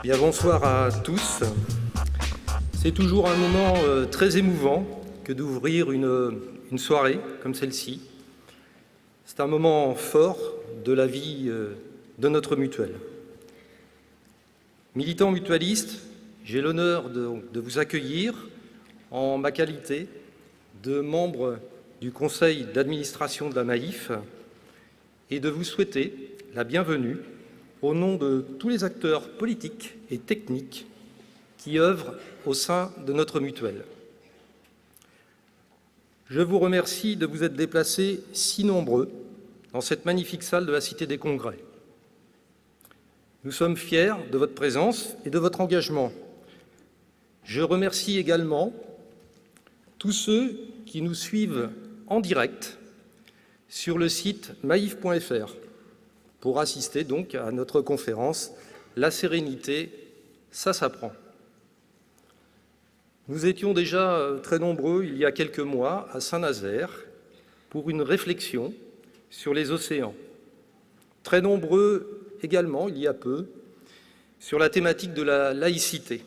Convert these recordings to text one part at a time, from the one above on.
Bien, bonsoir à tous. C'est toujours un moment très émouvant que d'ouvrir une soirée comme celle-ci. C'est un moment fort de la vie de notre mutuelle. Militant mutualiste, j'ai l'honneur de vous accueillir en ma qualité de membre du conseil d'administration de la Maïf et de vous souhaiter la bienvenue au nom de tous les acteurs politiques et techniques qui œuvrent au sein de notre mutuelle. Je vous remercie de vous être déplacés si nombreux dans cette magnifique salle de la Cité des Congrès. Nous sommes fiers de votre présence et de votre engagement. Je remercie également tous ceux qui nous suivent en direct sur le site maif.fr pour assister donc à notre conférence « La sérénité, ça s'apprend ». Nous étions déjà très nombreux il y a quelques mois à Saint-Nazaire pour une réflexion sur les océans. Très nombreux également, il y a peu, sur la thématique de la laïcité.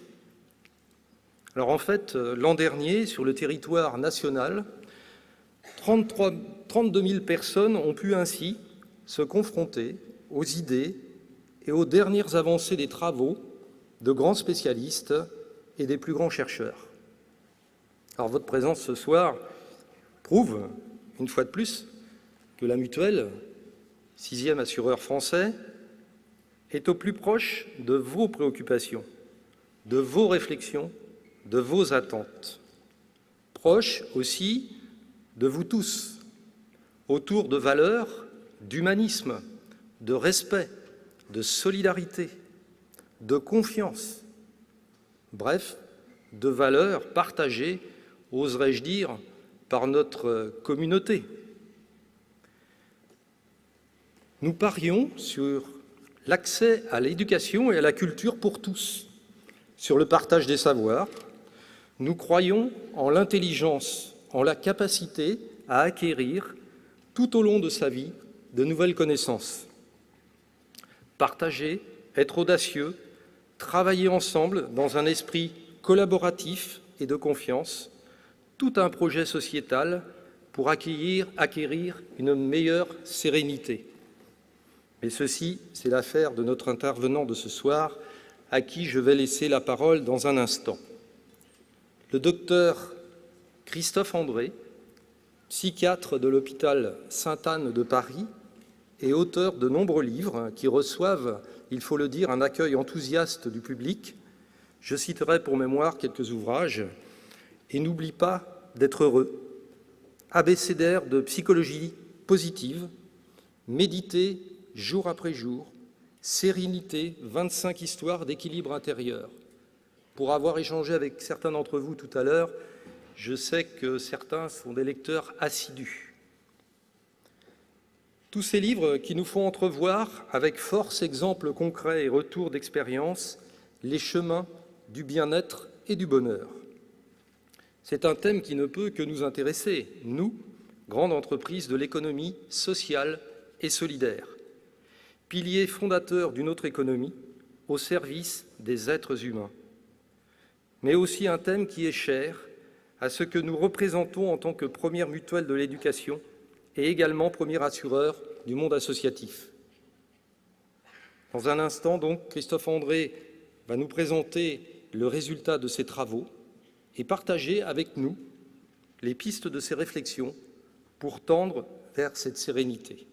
Alors en fait, l'an dernier, sur le territoire national, 32 000 personnes ont pu ainsi se confronter aux idées et aux dernières avancées des travaux de grands spécialistes et des plus grands chercheurs. Alors votre présence ce soir prouve, une fois de plus, que la Mutuelle, 6e assureur français, est au plus proche de vos préoccupations, de vos réflexions, de vos attentes. Proche aussi de vous tous, autour de valeurs, d'humanisme, de respect, de solidarité, de confiance, bref, de valeurs partagées, oserais-je dire, par notre communauté. Nous parions sur l'accès à l'éducation et à la culture pour tous, sur le partage des savoirs. Nous croyons en l'intelligence, en la capacité à acquérir tout au long de sa vie de nouvelles connaissances. Partager, être audacieux, travailler ensemble dans un esprit collaboratif et de confiance, tout un projet sociétal pour acquérir une meilleure sérénité. Mais ceci, c'est l'affaire de notre intervenant de ce soir, à qui je vais laisser la parole dans un instant. Le docteur Christophe André, psychiatre de l'hôpital Sainte-Anne de Paris et auteur de nombreux livres qui reçoivent, il faut le dire, un accueil enthousiaste du public. Je citerai pour mémoire quelques ouvrages. Et n'oublie pas d'être heureux, abécédaire de psychologie positive, méditer jour après jour, sérénité, 25 histoires d'équilibre intérieur. Pour avoir échangé avec certains d'entre vous tout à l'heure, je sais que certains sont des lecteurs assidus. Tous ces livres qui nous font entrevoir, avec force, exemples concrets et retours d'expérience, les chemins du bien-être et du bonheur. C'est un thème qui ne peut que nous intéresser, nous, grande entreprise de l'économie sociale et solidaire, pilier fondateur d'une autre économie au service des êtres humains. Mais aussi un thème qui est cher à ce que nous représentons en tant que première mutuelle de l'éducation et également premier assureur du monde associatif. Dans un instant, donc, Christophe André va nous présenter le résultat de ses travaux et partager avec nous les pistes de ses réflexions pour tendre vers cette sérénité.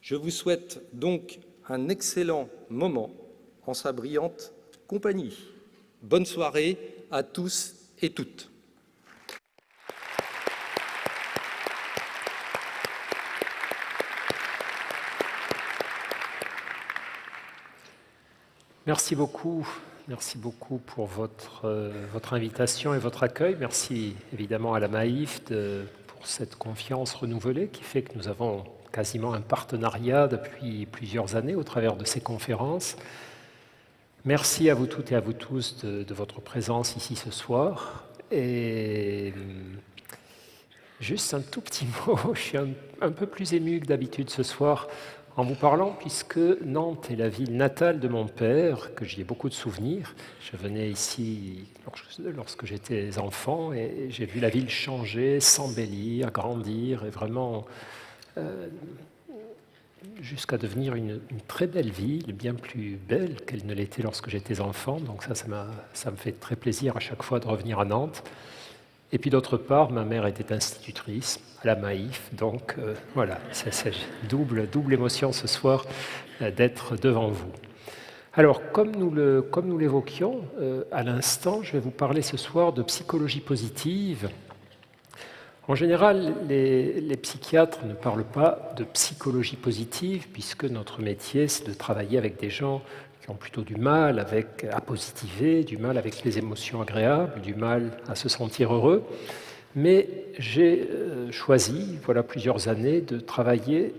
Je vous souhaite donc un excellent moment en sa brillante compagnie. Bonne soirée à tous et toutes. Merci beaucoup pour votre invitation et votre accueil. Merci évidemment à la Maïf pour cette confiance renouvelée qui fait que nous avons quasiment un partenariat depuis plusieurs années au travers de ces conférences. Merci à vous toutes et à vous tous de votre présence ici ce soir. Et juste un tout petit mot, je suis un peu plus ému que d'habitude ce soir en vous parlant, puisque Nantes est la ville natale de mon père, que j'y ai beaucoup de souvenirs. Je venais ici lorsque j'étais enfant et j'ai vu la ville changer, s'embellir, grandir et vraiment jusqu'à devenir une très belle ville, bien plus belle qu'elle ne l'était lorsque j'étais enfant. Donc ça me fait très plaisir à chaque fois de revenir à Nantes. Et puis d'autre part, ma mère était institutrice à la Maïf, donc voilà, c'est double émotion ce soir d'être devant vous. Alors, comme nous l'évoquions à l'instant, je vais vous parler ce soir de psychologie positive. En général, les psychiatres ne parlent pas de psychologie positive, puisque notre métier, c'est de travailler avec des gens qui ont plutôt du mal à positiver, du mal avec les émotions agréables, du mal à se sentir heureux. Mais j'ai choisi, voilà plusieurs années, de travailler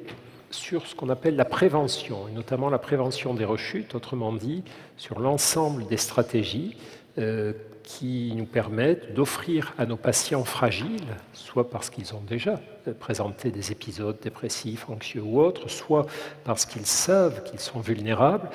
sur ce qu'on appelle la prévention, et notamment la prévention des rechutes, autrement dit, sur l'ensemble des stratégies qui nous permettent d'offrir à nos patients fragiles, soit parce qu'ils ont déjà présenté des épisodes dépressifs, anxieux ou autres, soit parce qu'ils savent qu'ils sont vulnérables,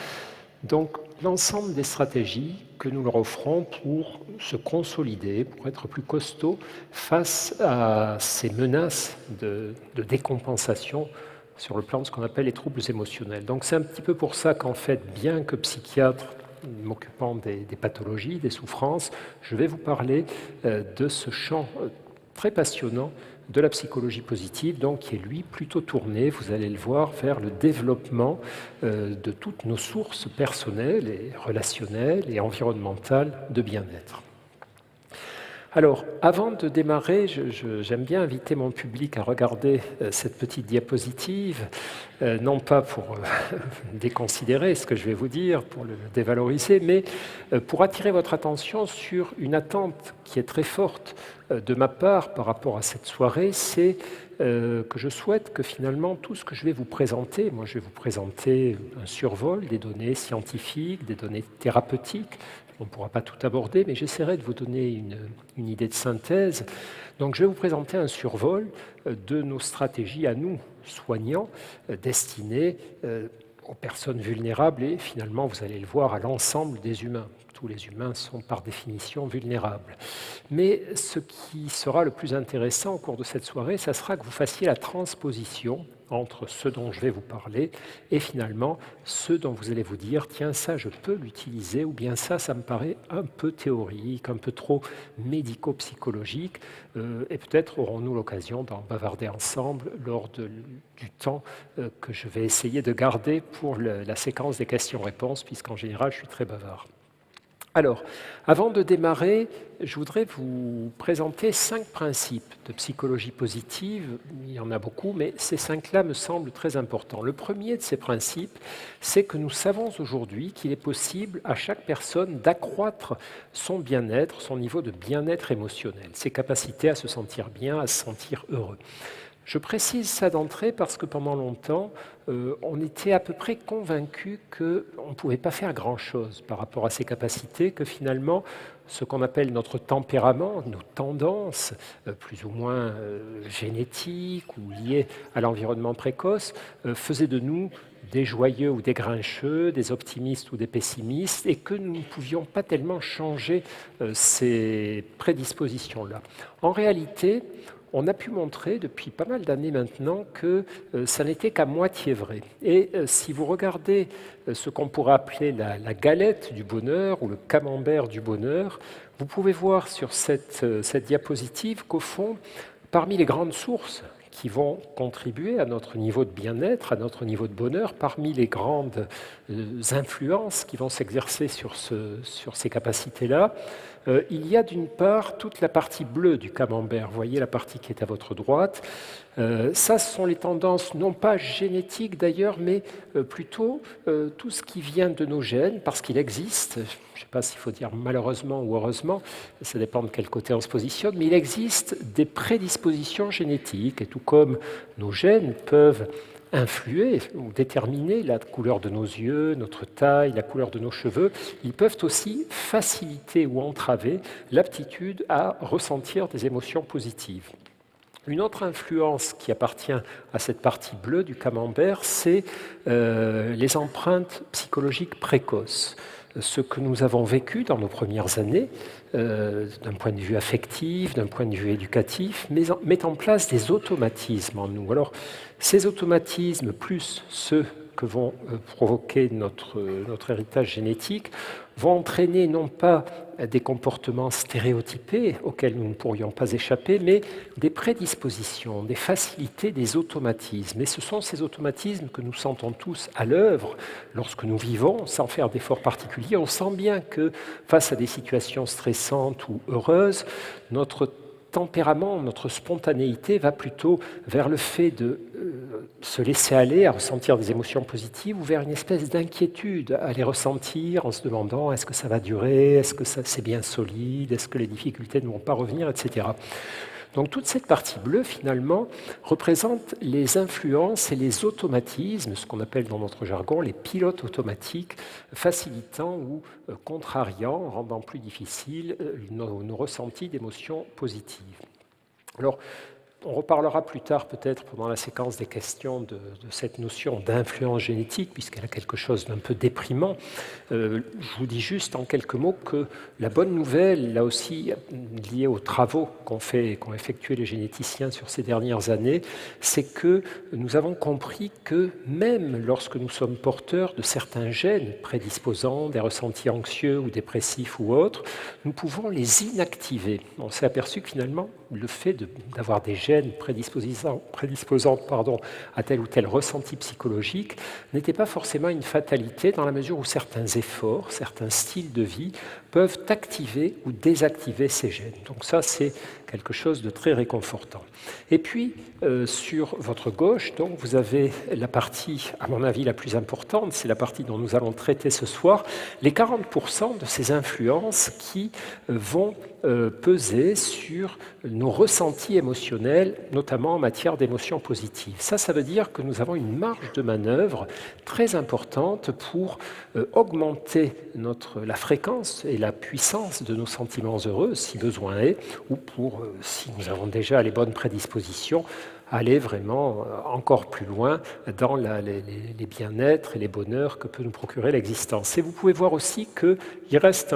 donc l'ensemble des stratégies que nous leur offrons pour se consolider, pour être plus costauds face à ces menaces de décompensation sur le plan de ce qu'on appelle les troubles émotionnels. Donc c'est un petit peu pour ça qu'en fait, bien que psychiatre, m'occupant des pathologies, des souffrances, je vais vous parler de ce champ très passionnant de la psychologie positive, donc qui est lui plutôt tourné, vous allez le voir, vers le développement de toutes nos sources personnelles et relationnelles et environnementales de bien-être. Alors, avant de démarrer, j'aime bien inviter mon public à regarder cette petite diapositive, non pas pour déconsidérer ce que je vais vous dire, pour le dévaloriser, mais pour attirer votre attention sur une attente qui est très forte de ma part par rapport à cette soirée, c'est que je souhaite que finalement tout ce que je vais vous présenter, moi je vais vous présenter un survol des données scientifiques, des données thérapeutiques. On ne pourra pas tout aborder, mais j'essaierai de vous donner une idée de synthèse. Donc je vais vous présenter un survol de nos stratégies à nous, soignants, destinées aux personnes vulnérables et finalement, vous allez le voir, à l'ensemble des humains. Tous les humains sont par définition vulnérables. Mais ce qui sera le plus intéressant au cours de cette soirée, ça sera que vous fassiez la transposition entre ce dont je vais vous parler et finalement ce dont vous allez vous dire « tiens, ça, je peux l'utiliser » ou bien « ça, ça me paraît un peu théorique, un peu trop médico-psychologique » et peut-être aurons-nous l'occasion d'en bavarder ensemble lors du temps que je vais essayer de garder pour la séquence des questions-réponses, puisqu'en général, je suis très bavard. Alors, avant de démarrer, je voudrais vous présenter 5 principes de psychologie positive. Il y en a beaucoup, mais ces 5-là me semblent très importants. Le premier de ces principes, c'est que nous savons aujourd'hui qu'il est possible à chaque personne d'accroître son bien-être, son niveau de bien-être émotionnel, ses capacités à se sentir bien, à se sentir heureux. Je précise ça d'entrée parce que pendant longtemps, on était à peu près convaincu qu'on ne pouvait pas faire grand-chose par rapport à ces capacités, que finalement, ce qu'on appelle notre tempérament, nos tendances, plus ou moins génétiques ou liées à l'environnement précoce, faisaient de nous des joyeux ou des grincheux, des optimistes ou des pessimistes, et que nous ne pouvions pas tellement changer ces prédispositions-là. En réalité, on a pu montrer depuis pas mal d'années maintenant que ça n'était qu'à moitié vrai. Et si vous regardez ce qu'on pourrait appeler la galette du bonheur ou le camembert du bonheur, vous pouvez voir sur cette diapositive qu'au fond, parmi les grandes sources qui vont contribuer à notre niveau de bien-être, à notre niveau de bonheur, parmi les grandes influences qui vont s'exercer sur ces capacités-là, il y a d'une part toute la partie bleue du camembert, vous voyez la partie qui est à votre droite. Ça, ce sont les tendances, non pas génétiques d'ailleurs, mais plutôt tout ce qui vient de nos gènes, parce qu'il existe, je ne sais pas s'il faut dire malheureusement ou heureusement, ça dépend de quel côté on se positionne, mais il existe des prédispositions génétiques, et tout comme nos gènes peuvent influer ou déterminer la couleur de nos yeux, notre taille, la couleur de nos cheveux, ils peuvent aussi faciliter ou entraver l'aptitude à ressentir des émotions positives. Une autre influence qui appartient à cette partie bleue du camembert, c'est les empreintes psychologiques précoces. Ce que nous avons vécu dans nos premières années, d'un point de vue affectif, d'un point de vue éducatif, met en place des automatismes en nous. Alors, ces automatismes, plus ceux que vont provoquer notre héritage génétique, vont entraîner non pas des comportements stéréotypés auxquels nous ne pourrions pas échapper, mais des prédispositions, des facilités, des automatismes. Et ce sont ces automatismes que nous sentons tous à l'œuvre lorsque nous vivons, sans faire d'efforts particuliers. On sent bien que face à des situations stressantes ou heureuses, notre tempérament, notre spontanéité va plutôt vers le fait de se laisser aller à ressentir des émotions positives ou vers une espèce d'inquiétude à les ressentir en se demandant est-ce que ça va durer, est-ce que c'est bien solide, est-ce que les difficultés ne vont pas revenir, etc. Donc toute cette partie bleue, finalement, représente les influences et les automatismes, ce qu'on appelle dans notre jargon les pilotes automatiques, facilitant ou contrariant, rendant plus difficile nos ressentis d'émotions positives. Alors, on reparlera plus tard, peut-être pendant la séquence des questions, de cette notion d'influence génétique, puisqu'elle a quelque chose d'un peu déprimant. Je vous dis juste en quelques mots que la bonne nouvelle, là aussi liée aux travaux qu'ont effectués les généticiens sur ces dernières années, c'est que nous avons compris que même lorsque nous sommes porteurs de certains gènes prédisposants, des ressentis anxieux ou dépressifs ou autres, nous pouvons les inactiver. On s'est aperçu que finalement, le fait d'avoir des gènes prédisposant à tel ou tel ressenti psychologique n'était pas forcément une fatalité dans la mesure où certains efforts, certains styles de vie peuvent activer ou désactiver ces gènes. Donc ça, c'est quelque chose de très réconfortant. Et puis, sur votre gauche, donc, vous avez la partie, à mon avis, la plus importante, c'est la partie dont nous allons traiter ce soir, les 40% de ces influences qui vont peser sur nos ressentis émotionnels, notamment en matière d'émotions positives. Ça veut dire que nous avons une marge de manœuvre très importante pour augmenter la fréquence et la puissance de nos sentiments heureux, si besoin est, ou pour, si nous avons déjà les bonnes prédispositions, aller vraiment encore plus loin dans les bien-être et les bonheurs que peut nous procurer l'existence. Et vous pouvez voir aussi qu'il reste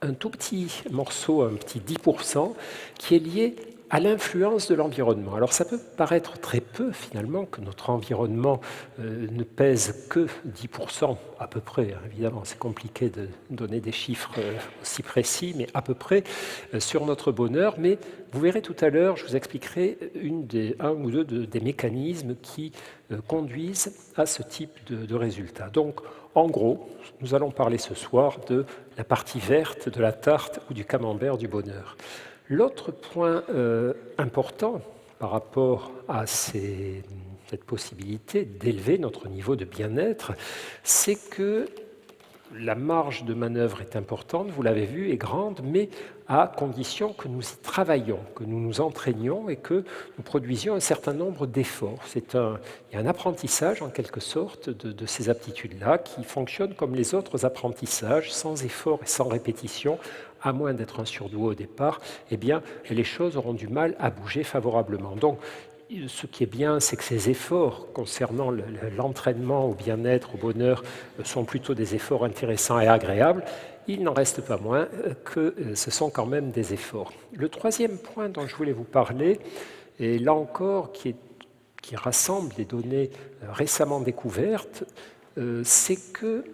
un tout petit morceau, un petit 10%, qui est lié à l'influence de l'environnement. Alors ça peut paraître très peu finalement que notre environnement ne pèse que 10%, à peu près, évidemment c'est compliqué de donner des chiffres aussi précis, mais à peu près sur notre bonheur. Mais vous verrez tout à l'heure, je vous expliquerai un ou deux des mécanismes qui conduisent à ce type de résultat. Donc en gros, nous allons parler ce soir de la partie verte de la tarte ou du camembert du bonheur. L'autre point important par rapport à cette possibilité d'élever notre niveau de bien-être, c'est que la marge de manœuvre est importante, vous l'avez vu, est grande, mais à condition que nous y travaillions, que nous nous entraînions et que nous produisions un certain nombre d'efforts. Il y a un apprentissage, en quelque sorte, de ces aptitudes-là qui fonctionnent comme les autres apprentissages, sans effort et sans répétition, à moins d'être un surdoué au départ, eh bien, les choses auront du mal à bouger favorablement. Donc, ce qui est bien, c'est que ces efforts concernant l'entraînement au bien-être, au bonheur, sont plutôt des efforts intéressants et agréables. Il n'en reste pas moins que ce sont quand même des efforts. Le troisième point dont je voulais vous parler, et là encore qui rassemble des données récemment découvertes, c'est que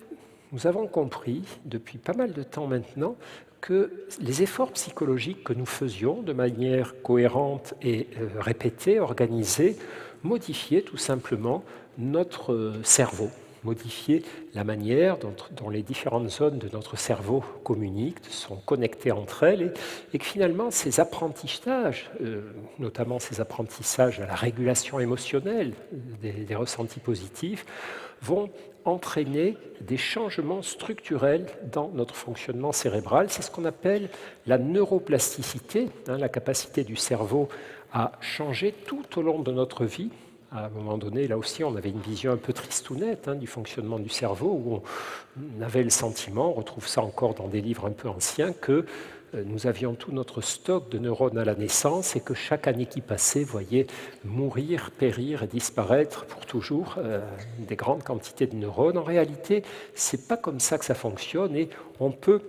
nous avons compris depuis pas mal de temps maintenant que les efforts psychologiques que nous faisions de manière cohérente et répétée, organisée, modifiaient tout simplement notre cerveau, modifiaient la manière dont les différentes zones de notre cerveau communiquent, sont connectées entre elles, et que finalement ces apprentissages, notamment ces apprentissages à la régulation émotionnelle des ressentis positifs, vont entraîner des changements structurels dans notre fonctionnement cérébral. C'est ce qu'on appelle la neuroplasticité, la capacité du cerveau à changer tout au long de notre vie. À un moment donné, là aussi, on avait une vision un peu tristounette du fonctionnement du cerveau, où on avait le sentiment, on retrouve ça encore dans des livres un peu anciens, que nous avions tout notre stock de neurones à la naissance et que chaque année qui passait voyait mourir, périr et disparaître pour toujours des grandes quantités de neurones. En réalité, ce n'est pas comme ça que ça fonctionne et on peut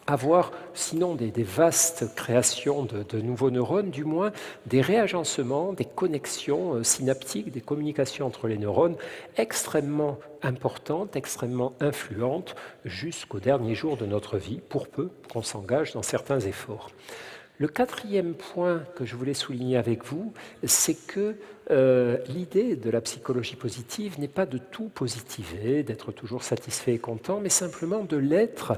avoir, sinon des vastes créations de nouveaux neurones, du moins des réagencements, des connexions synaptiques, des communications entre les neurones extrêmement importantes, extrêmement influentes jusqu'au dernier jour de notre vie, pour peu qu'on s'engage dans certains efforts. Le quatrième point que je voulais souligner avec vous, c'est que l'idée de la psychologie positive n'est pas de tout positiver, d'être toujours satisfait et content, mais simplement de l'être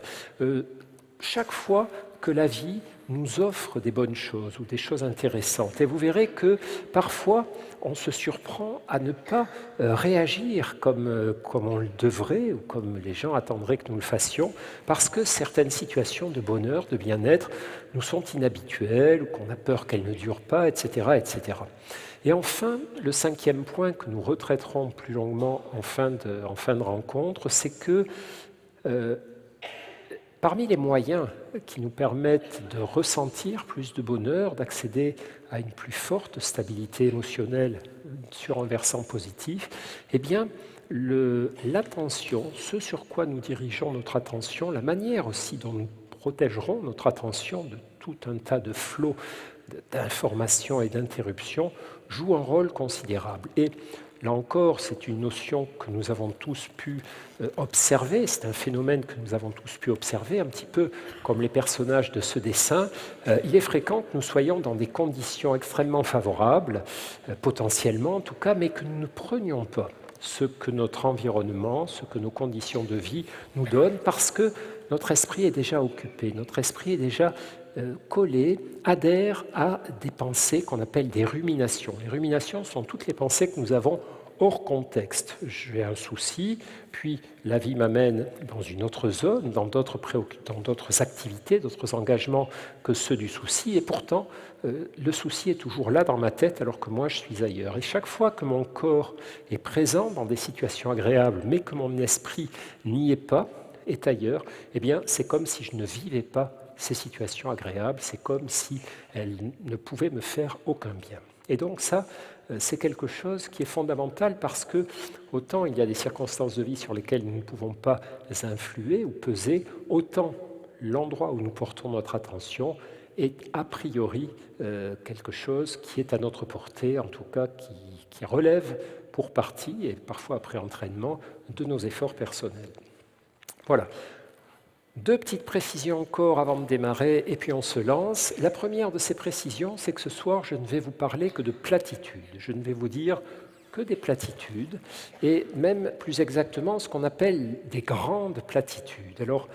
chaque fois que la vie nous offre des bonnes choses ou des choses intéressantes. Et vous verrez que parfois, on se surprend à ne pas réagir comme on le devrait ou comme les gens attendraient que nous le fassions, parce que certaines situations de bonheur, de bien-être, nous sont inhabituelles ou qu'on a peur qu'elles ne durent pas, etc., etc. Et enfin, le cinquième point que nous retraiterons plus longuement en fin de rencontre, c'est que parmi les moyens qui nous permettent de ressentir plus de bonheur, d'accéder à une plus forte stabilité émotionnelle sur un versant positif, eh bien, l'attention, ce sur quoi nous dirigeons notre attention, la manière aussi dont nous protégerons notre attention de tout un tas de flots d'informations et d'interruptions, joue un rôle considérable. Et là encore, c'est une notion que nous avons tous pu observer, c'est un phénomène que nous avons tous pu observer, un petit peu comme les personnages de ce dessin. Il est fréquent que nous soyons dans des conditions extrêmement favorables, potentiellement en tout cas, mais que nous ne prenions pas ce que notre environnement, ce que nos conditions de vie nous donnent, parce que notre esprit est déjà occupé, notre esprit est déjà collé, adhère à des pensées qu'on appelle des ruminations. Les ruminations sont toutes les pensées que nous avons hors contexte. J'ai un souci, puis la vie m'amène dans une autre zone, dans d'autres activités, d'autres engagements que ceux du souci, et pourtant le souci est toujours là dans ma tête alors que moi je suis ailleurs. Et chaque fois que mon corps est présent dans des situations agréables, mais que mon esprit n'y est pas, est ailleurs, eh bien c'est comme si je ne vivais pas ces situations agréables, c'est comme si elles ne pouvaient me faire aucun bien. Et donc ça, c'est quelque chose qui est fondamental parce que autant il y a des circonstances de vie sur lesquelles nous ne pouvons pas influer ou peser, autant l'endroit où nous portons notre attention est a priori quelque chose qui est à notre portée, en tout cas qui relève pour partie, et parfois après entraînement, de nos efforts personnels. Voilà. Deux petites précisions encore avant de démarrer, et puis on se lance. La première de ces précisions, c'est que ce soir, je ne vais vous parler que de platitudes. Je ne vais vous dire que des platitudes, et même plus exactement ce qu'on appelle des grandes platitudes. Alors,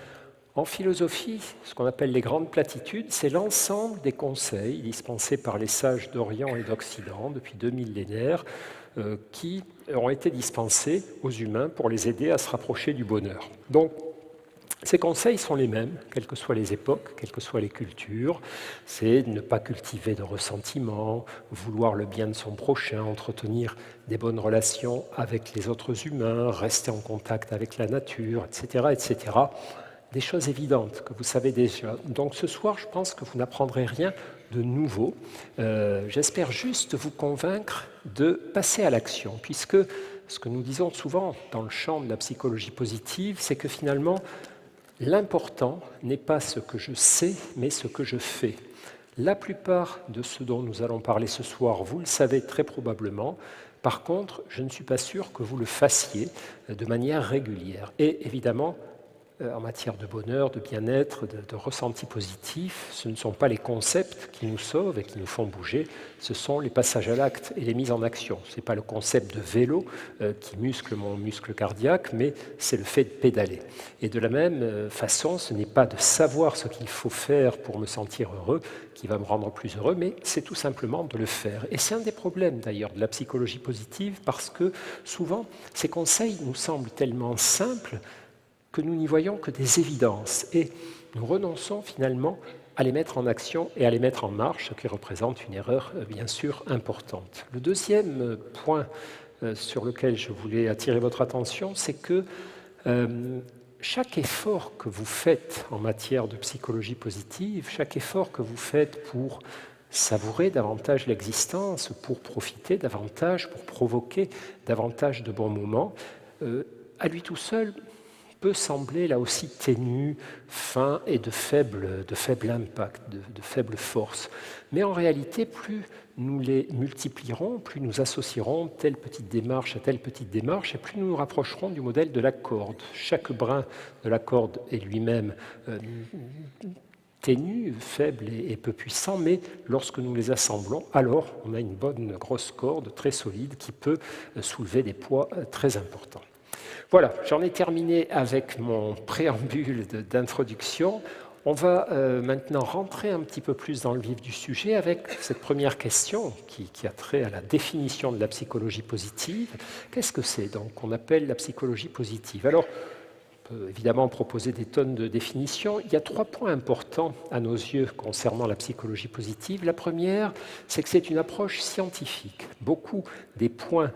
en philosophie, ce qu'on appelle les grandes platitudes, c'est l'ensemble des conseils dispensés par les sages d'Orient et d'Occident depuis 2 millénaires, qui ont été dispensés aux humains pour les aider à se rapprocher du bonheur. Donc, ces conseils sont les mêmes, quelles que soient les époques, quelles que soient les cultures. C'est ne pas cultiver de ressentiment, vouloir le bien de son prochain, entretenir des bonnes relations avec les autres humains, rester en contact avec la nature, etc., etc. Des choses évidentes que vous savez déjà. Donc ce soir, je pense que vous n'apprendrez rien de nouveau. J'espère juste vous convaincre de passer à l'action, puisque ce que nous disons souvent dans le champ de la psychologie positive, c'est que finalement, l'important n'est pas ce que je sais, mais ce que je fais. La plupart de ce dont nous allons parler ce soir, vous le savez très probablement. Par contre, je ne suis pas sûr que vous le fassiez de manière régulière. Et évidemment, en matière de bonheur, de bien-être, de ressenti positif, ce ne sont pas les concepts qui nous sauvent et qui nous font bouger, ce sont les passages à l'acte et les mises en action. Ce n'est pas le concept de vélo qui muscle mon muscle cardiaque, mais c'est le fait de pédaler. Et de la même façon, ce n'est pas de savoir ce qu'il faut faire pour me sentir heureux qui va me rendre plus heureux, mais c'est tout simplement de le faire. Et c'est un des problèmes d'ailleurs de la psychologie positive, parce que souvent, ces conseils nous semblent tellement simples que nous n'y voyons que des évidences, et nous renonçons finalement à les mettre en action et à les mettre en marche, ce qui représente une erreur bien sûr importante. Le deuxième point sur lequel je voulais attirer votre attention, c'est que chaque effort que vous faites en matière de psychologie positive, chaque effort que vous faites pour savourer davantage l'existence, pour profiter davantage, pour provoquer davantage de bons moments, à lui tout seul peut sembler là aussi ténu, fin et de faible impact, de faible force. Mais en réalité, plus nous les multiplierons, plus nous associerons telle petite démarche à telle petite démarche, et plus nous nous rapprocherons du modèle de la corde. Chaque brin de la corde est lui-même ténu, faible et peu puissant, mais lorsque nous les assemblons, alors on a une bonne grosse corde très solide qui peut soulever des poids très importants. Voilà, j'en ai terminé avec mon préambule d'introduction. On va maintenant rentrer un petit peu plus dans le vif du sujet avec cette première question qui a trait à la définition de la psychologie positive. Qu'est-ce que c'est donc qu'on appelle la psychologie positive? Alors, on peut évidemment proposer des tonnes de définitions. Il y a 3 points importants à nos yeux concernant la psychologie positive. La première, c'est que c'est une approche scientifique. Beaucoup des points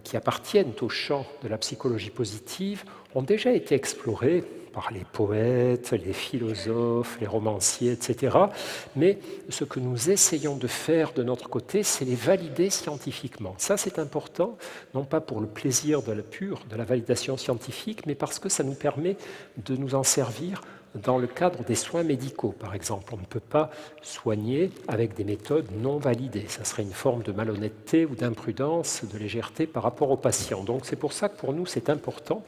qui appartiennent au champ de la psychologie positive ont déjà été explorés par les poètes, les philosophes, les romanciers, etc. Mais ce que nous essayons de faire de notre côté, c'est les valider scientifiquement. Ça, c'est important, non pas pour le plaisir de la validation scientifique, mais parce que ça nous permet de nous en servir dans le cadre des soins médicaux, par exemple. On ne peut pas soigner avec des méthodes non validées. Ça serait une forme de malhonnêteté ou d'imprudence, de légèreté par rapport aux patients. Donc c'est pour ça que pour nous, c'est important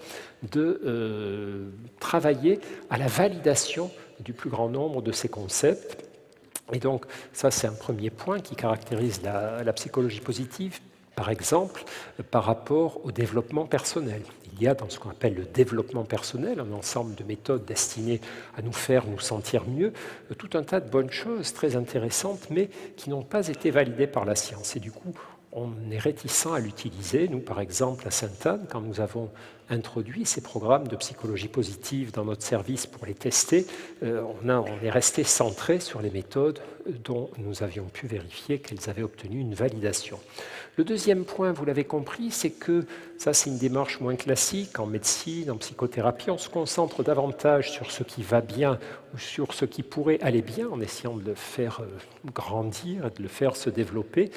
de travailler à la validation du plus grand nombre de ces concepts. Et donc ça, c'est un premier point qui caractérise la psychologie positive, par exemple, par rapport au développement personnel. Il y a dans ce qu'on appelle le développement personnel, un ensemble de méthodes destinées à nous faire nous sentir mieux, tout un tas de bonnes choses très intéressantes, mais qui n'ont pas été validées par la science. Et du coup, on est réticent à l'utiliser. Nous, par exemple, à Sainte-Anne, quand nous avons introduit ces programmes de psychologie positive dans notre service pour les tester, on est resté centré sur les méthodes dont nous avions pu vérifier qu'elles avaient obtenu une validation. Le deuxième point, vous l'avez compris, c'est que ça, c'est une démarche moins classique en médecine, en psychothérapie. On se concentre davantage sur ce qui va bien ou sur ce qui pourrait aller bien, en essayant de le faire grandir, de le faire se développer,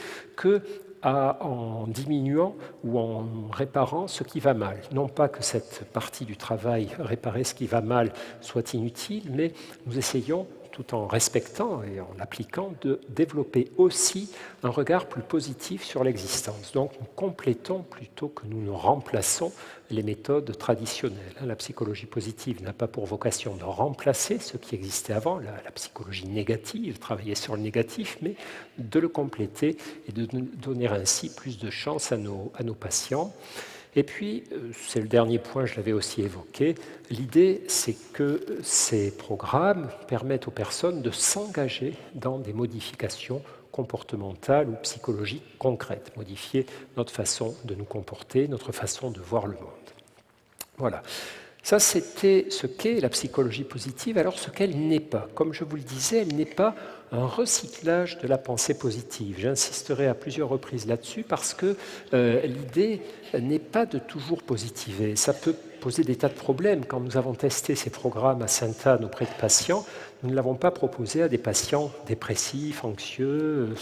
en diminuant ou en réparant ce qui va mal. Non pas que cette partie du travail, réparer ce qui va mal, soit inutile, mais nous essayons, tout en respectant et en appliquant, de développer aussi un regard plus positif sur l'existence. Donc nous complétons plutôt que nous ne remplaçons les méthodes traditionnelles. La psychologie positive n'a pas pour vocation de remplacer ce qui existait avant, la psychologie négative, travailler sur le négatif, mais de le compléter et de donner ainsi plus de chance à nos patients. Et puis, c'est le dernier point, je l'avais aussi évoqué, l'idée c'est que ces programmes permettent aux personnes de s'engager dans des modifications comportementales ou psychologiques concrètes, modifier notre façon de nous comporter, notre façon de voir le monde. Voilà. Ça, c'était ce qu'est la psychologie positive. Alors, ce qu'elle n'est pas, comme je vous le disais, elle n'est pas un recyclage de la pensée positive. J'insisterai à plusieurs reprises là-dessus parce que l'idée n'est pas de toujours positiver. Ça peut poser des tas de problèmes. Quand nous avons testé ces programmes à Sainte-Anne auprès de patients, nous ne l'avons pas proposé à des patients dépressifs, anxieux,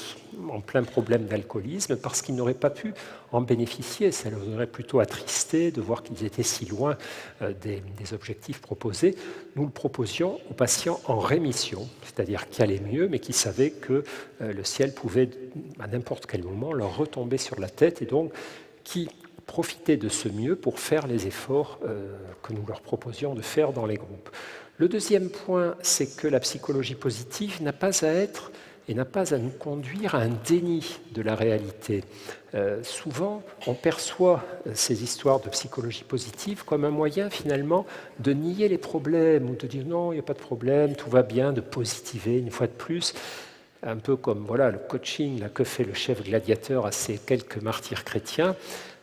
en plein problème d'alcoolisme, parce qu'ils n'auraient pas pu en bénéficier. Ça les aurait plutôt attristés de voir qu'ils étaient si loin des objectifs proposés. Nous le proposions aux patients en rémission, c'est-à-dire qui allaient mieux, mais qui savaient que le ciel pouvait, à n'importe quel moment, leur retomber sur la tête, et donc qui profitaient de ce mieux pour faire les efforts que nous leur proposions de faire dans les groupes. Le deuxième point, c'est que la psychologie positive n'a pas à être et n'a pas à nous conduire à un déni de la réalité. Souvent, on perçoit ces histoires de psychologie positive comme un moyen finalement de nier les problèmes ou de dire non, il n'y a pas de problème, tout va bien, de positiver une fois de plus. Un peu comme voilà, le coaching là, que fait le chef gladiateur à ces quelques martyrs chrétiens.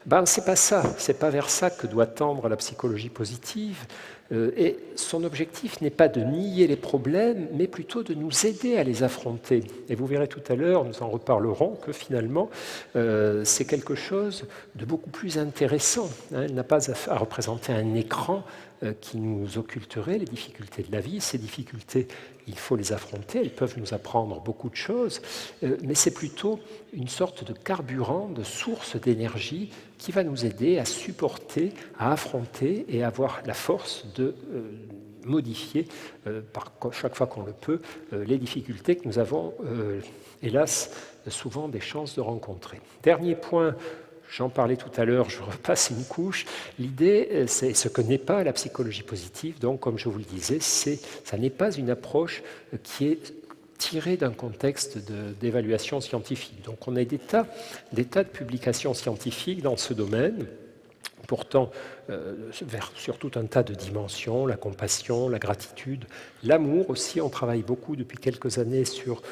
Ben, c'est pas ça, c'est pas vers ça que doit tendre la psychologie positive. Et son objectif n'est pas de nier les problèmes, mais plutôt de nous aider à les affronter. Et vous verrez tout à l'heure, nous en reparlerons, que finalement, c'est quelque chose de beaucoup plus intéressant. Elle n'a pas à représenter un écran qui nous occulterait les difficultés de la vie. Ces difficultés, il faut les affronter, elles peuvent nous apprendre beaucoup de choses, mais c'est plutôt une sorte de carburant, de source d'énergie qui va nous aider à supporter, à affronter et à avoir la force de modifier, chaque fois qu'on le peut, les difficultés que nous avons, hélas, souvent des chances de rencontrer. Dernier point. J'en parlais tout à l'heure, je repasse une couche. L'idée, c'est ce que n'est pas la psychologie positive. Donc, comme je vous le disais, ça n'est pas une approche qui est tirée d'un contexte d'évaluation scientifique. Donc, on a des tas de publications scientifiques dans ce domaine, portant sur tout un tas de dimensions, la compassion, la gratitude, l'amour aussi. On travaille beaucoup depuis quelques années sur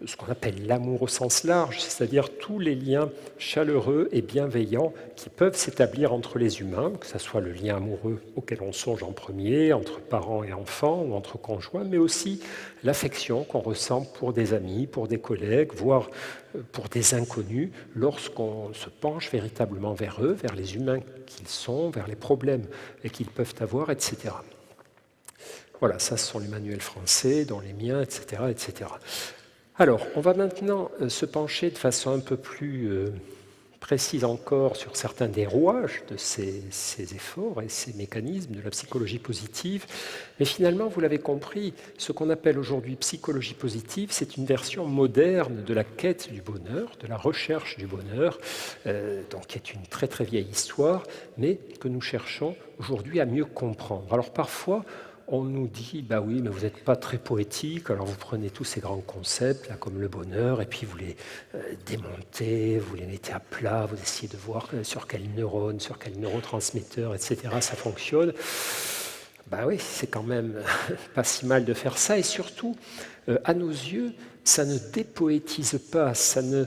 ce qu'on appelle l'amour au sens large, c'est-à-dire tous les liens chaleureux et bienveillants qui peuvent s'établir entre les humains, que ce soit le lien amoureux auquel on songe en premier, entre parents et enfants ou entre conjoints, mais aussi l'affection qu'on ressent pour des amis, pour des collègues, voire pour des inconnus, lorsqu'on se penche véritablement vers eux, vers les humains qu'ils sont, vers les problèmes qu'ils peuvent avoir, etc. Voilà, ça ce sont les manuels français, dont les miens, etc., etc. Alors, on va maintenant se pencher de façon un peu plus précise encore sur certains des rouages de ces efforts et ces mécanismes de la psychologie positive. Mais finalement, vous l'avez compris, ce qu'on appelle aujourd'hui psychologie positive, c'est une version moderne de la quête du bonheur, de la recherche du bonheur, donc qui est une très très vieille histoire, mais que nous cherchons aujourd'hui à mieux comprendre. Alors parfois, on nous dit, bah oui, mais vous n'êtes pas très poétique, alors vous prenez tous ces grands concepts, là, comme le bonheur, et puis vous les démontez, vous les mettez à plat, vous essayez de voir sur quel neurone, sur quel neurotransmetteur, etc., ça fonctionne. Bah oui, c'est quand même pas si mal de faire ça, et surtout, à nos yeux, ça ne dépoétise pas, ça ne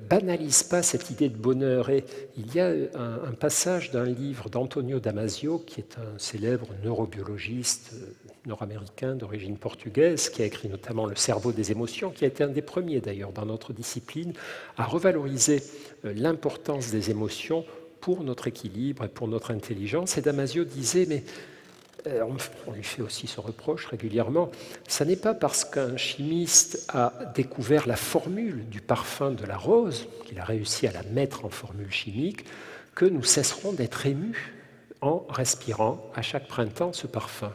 banalise pas cette idée de bonheur. Et il y a un passage d'un livre d'Antonio Damasio, qui est un célèbre neurobiologiste nord-américain d'origine portugaise, qui a écrit notamment Le cerveau des émotions, qui a été un des premiers d'ailleurs dans notre discipline à revaloriser l'importance des émotions pour notre équilibre et pour notre intelligence. Et Damasio disait, mais on lui fait aussi ce reproche régulièrement, ça n'est pas parce qu'un chimiste a découvert la formule du parfum de la rose, qu'il a réussi à la mettre en formule chimique, que nous cesserons d'être émus en respirant à chaque printemps ce parfum.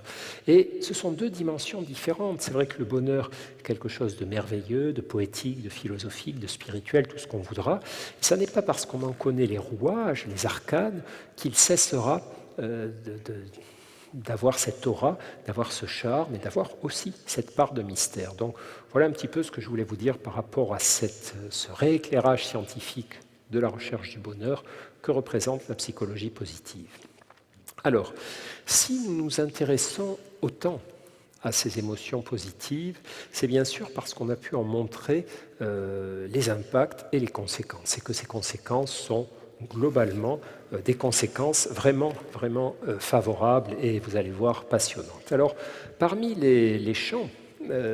Et ce sont deux dimensions différentes. C'est vrai que le bonheur est quelque chose de merveilleux, de poétique, de philosophique, de spirituel, tout ce qu'on voudra. Ça n'est pas parce qu'on en connaît les rouages, les arcanes, qu'il cessera d'avoir cette aura, d'avoir ce charme et d'avoir aussi cette part de mystère. Donc voilà un petit peu ce que je voulais vous dire par rapport à ce rééclairage scientifique de la recherche du bonheur que représente la psychologie positive. Alors, si nous nous intéressons autant à ces émotions positives, c'est bien sûr parce qu'on a pu en montrer les impacts et les conséquences, et que ces conséquences sont globalement des conséquences vraiment favorables et, vous allez voir, passionnantes. Alors, parmi les champs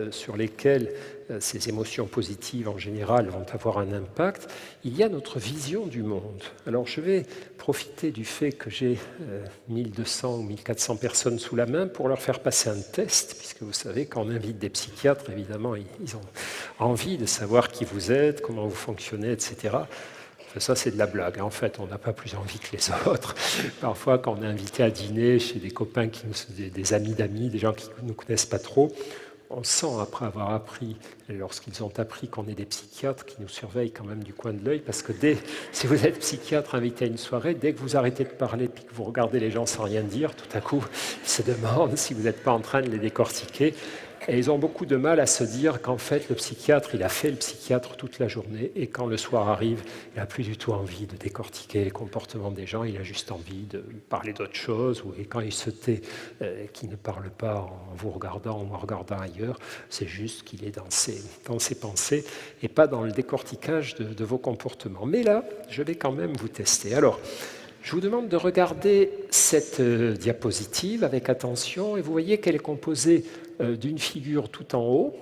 sur lesquels ces émotions positives en général vont avoir un impact, il y a notre vision du monde. Alors je vais profiter du fait que j'ai 1200 ou 1400 personnes sous la main pour leur faire passer un test, puisque vous savez, quand on invite des psychiatres, évidemment, ils ont envie de savoir qui vous êtes, comment vous fonctionnez, etc. Ça, c'est de la blague. En fait, on n'a pas plus envie que les autres. Parfois, quand on est invité à dîner chez des copains, des amis d'amis, des gens qui ne nous connaissent pas trop, on sent, après avoir appris, lorsqu'ils ont appris qu'on est des psychiatres, qui nous surveillent quand même du coin de l'œil, parce que si vous êtes psychiatre invité à une soirée, dès que vous arrêtez de parler et que vous regardez les gens sans rien dire, tout à coup, ils se demandent si vous n'êtes pas en train de les décortiquer. Et ils ont beaucoup de mal à se dire qu'en fait, le psychiatre, il a fait le psychiatre toute la journée, et quand le soir arrive, il n'a plus du tout envie de décortiquer les comportements des gens, il a juste envie de parler d'autre chose, et quand il se tait, qu'il ne parle pas en vous regardant ou en regardant ailleurs, c'est juste qu'il est dans ses pensées, et pas dans le décortiquage de vos comportements. Mais là, je vais quand même vous tester. Alors, Je vous demande de regarder cette diapositive avec attention et vous voyez qu'elle est composée d'une figure tout en haut,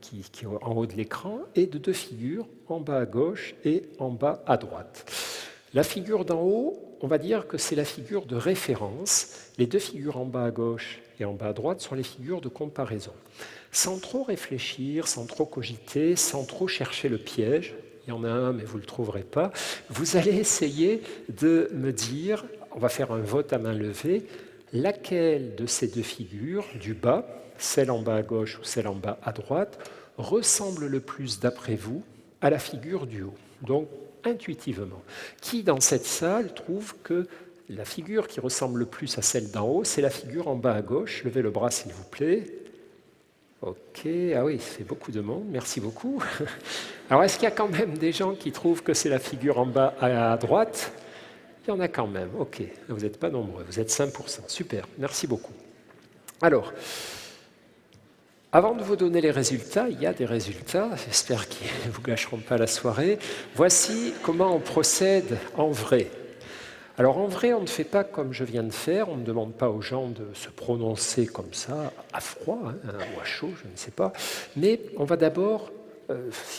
qui est en haut de l'écran, et de deux figures en bas à gauche et en bas à droite. La figure d'en haut, on va dire que c'est la figure de référence. Les deux figures en bas à gauche et en bas à droite sont les figures de comparaison. Sans trop réfléchir, sans trop cogiter, sans trop chercher le piège, il y en a un mais vous ne le trouverez pas, vous allez essayer de me dire, on va faire un vote à main levée, laquelle de ces deux figures, du bas, celle en bas à gauche ou celle en bas à droite, ressemble le plus d'après vous à la figure du haut. Donc, intuitivement. Qui dans cette salle trouve que la figure qui ressemble le plus à celle d'en haut, c'est la figure en bas à gauche? Levez le bras s'il vous plaît. Ok, ah oui, ça fait beaucoup de monde, merci beaucoup. Alors est-ce qu'il y a quand même des gens qui trouvent que c'est la figure en bas à droite? Il y en a quand même, ok. Vous n'êtes pas nombreux, vous êtes 5%, super, merci beaucoup. Alors, avant de vous donner les résultats, il y a des résultats, j'espère qu'ils ne vous gâcheront pas la soirée. Voici comment on procède en vrai. Alors en vrai, on ne fait pas comme je viens de faire, on ne demande pas aux gens de se prononcer comme ça, à froid ou à chaud, je ne sais pas, mais on va d'abord,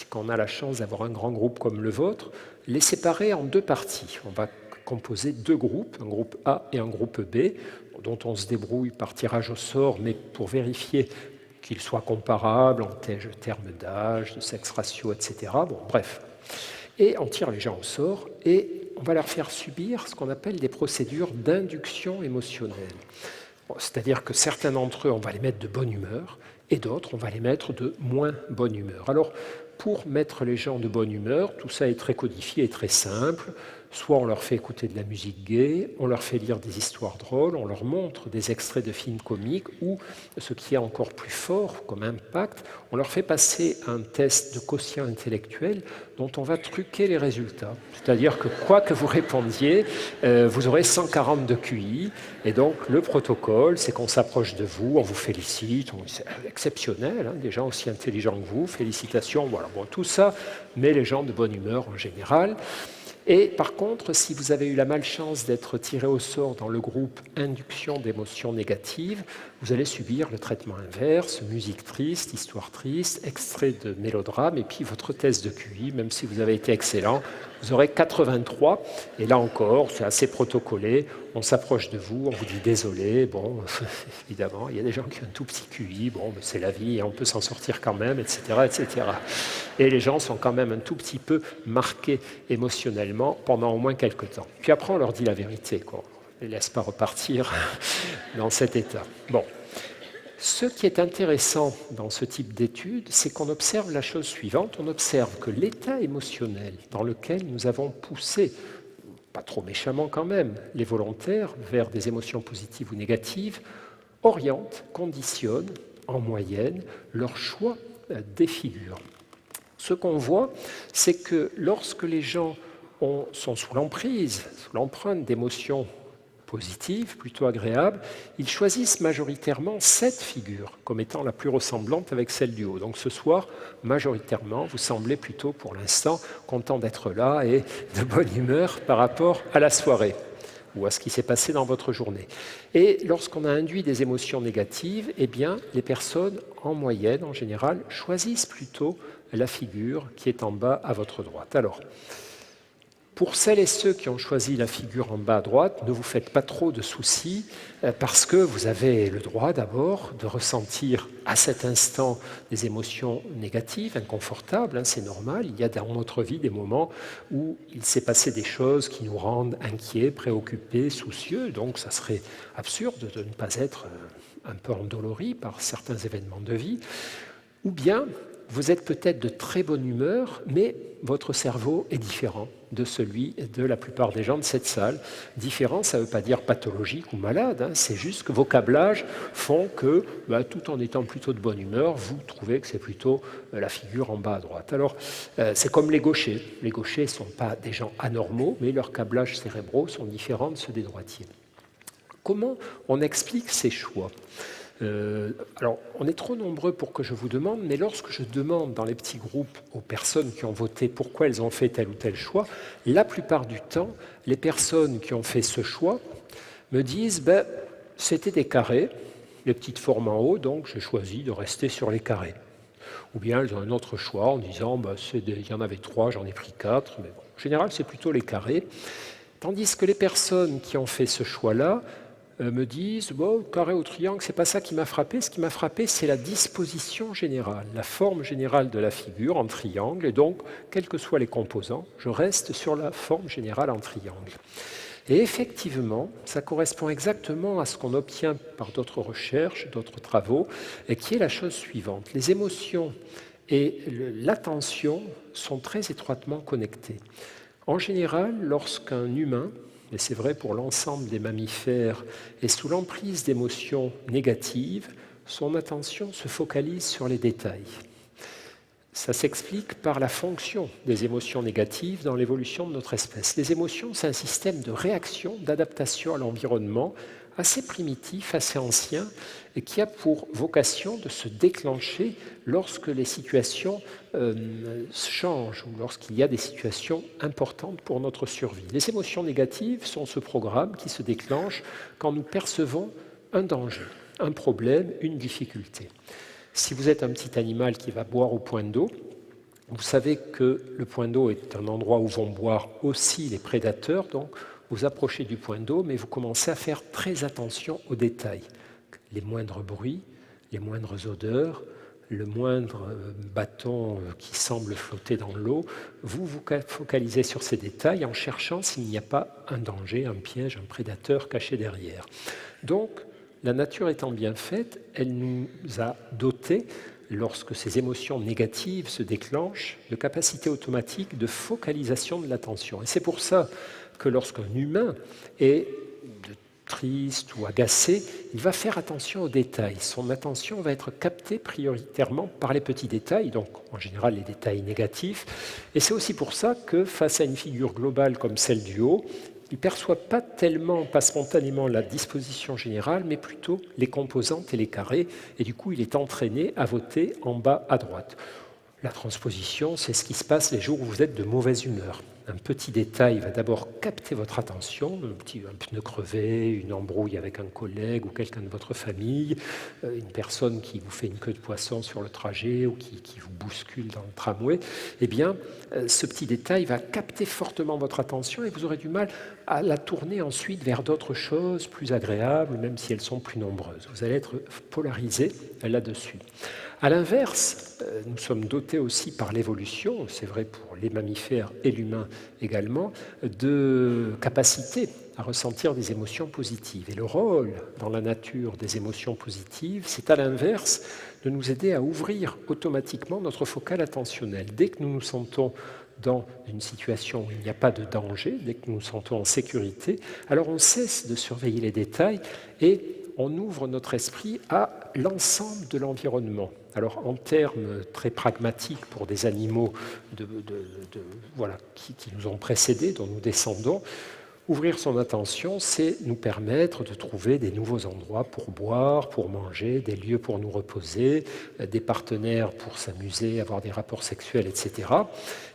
quand on a la chance d'avoir un grand groupe comme le vôtre, les séparer en deux parties. On va composer deux groupes, un groupe A et un groupe B, dont on se débrouille par tirage au sort, mais pour vérifier qu'ils soient comparables en termes d'âge, de sexe ratio, etc. Bon, bref. Et on tire les gens au sort et on va leur faire subir ce qu'on appelle des procédures d'induction émotionnelle. Bon, c'est-à-dire que certains d'entre eux, on va les mettre de bonne humeur et d'autres, on va les mettre de moins bonne humeur. Alors, pour mettre les gens de bonne humeur, tout ça est très codifié et très simple. Soit on leur fait écouter de la musique gaie, on leur fait lire des histoires drôles, on leur montre des extraits de films comiques, ou, ce qui est encore plus fort comme impact, on leur fait passer un test de quotient intellectuel dont on va truquer les résultats. C'est-à-dire que quoi que vous répondiez, vous aurez 140 de QI, et donc le protocole, c'est qu'on s'approche de vous, on vous félicite, c'est exceptionnel, des gens aussi intelligents que vous, félicitations, voilà. Bon, tout ça met les gens de bonne humeur en général. Et par contre, si vous avez eu la malchance d'être tiré au sort dans le groupe induction d'émotions négatives, vous allez subir le traitement inverse, musique triste, histoire triste, extrait de mélodrame, et puis votre test de QI, même si vous avez été excellent, vous aurez 83, et là encore, c'est assez protocolé, on s'approche de vous, on vous dit désolé, bon, évidemment, il y a des gens qui ont un tout petit QI, bon, c'est la vie, et on peut s'en sortir quand même, etc., etc. Et les gens sont quand même un tout petit peu marqués émotionnellement pendant au moins quelques temps. Puis après, on leur dit la vérité, quoi. On ne les laisse pas repartir dans cet état. Bon. Ce qui est intéressant dans ce type d'étude, c'est qu'on observe la chose suivante. On observe que l'état émotionnel dans lequel nous avons poussé, pas trop méchamment quand même, les volontaires vers des émotions positives ou négatives, oriente, conditionne, en moyenne, leur choix des figures. Ce qu'on voit, c'est que lorsque les gens sont sous l'emprise, sous l'empreinte d'émotions positives, plutôt agréables, ils choisissent majoritairement cette figure comme étant la plus ressemblante avec celle du haut. Donc ce soir, majoritairement, vous semblez plutôt, pour l'instant, content d'être là et de bonne humeur par rapport à la soirée ou à ce qui s'est passé dans votre journée. Et lorsqu'on a induit des émotions négatives, eh bien, les personnes, en moyenne, en général, choisissent plutôt la figure qui est en bas à votre droite. Alors, pour celles et ceux qui ont choisi la figure en bas à droite, ne vous faites pas trop de soucis parce que vous avez le droit d'abord de ressentir à cet instant des émotions négatives, inconfortables, c'est normal. Il y a dans notre vie des moments où il s'est passé des choses qui nous rendent inquiets, préoccupés, soucieux, donc ça serait absurde de ne pas être un peu endolori par certains événements de vie. Ou bien, vous êtes peut-être de très bonne humeur, mais votre cerveau est différent de celui de la plupart des gens de cette salle. Différent, ça ne veut pas dire pathologique ou malade, c'est juste que vos câblages font que, tout en étant plutôt de bonne humeur, vous trouvez que c'est plutôt la figure en bas à droite. Alors, c'est comme les gauchers. Les gauchers ne sont pas des gens anormaux, mais leurs câblages cérébraux sont différents de ceux des droitiers. Comment on explique ces choix ? Alors, on est trop nombreux pour que je vous demande, mais lorsque je demande dans les petits groupes aux personnes qui ont voté pourquoi elles ont fait tel ou tel choix, la plupart du temps, les personnes qui ont fait ce choix me disent c'était des carrés, les petites formes en haut, donc j'ai choisi de rester sur les carrés. Ou bien elles ont un autre choix en disant il y en avait 3, j'en ai pris 4, mais bon, en général c'est plutôt les carrés. Tandis que les personnes qui ont fait ce choix-là me disent carré ou triangle, c'est pas ça qui m'a frappé. Ce qui m'a frappé, c'est la disposition générale, la forme générale de la figure en triangle. Et donc, quels que soient les composants, je reste sur la forme générale en triangle. Et effectivement, ça correspond exactement à ce qu'on obtient par d'autres recherches, d'autres travaux, et qui est la chose suivante. Les émotions et l'attention sont très étroitement connectées. En général, lorsqu'un humain, et c'est vrai pour l'ensemble des mammifères, est sous l'emprise d'émotions négatives, son attention se focalise sur les détails. Ça s'explique par la fonction des émotions négatives dans l'évolution de notre espèce. Les émotions, c'est un système de réaction, d'adaptation à l'environnement assez primitif, assez ancien, et qui a pour vocation de se déclencher lorsque les situations changent ou lorsqu'il y a des situations importantes pour notre survie. Les émotions négatives sont ce programme qui se déclenche quand nous percevons un danger, un problème, une difficulté. Si vous êtes un petit animal qui va boire au point d'eau, vous savez que le point d'eau est un endroit où vont boire aussi les prédateurs, donc vous approchez du point d'eau, mais vous commencez à faire très attention aux détails. Les moindres bruits, les moindres odeurs, le moindre bâton qui semble flotter dans l'eau, vous vous focalisez sur ces détails en cherchant s'il n'y a pas un danger, un piège, un prédateur caché derrière. Donc, la nature étant bien faite, elle nous a dotés, lorsque ces émotions négatives se déclenchent, de capacités automatiques de focalisation de l'attention. Et c'est pour ça que lorsqu'un humain est triste ou agacé, il va faire attention aux détails. Son attention va être captée prioritairement par les petits détails, donc en général les détails négatifs. Et c'est aussi pour ça que face à une figure globale comme celle du haut, il ne perçoit pas spontanément la disposition générale, mais plutôt les composantes et les carrés. Et du coup, il est entraîné à voter en bas à droite. La transposition, c'est ce qui se passe les jours où vous êtes de mauvaise humeur. Un petit détail va d'abord capter votre attention, un pneu crevé, une embrouille avec un collègue ou quelqu'un de votre famille, une personne qui vous fait une queue de poisson sur le trajet ou qui vous bouscule dans le tramway. Eh bien, ce petit détail va capter fortement votre attention et vous aurez du mal à la tourner ensuite vers d'autres choses plus agréables, même si elles sont plus nombreuses. Vous allez être polarisé là-dessus. À l'inverse, nous sommes dotés aussi par l'évolution, c'est vrai pour les mammifères et l'humain également, de capacités à ressentir des émotions positives. Et le rôle dans la nature des émotions positives, c'est à l'inverse de nous aider à ouvrir automatiquement notre focale attentionnelle. Dès que nous nous sentons dans une situation où il n'y a pas de danger, dès que nous nous sentons en sécurité, alors on cesse de surveiller les détails et on ouvre notre esprit à l'ensemble de l'environnement. Alors en termes très pragmatiques pour des animaux qui nous ont précédés, dont nous descendons, ouvrir son attention, c'est nous permettre de trouver des nouveaux endroits pour boire, pour manger, des lieux pour nous reposer, des partenaires pour s'amuser, avoir des rapports sexuels, etc.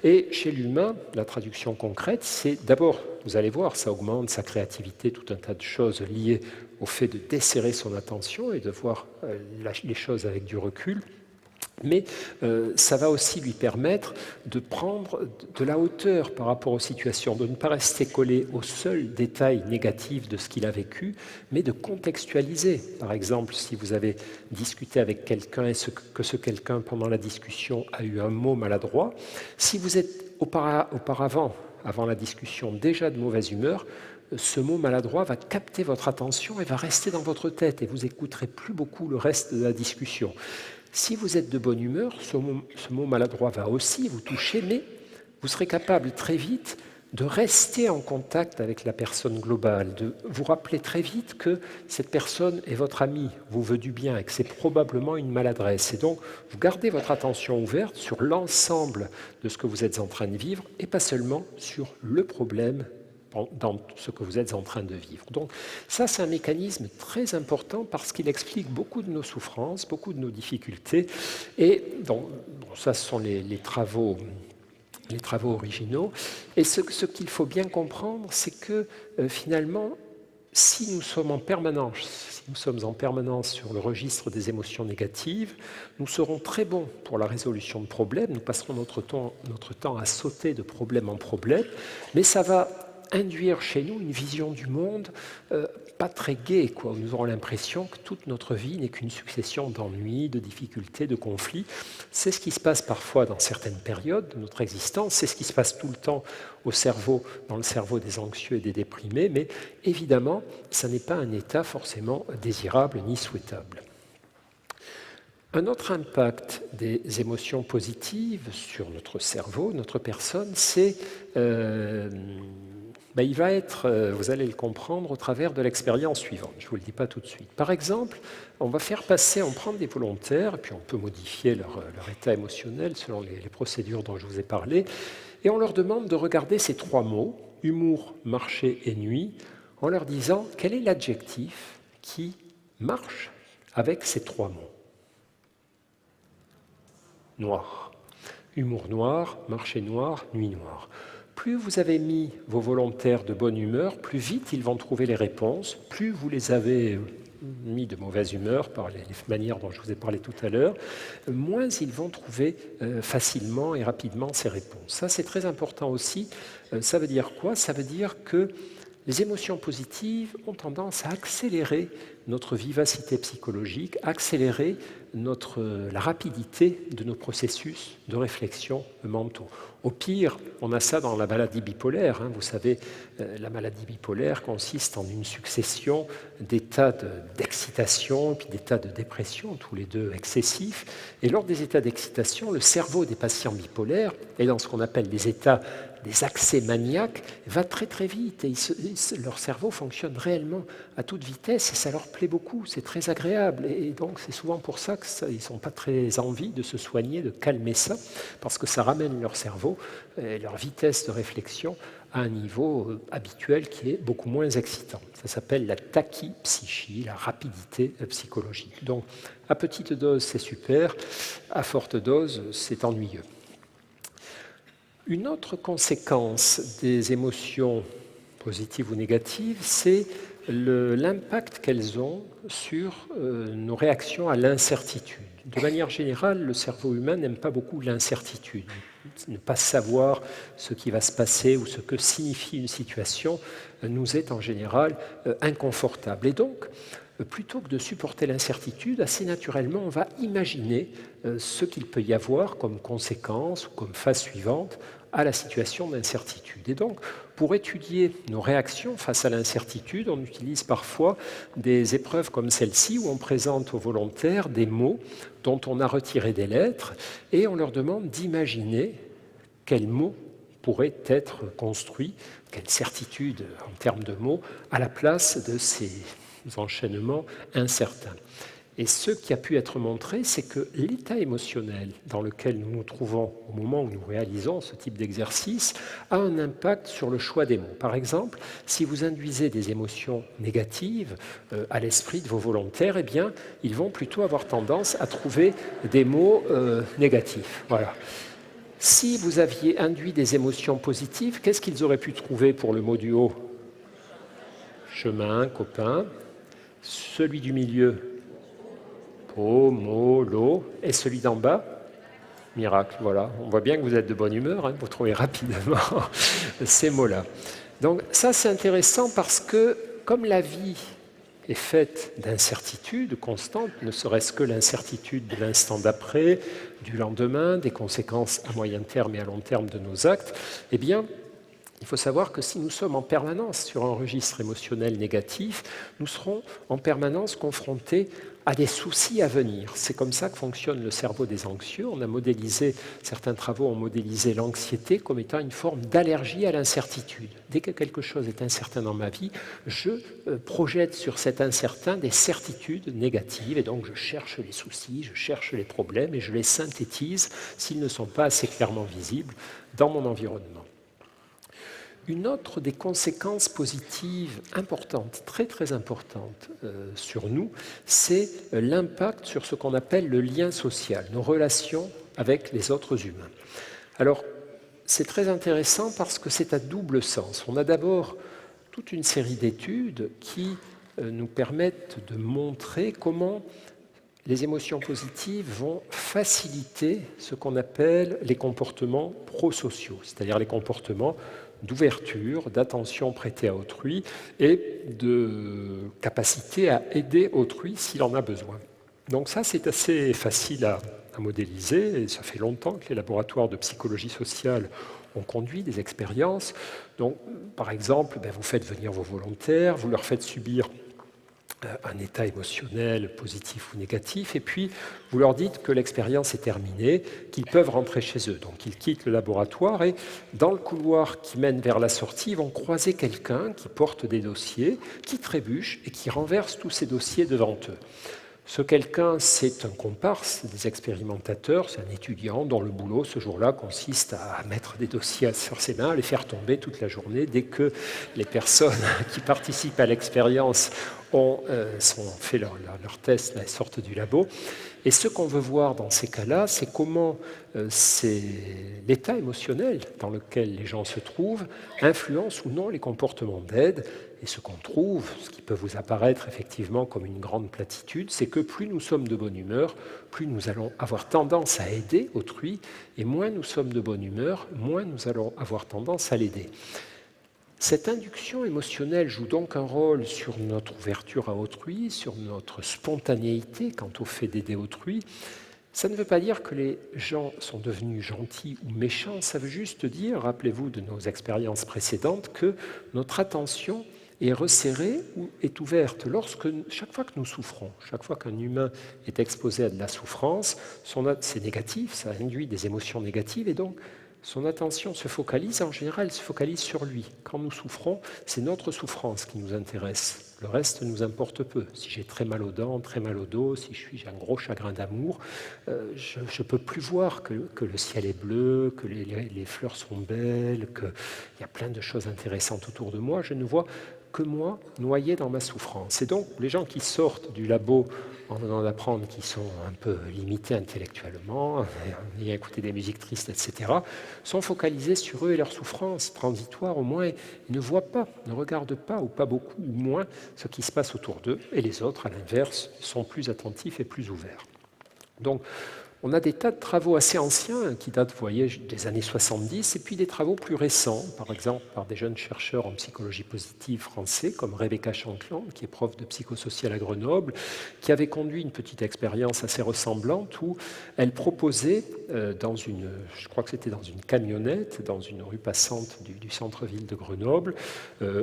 Et chez l'humain, la traduction concrète, c'est d'abord, vous allez voir, ça augmente sa créativité, tout un tas de choses liées au fait de desserrer son attention et de voir les choses avec du recul. Mais ça va aussi lui permettre de prendre de la hauteur par rapport aux situations, de ne pas rester collé au seul détail négatif de ce qu'il a vécu, mais de contextualiser. Par exemple, si vous avez discuté avec quelqu'un et que ce quelqu'un, pendant la discussion, a eu un mot maladroit, si vous êtes auparavant, avant la discussion, déjà de mauvaise humeur, ce mot maladroit va capter votre attention et va rester dans votre tête et vous n'écouterez plus beaucoup le reste de la discussion. Si vous êtes de bonne humeur, ce mot maladroit va aussi vous toucher, mais vous serez capable très vite de rester en contact avec la personne globale, de vous rappeler très vite que cette personne est votre ami, vous veut du bien et que c'est probablement une maladresse. Et donc, vous gardez votre attention ouverte sur l'ensemble de ce que vous êtes en train de vivre et pas seulement sur le problème dans ce que vous êtes en train de vivre. Donc ça, c'est un mécanisme très important parce qu'il explique beaucoup de nos souffrances, beaucoup de nos difficultés. Et donc, ça, ce sont les travaux originaux. Et ce qu'il faut bien comprendre, c'est que finalement, si nous sommes en permanence sur le registre des émotions négatives, nous serons très bons pour la résolution de problèmes, nous passerons notre temps à sauter de problème en problème, mais ça va induire chez nous une vision du monde pas très gaie, quoi. Nous aurons l'impression que toute notre vie n'est qu'une succession d'ennuis, de difficultés, de conflits. C'est ce qui se passe parfois dans certaines périodes de notre existence, c'est ce qui se passe tout le temps dans le cerveau des anxieux et des déprimés, mais évidemment, ça n'est pas un état forcément désirable ni souhaitable. Un autre impact des émotions positives sur notre cerveau, notre personne, c'est il va être, vous allez le comprendre, au travers de l'expérience suivante. Je ne vous le dis pas tout de suite. Par exemple, on prend des volontaires, et puis on peut modifier leur état émotionnel selon les procédures dont je vous ai parlé, et on leur demande de regarder ces 3 mots, humour, marché et nuit, en leur disant quel est l'adjectif qui marche avec ces 3 mots. Noir. Humour noir, marché noir, nuit noire. Plus vous avez mis vos volontaires de bonne humeur, plus vite ils vont trouver les réponses. Plus vous les avez mis de mauvaise humeur par les manières dont je vous ai parlé tout à l'heure, moins ils vont trouver facilement et rapidement ces réponses. Ça, c'est très important aussi. Ça veut dire quoi? Ça veut dire que les émotions positives ont tendance à accélérer notre vivacité psychologique, accélérer la rapidité de nos processus de réflexion mentaux. Au pire, on a ça dans la maladie bipolaire. Vous savez, la maladie bipolaire consiste en une succession d'états d'excitation et puis d'états de dépression, tous les deux excessifs. Et lors des états d'excitation, le cerveau des patients bipolaires est dans ce qu'on appelle des accès maniaques, va très très vite et leur cerveau fonctionne réellement à toute vitesse et ça leur plaît beaucoup, c'est très agréable et donc c'est souvent pour ça qu'ils n'ont pas très envie de se soigner, de calmer ça, parce que ça ramène leur cerveau et leur vitesse de réflexion à un niveau habituel qui est beaucoup moins excitant. Ça s'appelle la tachypsychie, la rapidité psychologique. Donc à petite dose c'est super, à forte dose c'est ennuyeux. Une autre conséquence des émotions positives ou négatives, c'est l'impact qu'elles ont sur nos réactions à l'incertitude. De manière générale, le cerveau humain n'aime pas beaucoup l'incertitude. Ne pas savoir ce qui va se passer ou ce que signifie une situation nous est en général inconfortable. Et donc, plutôt que de supporter l'incertitude, assez naturellement, on va imaginer ce qu'il peut y avoir comme conséquence ou comme phase suivante à la situation d'incertitude. Et donc, pour étudier nos réactions face à l'incertitude, on utilise parfois des épreuves comme celle-ci où on présente aux volontaires des mots dont on a retiré des lettres et on leur demande d'imaginer quels mots pourraient être construits, quelle certitude en termes de mots, à la place de ces enchaînements incertains. Et ce qui a pu être montré, c'est que l'état émotionnel dans lequel nous nous trouvons au moment où nous réalisons ce type d'exercice a un impact sur le choix des mots. Par exemple, si vous induisez des émotions négatives à l'esprit de vos volontaires, eh bien, ils vont plutôt avoir tendance à trouver des mots négatifs. Voilà. Si vous aviez induit des émotions positives, qu'est-ce qu'ils auraient pu trouver pour le mot du haut? Chemin, copain. Celui du milieu? L'eau, et celui d'en bas, miracle, voilà. On voit bien que vous êtes de bonne humeur, vous trouvez rapidement ces mots-là. Donc ça, c'est intéressant parce que, comme la vie est faite d'incertitudes constantes, ne serait-ce que l'incertitude de l'instant d'après, du lendemain, des conséquences à moyen terme et à long terme de nos actes, eh bien, il faut savoir que si nous sommes en permanence sur un registre émotionnel négatif, nous serons en permanence confrontés à des soucis à venir. C'est comme ça que fonctionne le cerveau des anxieux. Certains travaux ont modélisé l'anxiété comme étant une forme d'allergie à l'incertitude. Dès que quelque chose est incertain dans ma vie, je projette sur cet incertain des certitudes négatives et donc je cherche les soucis, je cherche les problèmes et je les synthétise s'ils ne sont pas assez clairement visibles dans mon environnement. Une autre des conséquences positives importantes, très très importantes sur nous, c'est l'impact sur ce qu'on appelle le lien social, nos relations avec les autres humains. Alors, c'est très intéressant parce que c'est à double sens. On a d'abord toute une série d'études qui nous permettent de montrer comment les émotions positives vont faciliter ce qu'on appelle les comportements prosociaux, c'est-à-dire les comportements d'ouverture, d'attention prêtée à autrui et de capacité à aider autrui s'il en a besoin. Donc ça, c'est assez facile à modéliser, et ça fait longtemps que les laboratoires de psychologie sociale ont conduit des expériences. Donc, par exemple, vous faites venir vos volontaires, vous leur faites subir un état émotionnel positif ou négatif, et puis vous leur dites que l'expérience est terminée, qu'ils peuvent rentrer chez eux. Donc ils quittent le laboratoire et dans le couloir qui mène vers la sortie, ils vont croiser quelqu'un qui porte des dossiers, qui trébuche et qui renverse tous ces dossiers devant eux. Ce quelqu'un, c'est un comparse des expérimentateurs, c'est un étudiant dont le boulot ce jour-là consiste à mettre des dossiers sur ses mains, à les faire tomber toute la journée. Dès que les personnes qui participent à l'expérience ont fait leur test, elles sortent du labo. Et ce qu'on veut voir dans ces cas-là, c'est comment l'état émotionnel dans lequel les gens se trouvent influence ou non les comportements d'aide. Et ce qu'on trouve, ce qui peut vous apparaître effectivement comme une grande platitude, c'est que plus nous sommes de bonne humeur, plus nous allons avoir tendance à aider autrui, et moins nous sommes de bonne humeur, moins nous allons avoir tendance à l'aider. Cette induction émotionnelle joue donc un rôle sur notre ouverture à autrui, sur notre spontanéité quant au fait d'aider autrui. Ça ne veut pas dire que les gens sont devenus gentils ou méchants, ça veut juste dire, rappelez-vous de nos expériences précédentes, que notre attention est resserrée ou est ouverte. Chaque fois que nous souffrons, chaque fois qu'un humain est exposé à de la souffrance, c'est négatif, ça induit des émotions négatives, et donc son attention se focalise, en général, se focalise sur lui. Quand nous souffrons, c'est notre souffrance qui nous intéresse. Le reste nous importe peu. Si j'ai très mal aux dents, très mal au dos, si j'ai un gros chagrin d'amour, je ne peux plus voir que le ciel est bleu, que les fleurs sont belles, qu'il y a plein de choses intéressantes autour de moi. Je ne vois que moi, noyé dans ma souffrance. Et donc, les gens qui sortent du labo en venant d'apprendre qu'ils sont un peu limités intellectuellement, en ayant écouté des musiques tristes, etc., sont focalisés sur eux et leur souffrance transitoire. Au moins, ils ne voient pas, ne regardent pas, ou pas beaucoup, ou moins, ce qui se passe autour d'eux. Et les autres, à l'inverse, sont plus attentifs et plus ouverts. Donc, on a des tas de travaux assez anciens qui datent, vous voyez, des années 70, et puis des travaux plus récents, par exemple par des jeunes chercheurs en psychologie positive français, comme Rebecca Shankland, qui est prof de psychosocial à Grenoble, qui avait conduit une petite expérience assez ressemblante où elle proposait, je crois que c'était dans une camionnette, dans une rue passante du centre-ville de Grenoble,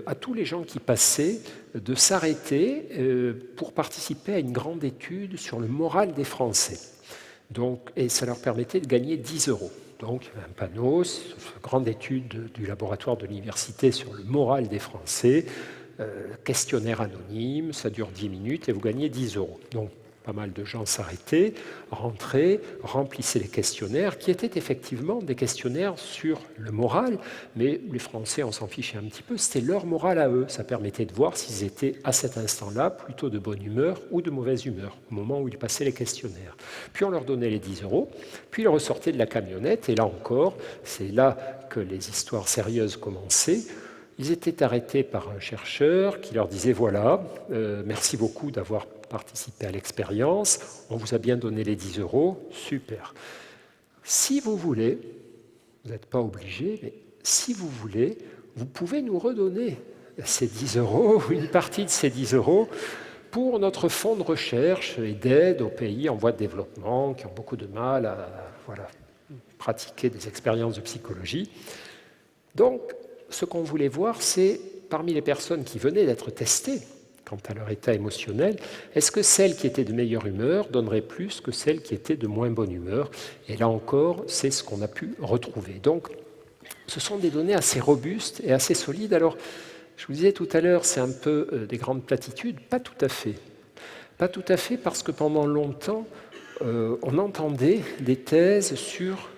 à tous les gens qui passaient de s'arrêter pour participer à une grande étude sur le moral des Français. Et ça leur permettait de gagner 10 €. Donc, il y avait un panneau, grande étude du laboratoire de l'université sur le moral des Français, questionnaire anonyme, ça dure 10 minutes et vous gagnez 10 €. Donc, pas mal de gens s'arrêtaient, rentraient, remplissaient les questionnaires, qui étaient effectivement des questionnaires sur le moral, mais les Français, on s'en fichait un petit peu, c'était leur morale à eux. Ça permettait de voir s'ils étaient, à cet instant-là, plutôt de bonne humeur ou de mauvaise humeur, au moment où ils passaient les questionnaires. Puis on leur donnait les 10 €, puis ils ressortaient de la camionnette, et là encore, c'est là que les histoires sérieuses commençaient. Ils étaient arrêtés par un chercheur qui leur disait « Voilà, merci beaucoup d'avoir participé à l'expérience, on vous a bien donné les 10 €, super. Si vous voulez, vous n'êtes pas obligé, mais si vous voulez, vous pouvez nous redonner ces 10 € ou une partie de ces 10 € pour notre fonds de recherche et d'aide aux pays en voie de développement qui ont beaucoup de mal à pratiquer des expériences de psychologie. » Donc, ce qu'on voulait voir, c'est, parmi les personnes qui venaient d'être testées quant à leur état émotionnel, est-ce que celles qui étaient de meilleure humeur donneraient plus que celles qui étaient de moins bonne humeur? Et là encore, c'est ce qu'on a pu retrouver. Donc, ce sont des données assez robustes et assez solides. Alors, je vous disais tout à l'heure, c'est un peu des grandes platitudes. Pas tout à fait. Pas tout à fait, parce que pendant longtemps, on entendait des thèses sur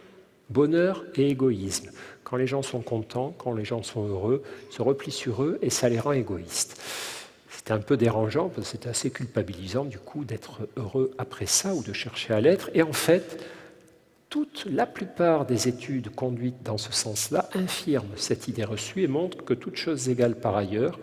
Bonheur et égoïsme. Quand les gens sont contents, quand les gens sont heureux, ils se replient sur eux et ça les rend égoïstes. C'était un peu dérangeant, parce que c'était assez culpabilisant du coup d'être heureux après ça ou de chercher à l'être. Et en fait, la plupart des études conduites dans ce sens-là infirment cette idée reçue et montrent que toutes choses égales par ailleurs,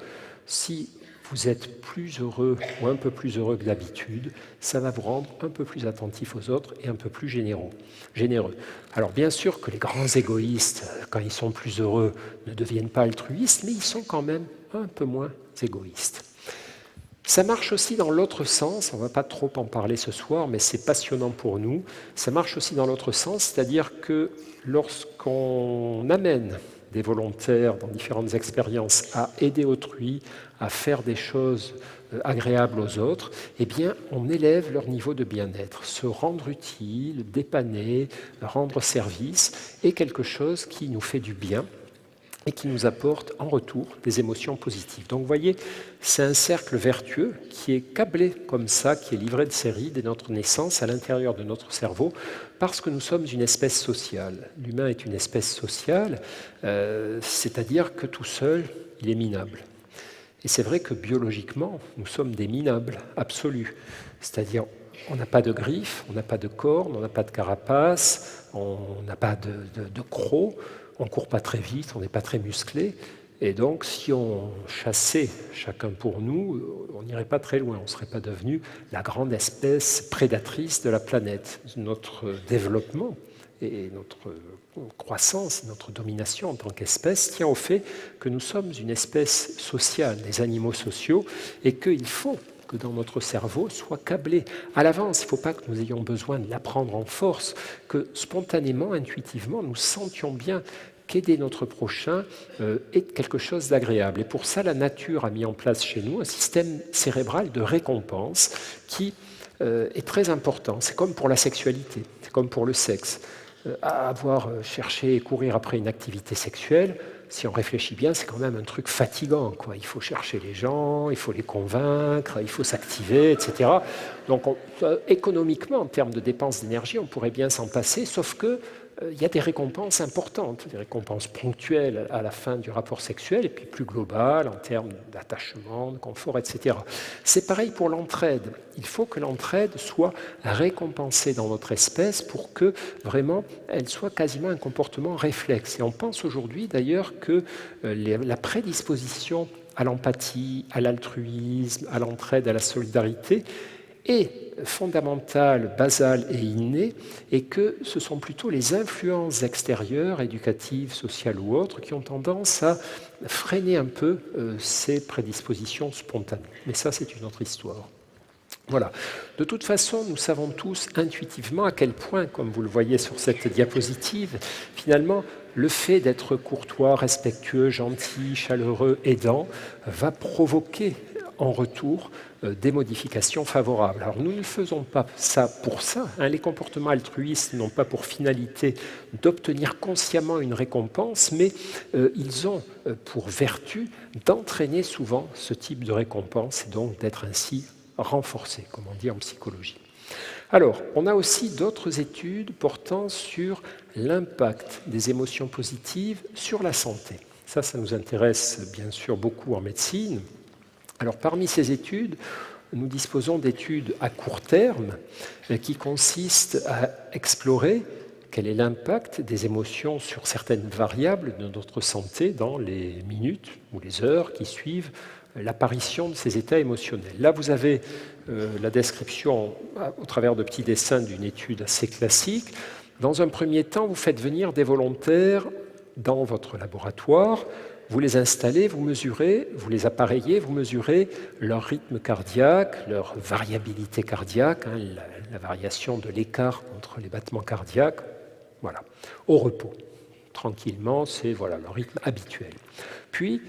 si vous êtes plus heureux ou un peu plus heureux que d'habitude, ça va vous rendre un peu plus attentif aux autres et un peu plus généreux. Alors bien sûr que les grands égoïstes, quand ils sont plus heureux, ne deviennent pas altruistes, mais ils sont quand même un peu moins égoïstes. Ça marche aussi dans l'autre sens, on ne va pas trop en parler ce soir, mais c'est passionnant pour nous. Ça marche aussi dans l'autre sens, c'est-à-dire que lorsqu'on amène des volontaires dans différentes expériences à aider autrui, à faire des choses agréables aux autres, eh bien, on élève leur niveau de bien-être. Se rendre utile, dépanner, rendre service est quelque chose qui nous fait du bien et qui nous apporte en retour des émotions positives. Donc vous voyez, c'est un cercle vertueux qui est câblé comme ça, qui est livré de série dès notre naissance à l'intérieur de notre cerveau, parce que nous sommes une espèce sociale. L'humain est une espèce sociale, c'est-à-dire que tout seul, il est minable. Et c'est vrai que biologiquement, nous sommes des minables absolus, c'est-à-dire on n'a pas de griffes, on n'a pas de cornes, on n'a pas de carapace, on n'a pas de crocs, on ne court pas très vite, on n'est pas très musclé. Et donc, si on chassait chacun pour nous, on n'irait pas très loin. On ne serait pas devenu la grande espèce prédatrice de la planète. Notre développement et notre croissance, notre domination en tant qu'espèce tient au fait que nous sommes une espèce sociale, des animaux sociaux, et qu'il faut que dans notre cerveau soit câblé à l'avance. Il ne faut pas que nous ayons besoin de l'apprendre en force, que spontanément, intuitivement, nous sentions bien qu'aider notre prochain est quelque chose d'agréable. Et pour ça, la nature a mis en place chez nous un système cérébral de récompense qui est très important. C'est comme pour la sexualité, c'est comme pour le sexe. Avoir cherché et courir après une activité sexuelle, si on réfléchit bien, c'est quand même un truc fatigant, quoi. Il faut chercher les gens, il faut les convaincre, il faut s'activer, etc. Donc économiquement, en termes de dépenses d'énergie, on pourrait bien s'en passer, sauf que il y a des récompenses importantes, des récompenses ponctuelles à la fin du rapport sexuel, et puis plus globales en termes d'attachement, de confort, etc. C'est pareil pour l'entraide. Il faut que l'entraide soit récompensée dans notre espèce pour que vraiment elle soit quasiment un comportement réflexe. Et on pense aujourd'hui d'ailleurs que la prédisposition à l'empathie, à l'altruisme, à l'entraide, à la solidarité est fondamentale, basale et innée, et que ce sont plutôt les influences extérieures, éducatives, sociales ou autres, qui ont tendance à freiner un peu ces prédispositions spontanées. Mais ça, c'est une autre histoire. Voilà. De toute façon, nous savons tous intuitivement à quel point, comme vous le voyez sur cette diapositive, finalement, le fait d'être courtois, respectueux, gentil, chaleureux, aidant, va provoquer en retour des modifications favorables. Alors nous ne faisons pas ça pour ça. Les comportements altruistes n'ont pas pour finalité d'obtenir consciemment une récompense, mais ils ont pour vertu d'entraîner souvent ce type de récompense et donc d'être ainsi renforcés, comme on dit en psychologie. Alors, on a aussi d'autres études portant sur l'impact des émotions positives sur la santé. Ça nous intéresse bien sûr beaucoup en médecine. Alors, parmi ces études, nous disposons d'études à court terme qui consistent à explorer quel est l'impact des émotions sur certaines variables de notre santé dans les minutes ou les heures qui suivent l'apparition de ces états émotionnels. Là, vous avez la description au travers de petits dessins d'une étude assez classique. Dans un premier temps, vous faites venir des volontaires dans votre laboratoire, vous les installez, vous mesurez, vous les appareillez, vous mesurez leur rythme cardiaque, leur variabilité cardiaque, la variation de l'écart entre les battements cardiaques, voilà, au repos. Tranquillement, c'est voilà, leur rythme habituel. Puis,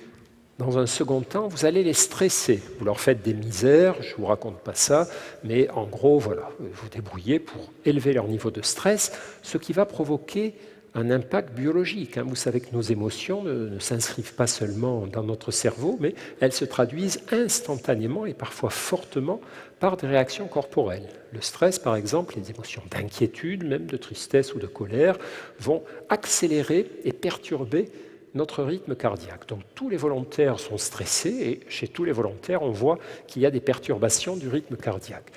dans un second temps, vous allez les stresser. Vous leur faites des misères, je ne vous raconte pas ça, mais en gros, voilà, vous débrouillez pour élever leur niveau de stress, ce qui va provoquer un impact biologique. Vous savez que nos émotions ne s'inscrivent pas seulement dans notre cerveau, mais elles se traduisent instantanément et parfois fortement par des réactions corporelles. Le stress, par exemple, les émotions d'inquiétude, même de tristesse ou de colère, vont accélérer et perturber notre rythme cardiaque. Donc tous les volontaires sont stressés et chez tous les volontaires, on voit qu'il y a des perturbations du rythme cardiaque.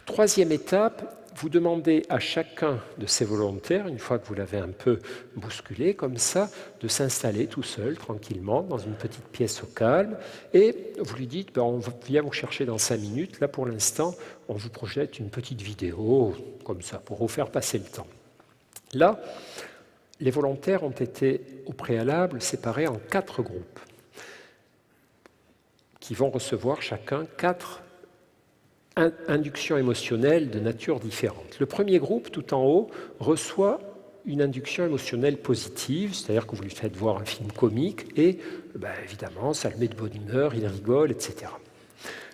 Troisième étape, vous demandez à chacun de ces volontaires, une fois que vous l'avez un peu bousculé comme ça, de s'installer tout seul, tranquillement, dans une petite pièce au calme, et vous lui dites, on vient vous chercher dans 5 minutes, là pour l'instant, on vous projette une petite vidéo, comme ça, pour vous faire passer le temps. Là, les volontaires ont été au préalable séparés en 4 groupes, qui vont recevoir chacun 4 induction émotionnelle de nature différente. Le premier groupe, tout en haut, reçoit une induction émotionnelle positive, c'est-à-dire que vous lui faites voir un film comique et, évidemment, ça le met de bonne humeur, il rigole, etc.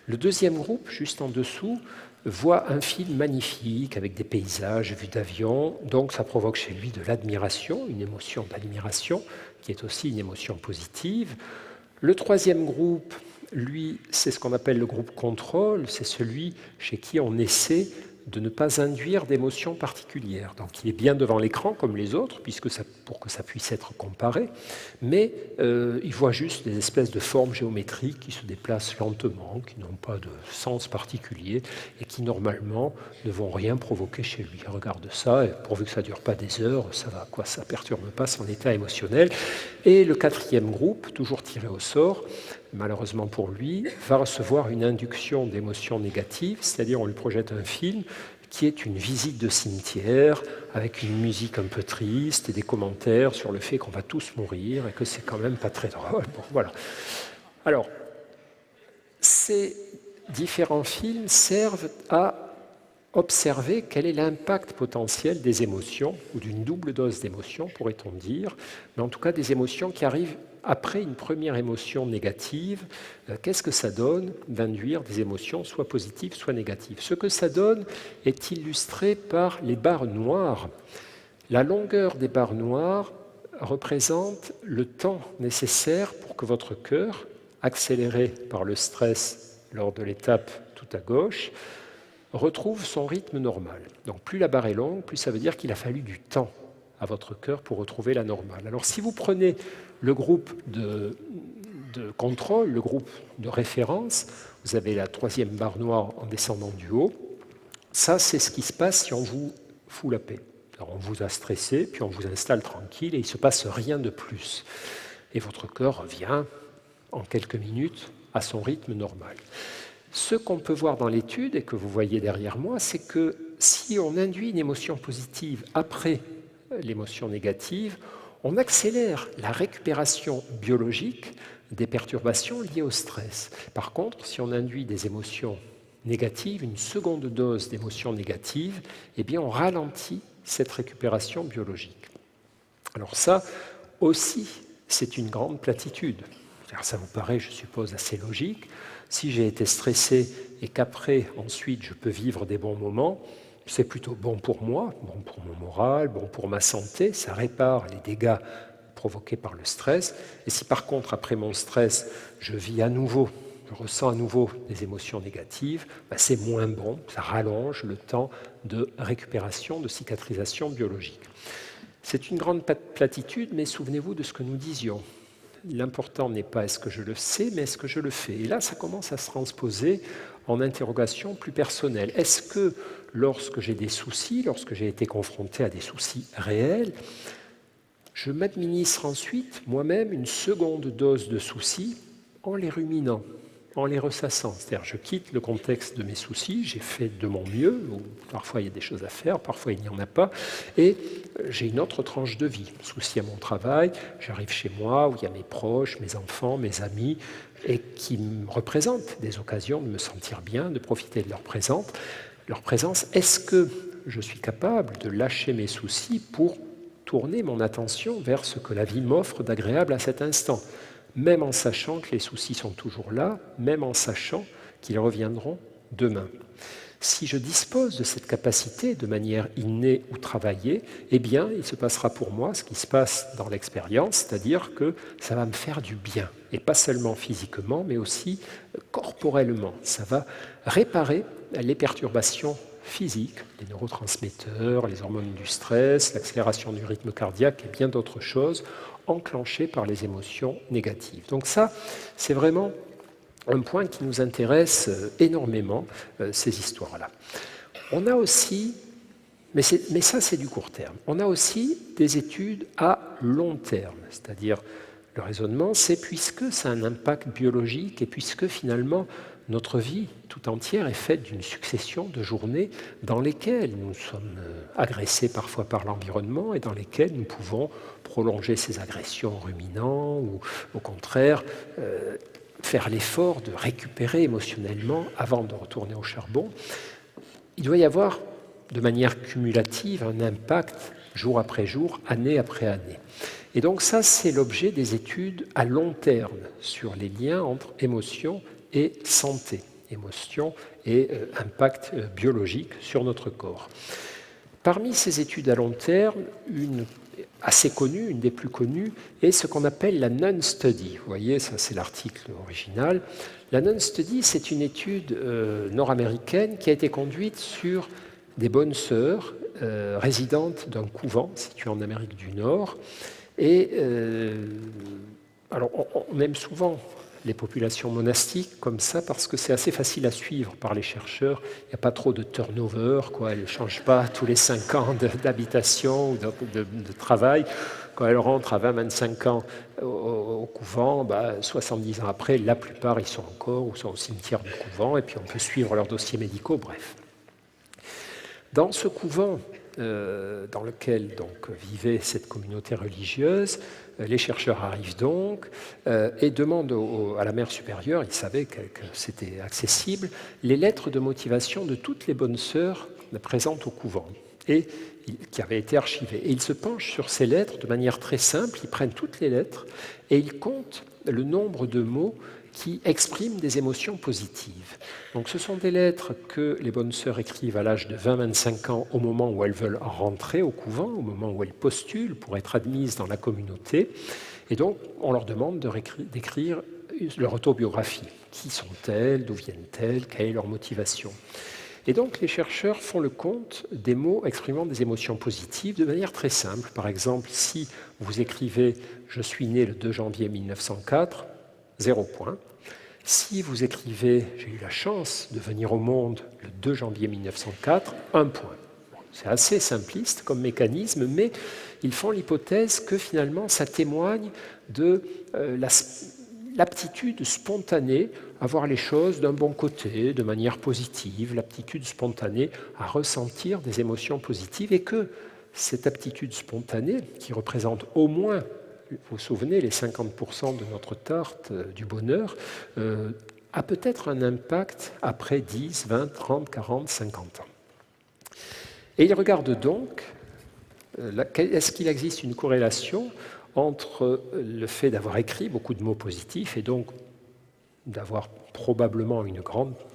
Le deuxième groupe, juste en dessous, voit un film magnifique avec des paysages vus d'avion, donc ça provoque chez lui de l'admiration, une émotion d'admiration, qui est aussi une émotion positive. Le troisième groupe, lui, c'est ce qu'on appelle le groupe contrôle, c'est celui chez qui on essaie de ne pas induire d'émotions particulières. Donc il est bien devant l'écran comme les autres, pour que ça puisse être comparé, mais il voit juste des espèces de formes géométriques qui se déplacent lentement, qui n'ont pas de sens particulier et qui normalement ne vont rien provoquer chez lui. Il regarde ça, et pourvu que ça ne dure pas des heures, ça va, ça ne perturbe pas son état émotionnel. Et le quatrième groupe, toujours tiré au sort, malheureusement pour lui, va recevoir une induction d'émotions négatives, c'est-à-dire on lui projette un film qui est une visite de cimetière avec une musique un peu triste et des commentaires sur le fait qu'on va tous mourir et que c'est quand même pas très drôle. Bon, voilà. Alors, ces différents films servent à observer quel est l'impact potentiel des émotions, ou d'une double dose d'émotions, pourrait-on dire, mais en tout cas des émotions qui arrivent après une première émotion négative. Qu'est-ce que ça donne d'induire des émotions soit positives, soit négatives? Ce que ça donne est illustré par les barres noires. La longueur des barres noires représente le temps nécessaire pour que votre cœur, accéléré par le stress lors de l'étape tout à gauche, retrouve son rythme normal. Donc plus la barre est longue, plus ça veut dire qu'il a fallu du temps à votre cœur pour retrouver la normale. Alors si vous prenez le groupe de contrôle, le groupe de référence, vous avez la troisième barre noire en descendant du haut, ça c'est ce qui se passe si on vous fout la paix. Alors on vous a stressé, puis on vous installe tranquille et il ne se passe rien de plus. Et votre cœur revient en quelques minutes à son rythme normal. Ce qu'on peut voir dans l'étude, et que vous voyez derrière moi, c'est que si on induit une émotion positive après l'émotion négative, on accélère la récupération biologique des perturbations liées au stress. Par contre, si on induit des émotions négatives, une seconde dose d'émotions négatives, eh bien on ralentit cette récupération biologique. Alors ça aussi, c'est une grande platitude. Alors ça vous paraît, je suppose, assez logique. Si j'ai été stressé et qu'après, ensuite, je peux vivre des bons moments, c'est plutôt bon pour moi, bon pour mon moral, bon pour ma santé, ça répare les dégâts provoqués par le stress. Et si par contre, après mon stress, je vis à nouveau, je ressens à nouveau des émotions négatives, c'est moins bon, ça rallonge le temps de récupération, de cicatrisation biologique. C'est une grande platitude, mais souvenez-vous de ce que nous disions. L'important n'est pas est-ce que je le sais, mais est-ce que je le fais. Et là, ça commence à se transposer en interrogation plus personnelle. Est-ce que lorsque j'ai des soucis, lorsque j'ai été confronté à des soucis réels, je m'administre ensuite moi-même une seconde dose de soucis en les ruminant, en les ressassant. C'est-à-dire je quitte le contexte de mes soucis, j'ai fait de mon mieux, ou parfois il y a des choses à faire, parfois il n'y en a pas, et j'ai une autre tranche de vie. Souci à mon travail, j'arrive chez moi où il y a mes proches, mes enfants, mes amis, et qui me représentent des occasions de me sentir bien, de profiter de leur présence. Est-ce que je suis capable de lâcher mes soucis pour tourner mon attention vers ce que la vie m'offre d'agréable à cet instant, même en sachant que les soucis sont toujours là, même en sachant qu'ils reviendront demain. Si je dispose de cette capacité de manière innée ou travaillée, eh bien, il se passera pour moi ce qui se passe dans l'expérience, c'est-à-dire que ça va me faire du bien, et pas seulement physiquement, mais aussi corporellement. Ça va réparer les perturbations physiques, les neurotransmetteurs, les hormones du stress, l'accélération du rythme cardiaque et bien d'autres choses enclenchées par les émotions négatives. Donc ça, c'est vraiment un point qui nous intéresse énormément, ces histoires-là. On a aussi, mais ça c'est du court terme, on a aussi des études à long terme, c'est-à-dire le raisonnement, c'est puisque ça a un impact biologique et puisque finalement notre vie tout entière est faite d'une succession de journées dans lesquelles nous sommes agressés parfois par l'environnement et dans lesquelles nous pouvons prolonger ces agressions en ruminant ou au contraire faire l'effort de récupérer émotionnellement avant de retourner au charbon. Il doit y avoir de manière cumulative un impact jour après jour, année après année. Et donc ça, c'est l'objet des études à long terme sur les liens entre émotion et santé, émotion et impact biologique sur notre corps. Parmi ces études à long terme, une assez connue, une des plus connues, est ce qu'on appelle la non-study. Vous voyez, ça c'est l'article original. La non-study, c'est une étude nord-américaine qui a été conduite sur des bonnes sœurs résidentes d'un couvent situé en Amérique du Nord. Et alors, on aime souvent les populations monastiques comme ça parce que c'est assez facile à suivre par les chercheurs. Il n'y a pas trop de turnover, quoi. Elles ne changent pas tous les 5 ans d'habitation ou de travail. Quand elles rentrent à 20-25 ans au couvent, 70 ans après, la plupart ils sont encore ou sont au cimetière du couvent et puis on peut suivre leurs dossiers médicaux, bref. Dans ce couvent dans lequel donc vivait cette communauté religieuse, les chercheurs arrivent donc et demandent à la mère supérieure, ils savaient que c'était accessible, les lettres de motivation de toutes les bonnes sœurs présentes au couvent et qui avaient été archivées. Et ils se penchent sur ces lettres de manière très simple, ils prennent toutes les lettres et ils comptent le nombre de mots qui expriment des émotions positives. Donc ce sont des lettres que les bonnes sœurs écrivent à l'âge de 20-25 ans au moment où elles veulent rentrer au couvent, au moment où elles postulent pour être admises dans la communauté. Et donc on leur demande d'écrire leur autobiographie. Qui sont-elles? D'où viennent-elles? Quelle est leur motivation? Et donc les chercheurs font le compte des mots exprimant des émotions positives de manière très simple. Par exemple, si vous écrivez « Je suis né le 2 janvier 1904 », 0 point. Si vous écrivez « J'ai eu la chance de venir au monde le 2 janvier 1904 », 1 point. C'est assez simpliste comme mécanisme, mais ils font l'hypothèse que finalement ça témoigne de l'aptitude spontanée à voir les choses d'un bon côté, de manière positive, l'aptitude spontanée à ressentir des émotions positives et que cette aptitude spontanée, qui représente au moins, vous vous souvenez, les 50% de notre tarte du bonheur, a peut-être un impact après 10, 20, 30, 40, 50 ans. Et il regarde donc, est-ce qu'il existe une corrélation entre le fait d'avoir écrit beaucoup de mots positifs et donc d'avoir probablement une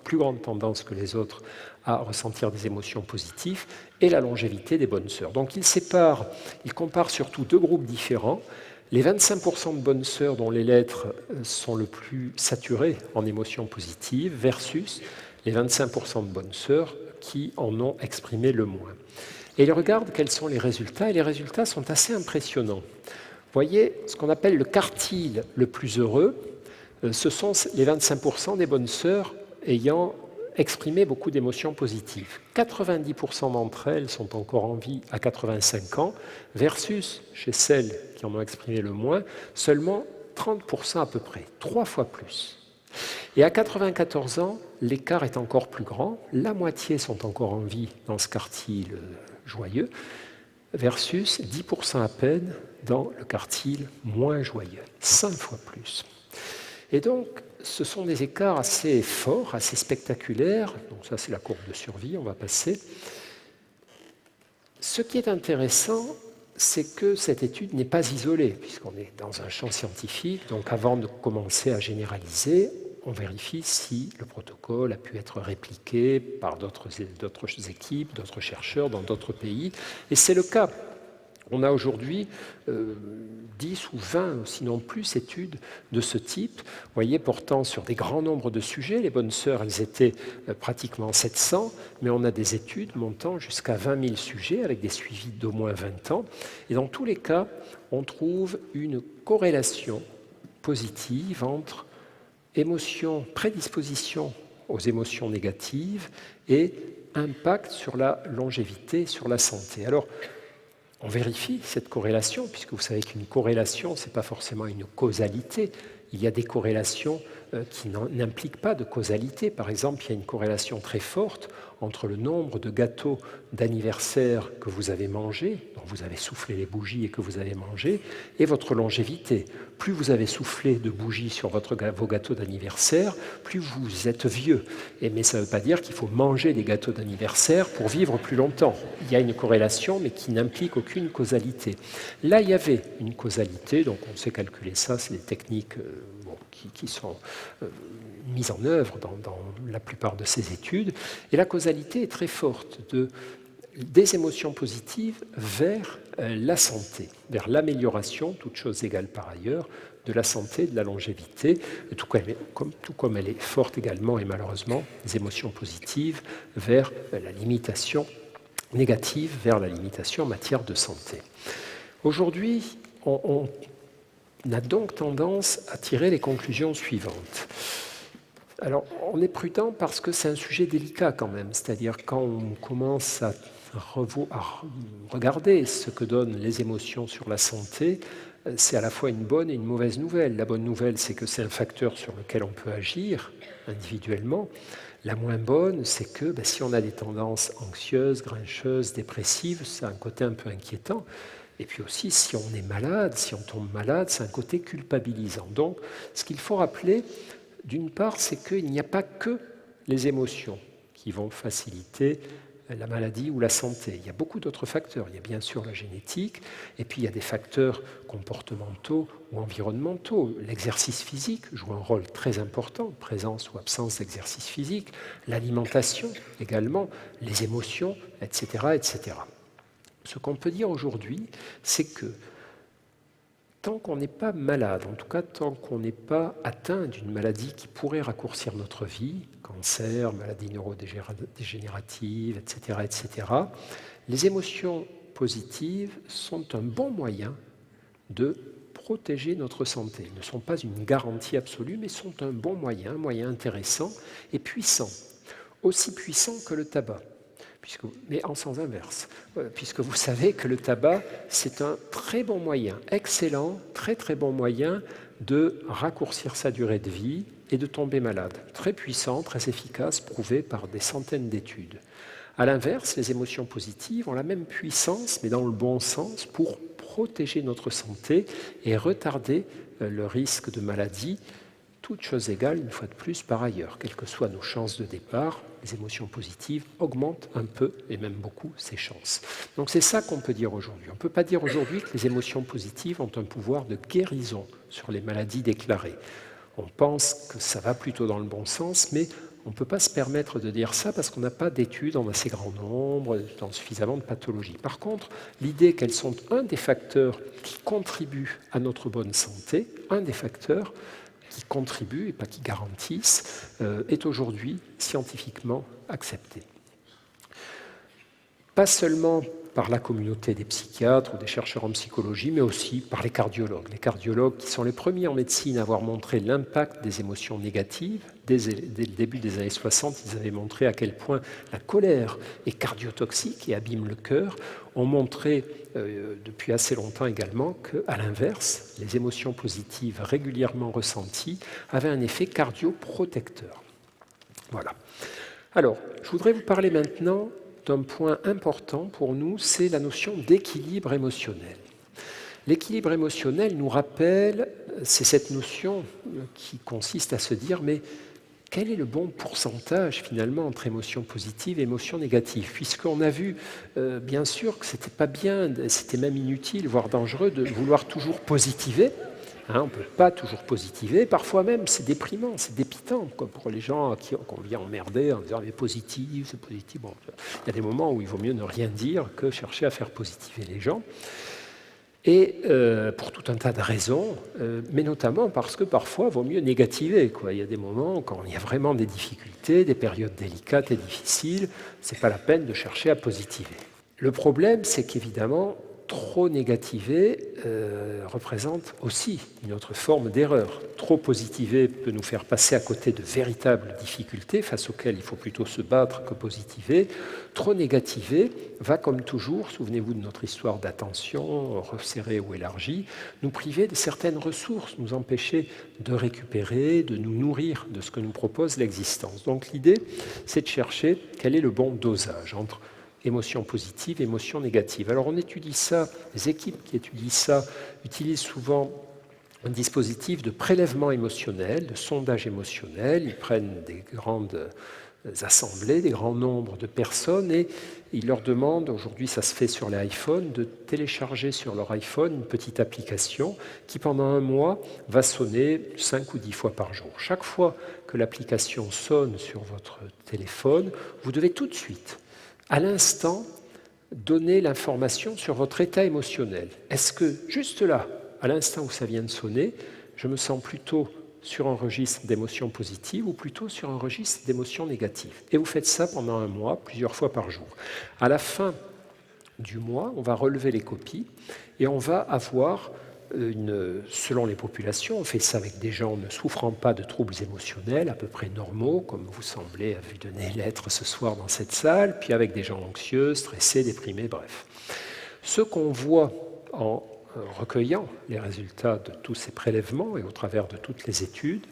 plus grande tendance que les autres à ressentir des émotions positives et la longévité des bonnes sœurs. Donc il compare surtout 2 groupes différents. Les 25% de bonnes sœurs dont les lettres sont le plus saturées en émotions positives versus les 25% de bonnes sœurs qui en ont exprimé le moins. Et il regarde quels sont les résultats, et les résultats sont assez impressionnants. Vous voyez, ce qu'on appelle le quartile le plus heureux, ce sont les 25% des bonnes sœurs ayant exprimé beaucoup d'émotions positives. 90% d'entre elles sont encore en vie à 85 ans, versus, chez celles qui en ont exprimé le moins, seulement 30% à peu près, 3 fois plus. Et à 94 ans, l'écart est encore plus grand, la moitié sont encore en vie dans ce quartile joyeux, versus 10% à peine dans le quartile moins joyeux, 5 fois plus. Et donc, ce sont des écarts assez forts, assez spectaculaires. Donc ça, c'est la courbe de survie, on va passer. Ce qui est intéressant, c'est que cette étude n'est pas isolée, puisqu'on est dans un champ scientifique. Donc avant de commencer à généraliser, on vérifie si le protocole a pu être répliqué par d'autres équipes, d'autres chercheurs dans d'autres pays. Et c'est le cas. On a aujourd'hui 10 ou 20, sinon plus, études de ce type, vous voyez, portant sur des grands nombres de sujets. Les bonnes sœurs, elles étaient pratiquement 700, mais on a des études montant jusqu'à 20 000 sujets avec des suivis d'au moins 20 ans. Et dans tous les cas, on trouve une corrélation positive entre prédisposition aux émotions négatives et impact sur la longévité, sur la santé. Alors, on vérifie cette corrélation, puisque vous savez qu'une corrélation, ce n'est pas forcément une causalité. Il y a des corrélations qui n'impliquent pas de causalité. Par exemple, il y a une corrélation très forte entre le nombre de gâteaux d'anniversaire que vous avez mangés, dont vous avez soufflé les bougies et que vous avez mangé, et votre longévité. Plus vous avez soufflé de bougies sur vos gâteaux d'anniversaire, plus vous êtes vieux. Mais ça ne veut pas dire qu'il faut manger des gâteaux d'anniversaire pour vivre plus longtemps. Il y a une corrélation, mais qui n'implique aucune causalité. Là, il y avait une causalité, donc on sait calculer ça, c'est des techniques qui sont mises en œuvre dans la plupart de ces études. Et la causalité est très forte des émotions positives vers la santé, vers l'amélioration, toutes choses égales par ailleurs, de la santé et de la longévité, tout comme elle est forte également, et malheureusement, des émotions positives vers la limitation négative, vers la limitation en matière de santé. Aujourd'hui, on a donc tendance à tirer les conclusions suivantes. Alors, on est prudent parce que c'est un sujet délicat quand même, c'est-à-dire quand on commence à regarder ce que donnent les émotions sur la santé, c'est à la fois une bonne et une mauvaise nouvelle. La bonne nouvelle, c'est que c'est un facteur sur lequel on peut agir individuellement. La moins bonne, c'est que si on a des tendances anxieuses, grincheuses, dépressives, c'est un côté un peu inquiétant. Et puis aussi, si on est malade, si on tombe malade, c'est un côté culpabilisant. Donc, ce qu'il faut rappeler, d'une part, c'est qu'il n'y a pas que les émotions qui vont faciliter la maladie ou la santé. Il y a beaucoup d'autres facteurs. Il y a bien sûr la génétique, et puis il y a des facteurs comportementaux ou environnementaux. L'exercice physique joue un rôle très important, présence ou absence d'exercice physique, l'alimentation également, les émotions, etc., etc. Ce qu'on peut dire aujourd'hui, c'est que tant qu'on n'est pas malade, en tout cas tant qu'on n'est pas atteint d'une maladie qui pourrait raccourcir notre vie, cancer, maladie neurodégénérative, etc., etc., les émotions positives sont un bon moyen de protéger notre santé. Elles ne sont pas une garantie absolue, mais sont un bon moyen, un moyen intéressant et puissant, aussi puissant que le tabac. Mais en sens inverse, puisque vous savez que le tabac, c'est un très bon moyen, excellent, très très bon moyen de raccourcir sa durée de vie et de tomber malade. Très puissant, très efficace, prouvé par des centaines d'études. À l'inverse, les émotions positives ont la même puissance, mais dans le bon sens, pour protéger notre santé et retarder le risque de maladie, toutes choses égales, une fois de plus, par ailleurs. Quelles que soient nos chances de départ, les émotions positives augmentent un peu, et même beaucoup, ces chances. Donc c'est ça qu'on peut dire aujourd'hui. On ne peut pas dire aujourd'hui que les émotions positives ont un pouvoir de guérison sur les maladies déclarées. On pense que ça va plutôt dans le bon sens, mais on ne peut pas se permettre de dire ça parce qu'on n'a pas d'études en assez grand nombre, dans suffisamment de pathologies. Par contre, l'idée qu'elles sont un des facteurs qui contribuent à notre bonne santé, un des facteurs qui contribuent et pas qui garantissent, est aujourd'hui scientifiquement acceptée. Pas seulement par la communauté des psychiatres ou des chercheurs en psychologie, mais aussi par les cardiologues. Les cardiologues qui sont les premiers en médecine à avoir montré l'impact des émotions négatives. Dès le début des années 60, ils avaient montré à quel point la colère est cardiotoxique et abîme le cœur. Ont montré depuis assez longtemps également qu'à l'inverse, les émotions positives régulièrement ressenties avaient un effet cardioprotecteur. Voilà. Alors, je voudrais vous parler maintenant d'un point important pour nous, c'est la notion d'équilibre émotionnel. L'équilibre émotionnel nous rappelle, c'est cette notion qui consiste à se dire, mais quel est le bon pourcentage finalement entre émotions positives et émotions négatives? Puisqu'on a vu bien sûr que ce n'était pas bien, c'était même inutile, voire dangereux de vouloir toujours positiver On ne peut pas toujours positiver. Parfois même, c'est déprimant, c'est dépitant quoi, pour les gens qu'on vient emmerder en disant « mais positif, c'est positif ». Bon, il y a des moments où il vaut mieux ne rien dire que chercher à faire positiver les gens. Et pour tout un tas de raisons, mais notamment parce que parfois, il vaut mieux négativer, quoi. Il y a des moments quand il y a vraiment des difficultés, des périodes délicates et difficiles, ce n'est pas la peine de chercher à positiver. Le problème, c'est qu'évidemment, trop négativer représente aussi une autre forme d'erreur. Trop positiver peut nous faire passer à côté de véritables difficultés face auxquelles il faut plutôt se battre que positiver. Trop négativer va, comme toujours, souvenez-vous de notre histoire d'attention, resserrée ou élargie, nous priver de certaines ressources, nous empêcher de récupérer, de nous nourrir de ce que nous propose l'existence. Donc l'idée, c'est de chercher quel est le bon dosage entre émotions positives, émotions négatives. Alors on étudie ça, les équipes qui étudient ça utilisent souvent un dispositif de prélèvement émotionnel, de sondage émotionnel. Ils prennent des grandes assemblées, des grands nombres de personnes et ils leur demandent, aujourd'hui ça se fait sur les iPhones, de télécharger sur leur iPhone une petite application qui pendant un mois va sonner 5 ou 10 fois par jour. Chaque fois que l'application sonne sur votre téléphone, vous devez tout de suite, à l'instant, donner l'information sur votre état émotionnel. Est-ce que, juste là, à l'instant où ça vient de sonner, je me sens plutôt sur un registre d'émotions positives ou plutôt sur un registre d'émotions négatives? Et vous faites ça pendant un mois, plusieurs fois par jour. À la fin du mois, on va relever les copies et on va avoir selon les populations, on fait ça avec des gens ne souffrant pas de troubles émotionnels, à peu près normaux, comme vous semblez, à vue de nez, l'être ce soir dans cette salle, puis avec des gens anxieux, stressés, déprimés, bref. Ce qu'on voit en recueillant les résultats de tous ces prélèvements et au travers de toutes les études,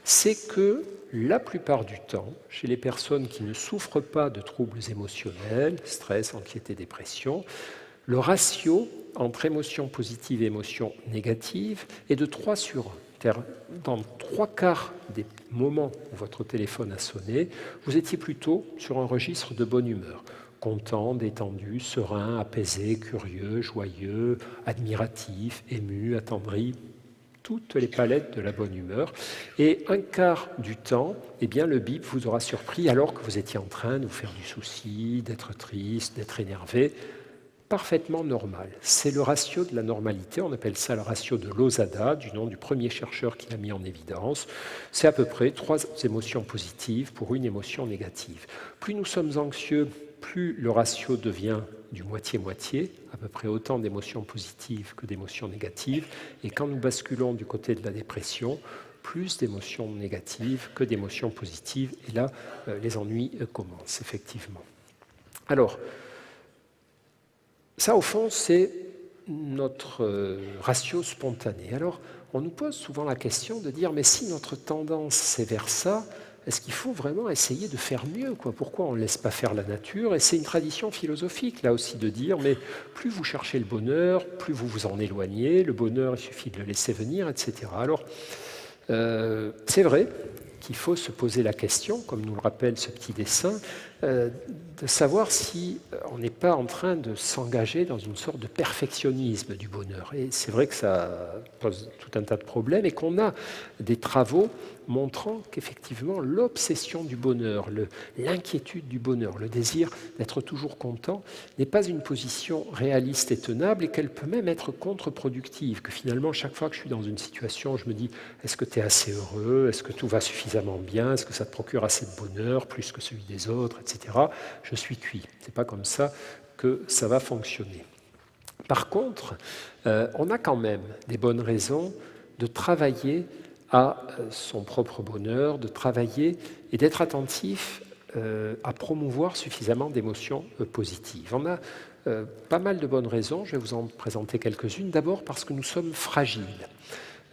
c'est que la plupart du temps, chez les personnes qui ne souffrent pas de troubles émotionnels, stress, anxiété, dépression, le ratio entre émotions positives et émotions négatives est de 3 sur 1. Dans 3/4 des moments où votre téléphone a sonné, vous étiez plutôt sur un registre de bonne humeur. Content, détendu, serein, apaisé, curieux, joyeux, admiratif, ému, attendri, toutes les palettes de la bonne humeur. Et 1/4 du temps, eh bien, le bip vous aura surpris alors que vous étiez en train de vous faire du souci, d'être triste, d'être énervé. Parfaitement normal. C'est le ratio de la normalité, on appelle ça le ratio de Losada, du nom du premier chercheur qui l'a mis en évidence. C'est à peu près 3 émotions positives pour une émotion négative. Plus nous sommes anxieux, plus le ratio devient du moitié-moitié, à peu près autant d'émotions positives que d'émotions négatives. Et quand nous basculons du côté de la dépression, plus d'émotions négatives que d'émotions positives. Et là, les ennuis commencent, effectivement. Alors, ça, au fond, c'est notre ratio spontané. Alors, on nous pose souvent la question de dire, mais si notre tendance, c'est vers ça, est-ce qu'il faut vraiment essayer de faire mieux, quoi? Pourquoi on ne laisse pas faire la nature? Et c'est une tradition philosophique, là aussi, de dire, mais plus vous cherchez le bonheur, plus vous vous en éloignez, le bonheur, il suffit de le laisser venir, etc. Alors, c'est vrai qu'il faut se poser la question, comme nous le rappelle ce petit dessin, de savoir si on n'est pas en train de s'engager dans une sorte de perfectionnisme du bonheur. Et c'est vrai que ça pose tout un tas de problèmes et qu'on a des travaux montrant qu'effectivement l'obsession du bonheur, l'inquiétude du bonheur, le désir d'être toujours content n'est pas une position réaliste et tenable et qu'elle peut même être contre-productive, que finalement chaque fois que je suis dans une situation, je me dis est-ce que tu es assez heureux, est-ce que tout va suffisamment bien, est-ce que ça te procure assez de bonheur, plus que celui des autres, etc. Je suis cuit. Ce n'est pas comme ça que ça va fonctionner. Par contre, on a quand même des bonnes raisons de travailler à son propre bonheur, de travailler et d'être attentif à promouvoir suffisamment d'émotions positives. On a pas mal de bonnes raisons, je vais vous en présenter quelques-unes. D'abord parce que nous sommes fragiles.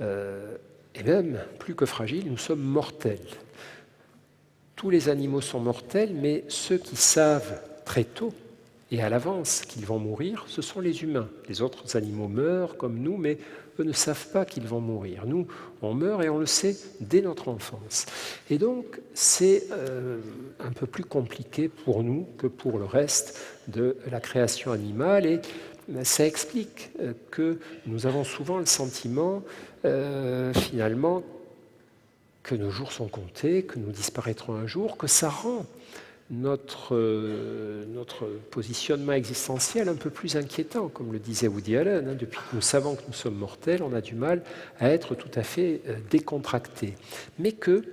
Et même, plus que fragiles, nous sommes mortels. Tous les animaux sont mortels, mais ceux qui savent très tôt et à l'avance qu'ils vont mourir, ce sont les humains. Les autres animaux meurent comme nous, mais eux ne savent pas qu'ils vont mourir. Nous, on meurt et on le sait dès notre enfance. Et donc, c'est un peu plus compliqué pour nous que pour le reste de la création animale. Et ça explique que nous avons souvent le sentiment, finalement, que nos jours sont comptés, que nous disparaîtrons un jour, que ça rend notre positionnement existentiel un peu plus inquiétant, comme le disait Woody Allen. Hein, depuis que nous savons que nous sommes mortels, on a du mal à être tout à fait décontracté. Mais que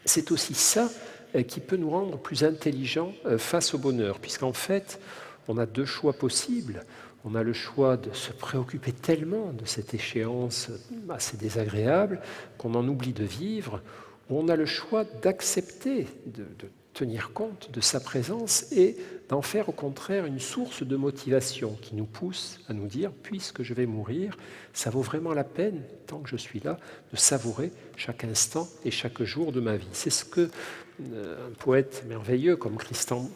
c'est aussi ça qui peut nous rendre plus intelligents face au bonheur, puisqu'en fait, on a deux choix possibles. On a le choix de se préoccuper tellement de cette échéance assez désagréable qu'on en oublie de vivre, ou on a le choix d'accepter, de tenir compte de sa présence et d'en faire au contraire une source de motivation qui nous pousse à nous dire, puisque je vais mourir, ça vaut vraiment la peine, tant que je suis là, de savourer chaque instant et chaque jour de ma vie. C'est ce que un poète merveilleux comme Christian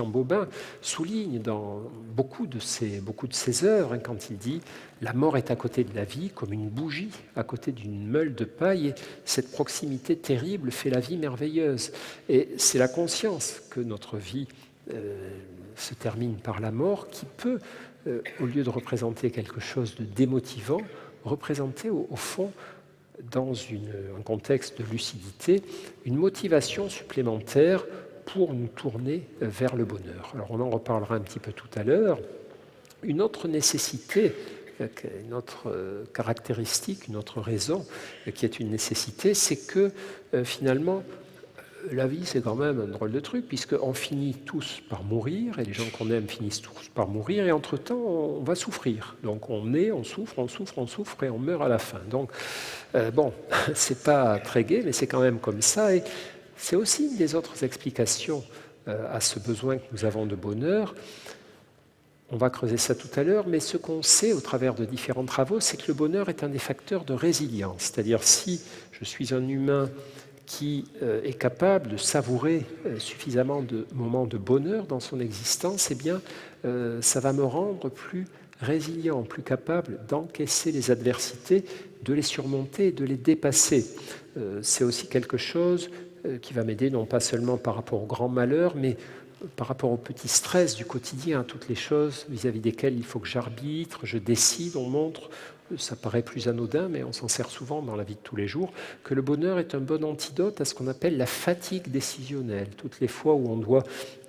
Bobin souligne dans beaucoup de ses œuvres, hein, quand il dit « La mort est à côté de la vie comme une bougie à côté d'une meule de paille et cette proximité terrible fait la vie merveilleuse. » Et c'est la conscience que notre vie se termine par la mort qui peut, au lieu de représenter quelque chose de démotivant, représenter au fond, dans un contexte de lucidité, une motivation supplémentaire pour nous tourner vers le bonheur. Alors on en reparlera un petit peu tout à l'heure. Une autre nécessité, une autre caractéristique, une autre raison qui est une nécessité, c'est que finalement, la vie, c'est quand même un drôle de truc, puisqu'on finit tous par mourir, et les gens qu'on aime finissent tous par mourir, et entre-temps, on va souffrir. Donc on est, on souffre, et on meurt à la fin. Donc, bon, c'est pas très gai, mais c'est quand même comme ça, et c'est aussi une des autres explications à ce besoin que nous avons de bonheur. On va creuser ça tout à l'heure, mais ce qu'on sait au travers de différents travaux, c'est que le bonheur est un des facteurs de résilience. C'est-à-dire, si je suis un humain qui est capable de savourer suffisamment de moments de bonheur dans son existence, eh bien, ça va me rendre plus résilient, plus capable d'encaisser les adversités, de les surmonter, de les dépasser. C'est aussi quelque chose qui va m'aider non pas seulement par rapport aux grands malheurs, mais par rapport aux petits stress du quotidien, toutes les choses vis-à-vis desquelles il faut que j'arbitre, je décide, on montre, ça paraît plus anodin, mais on s'en sert souvent dans la vie de tous les jours, que le bonheur est un bon antidote à ce qu'on appelle la fatigue décisionnelle. Toutes les fois où on doit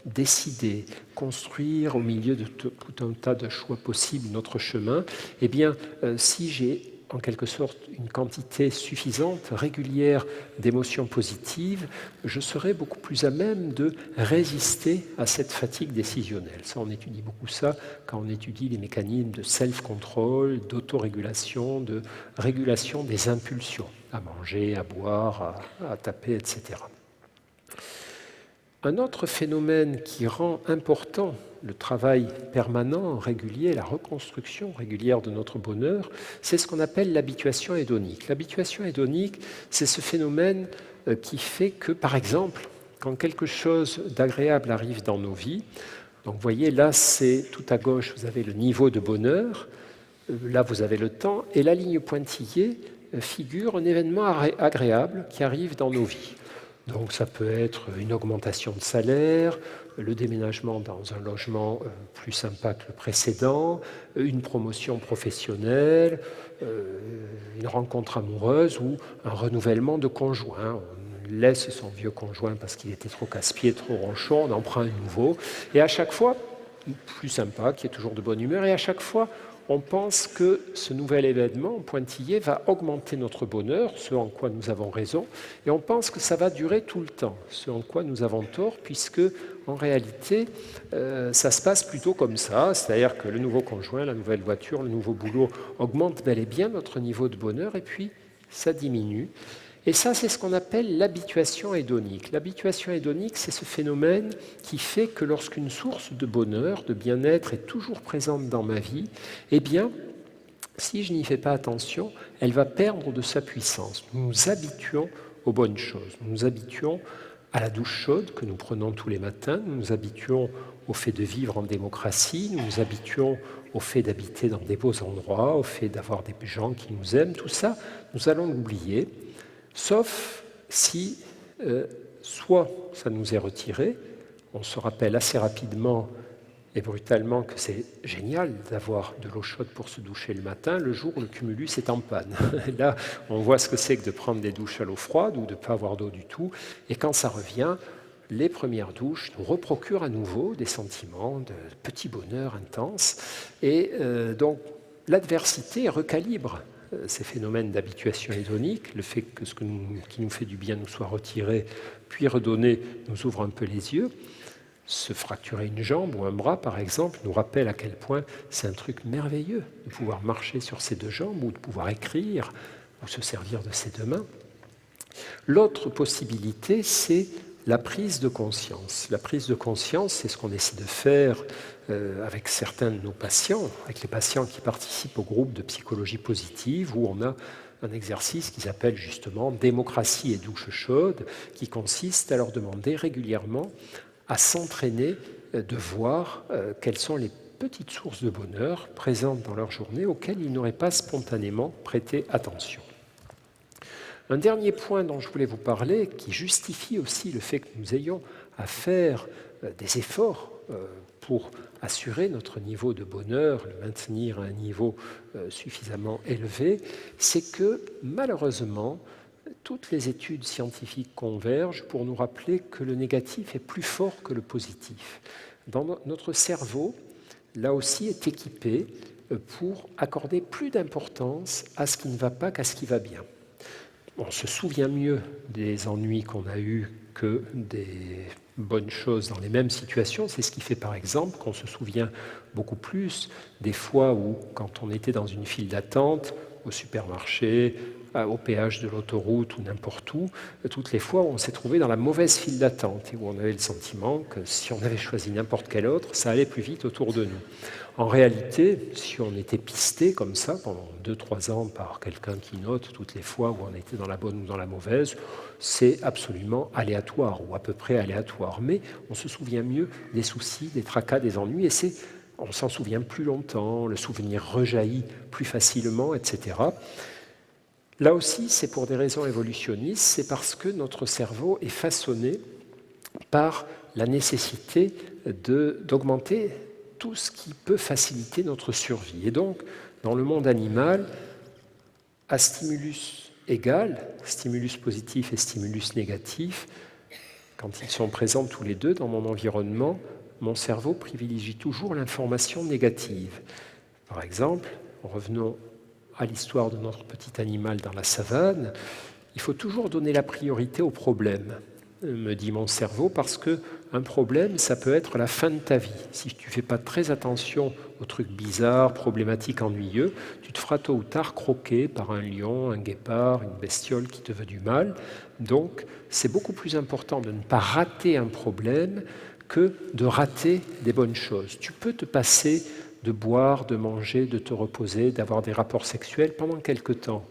décider, construire au milieu de tout un tas de choix possibles notre chemin, eh bien, si j'ai en quelque sorte une quantité suffisante, régulière d'émotions positives, je serai beaucoup plus à même de résister à cette fatigue décisionnelle. Ça, on étudie beaucoup ça quand on étudie les mécanismes de self-control, d'autorégulation, de régulation des impulsions, à manger, à boire, à taper, etc. Un autre phénomène qui rend important le travail permanent, régulier, la reconstruction régulière de notre bonheur, c'est ce qu'on appelle l'habituation hédonique. L'habituation hédonique, c'est ce phénomène qui fait que, par exemple, quand quelque chose d'agréable arrive dans nos vies, donc vous voyez, là, c'est tout à gauche, vous avez le niveau de bonheur, là, vous avez le temps, et la ligne pointillée figure un événement agréable qui arrive dans nos vies. Donc ça peut être une augmentation de salaire, le déménagement dans un logement plus sympa que le précédent, une promotion professionnelle, une rencontre amoureuse ou un renouvellement de conjoint. On laisse son vieux conjoint parce qu'il était trop casse-pied, trop ronchon, on en prend un nouveau. Et à chaque fois, plus sympa, qui est toujours de bonne humeur, et à chaque fois, on pense que ce nouvel événement pointillé va augmenter notre bonheur, ce en quoi nous avons raison, et on pense que ça va durer tout le temps, ce en quoi nous avons tort, puisque en réalité, ça se passe plutôt comme ça, c'est-à-dire que le nouveau conjoint, la nouvelle voiture, le nouveau boulot augmente bel et bien notre niveau de bonheur, et puis ça diminue. Et ça, c'est ce qu'on appelle l'habituation hédonique. L'habituation hédonique, c'est ce phénomène qui fait que lorsqu'une source de bonheur, de bien-être est toujours présente dans ma vie, eh bien, si je n'y fais pas attention, elle va perdre de sa puissance. Nous nous habituons aux bonnes choses. Nous nous habituons à la douche chaude que nous prenons tous les matins. Nous nous habituons au fait de vivre en démocratie. Nous nous habituons au fait d'habiter dans des beaux endroits, au fait d'avoir des gens qui nous aiment. Tout ça, nous allons l'oublier. Sauf si, soit ça nous est retiré, on se rappelle assez rapidement et brutalement que c'est génial d'avoir de l'eau chaude pour se doucher le matin, le jour où le cumulus est en panne. Là, on voit ce que c'est que de prendre des douches à l'eau froide ou de ne pas avoir d'eau du tout. Et quand ça revient, les premières douches nous reprocurent à nouveau des sentiments de petit bonheur intense. Et donc, l'adversité recalibre ces phénomènes d'habituation hédonique, le fait que qui nous fait du bien nous soit retiré, puis redonné, nous ouvre un peu les yeux. Se fracturer une jambe ou un bras, par exemple, nous rappelle à quel point c'est un truc merveilleux de pouvoir marcher sur ses deux jambes ou de pouvoir écrire ou se servir de ses deux mains. L'autre possibilité, c'est la prise de conscience. La prise de conscience, c'est ce qu'on essaie de faire avec certains de nos patients, avec les patients qui participent au groupe de psychologie positive, où on a un exercice qui s'appelle justement démocratie et douche chaude, qui consiste à leur demander régulièrement à s'entraîner de voir quelles sont les petites sources de bonheur présentes dans leur journée auxquelles ils n'auraient pas spontanément prêté attention. Un dernier point dont je voulais vous parler, qui justifie aussi le fait que nous ayons à faire des efforts pour assurer notre niveau de bonheur, le maintenir à un niveau suffisamment élevé, c'est que malheureusement, toutes les études scientifiques convergent pour nous rappeler que le négatif est plus fort que le positif. Notre cerveau, là aussi, est équipé pour accorder plus d'importance à ce qui ne va pas qu'à ce qui va bien. On se souvient mieux des ennuis qu'on a eus que des bonnes choses dans les mêmes situations. C'est ce qui fait par exemple qu'on se souvient beaucoup plus des fois où, quand on était dans une file d'attente, au supermarché, au péage de l'autoroute ou n'importe où, toutes les fois où on s'est trouvé dans la mauvaise file d'attente et où on avait le sentiment que si on avait choisi n'importe quel autre, ça allait plus vite autour de nous. En réalité, si on était pisté comme ça pendant 2-3 ans par quelqu'un qui note toutes les fois où on était dans la bonne ou dans la mauvaise, c'est absolument aléatoire ou à peu près aléatoire. Mais on se souvient mieux des soucis, des tracas, des ennuis et on s'en souvient plus longtemps, le souvenir rejaillit plus facilement, etc. Là aussi, c'est pour des raisons évolutionnistes, c'est parce que notre cerveau est façonné par la nécessité d'augmenter tout ce qui peut faciliter notre survie. Et donc, dans le monde animal, à stimulus égal, stimulus positif et stimulus négatif, quand ils sont présents tous les deux dans mon environnement, mon cerveau privilégie toujours l'information négative. Par exemple, revenons à l'histoire de notre petit animal dans la savane, il faut toujours donner la priorité au problème, me dit mon cerveau, parce qu'un problème, ça peut être la fin de ta vie. Si tu ne fais pas très attention aux trucs bizarres, problématiques, ennuyeux, tu te feras tôt ou tard croquer par un lion, un guépard, une bestiole qui te veut du mal. Donc, c'est beaucoup plus important de ne pas rater un problème que de rater des bonnes choses. Tu peux te passer de boire, de manger, de te reposer, d'avoir des rapports sexuels pendant quelque temps.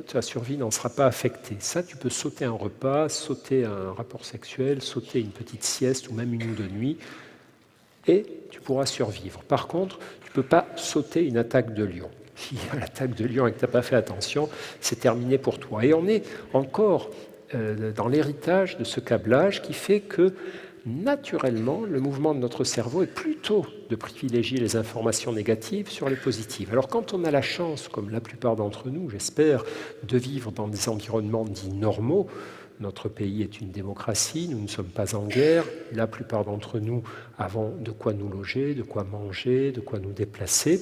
Ta survie n'en sera pas affectée. Ça, tu peux sauter un repas, sauter un rapport sexuel, sauter une petite sieste ou même une ou deux nuits, et tu pourras survivre. Par contre, tu ne peux pas sauter une attaque de lion. Si y a l'attaque de lion et que tu n'as pas fait attention, c'est terminé pour toi. Et on est encore dans l'héritage de ce câblage qui fait que naturellement, le mouvement de notre cerveau est plutôt de privilégier les informations négatives sur les positives. Alors quand on a la chance, comme la plupart d'entre nous, j'espère, de vivre dans des environnements dits normaux, notre pays est une démocratie, nous ne sommes pas en guerre, la plupart d'entre nous avons de quoi nous loger, de quoi manger, de quoi nous déplacer,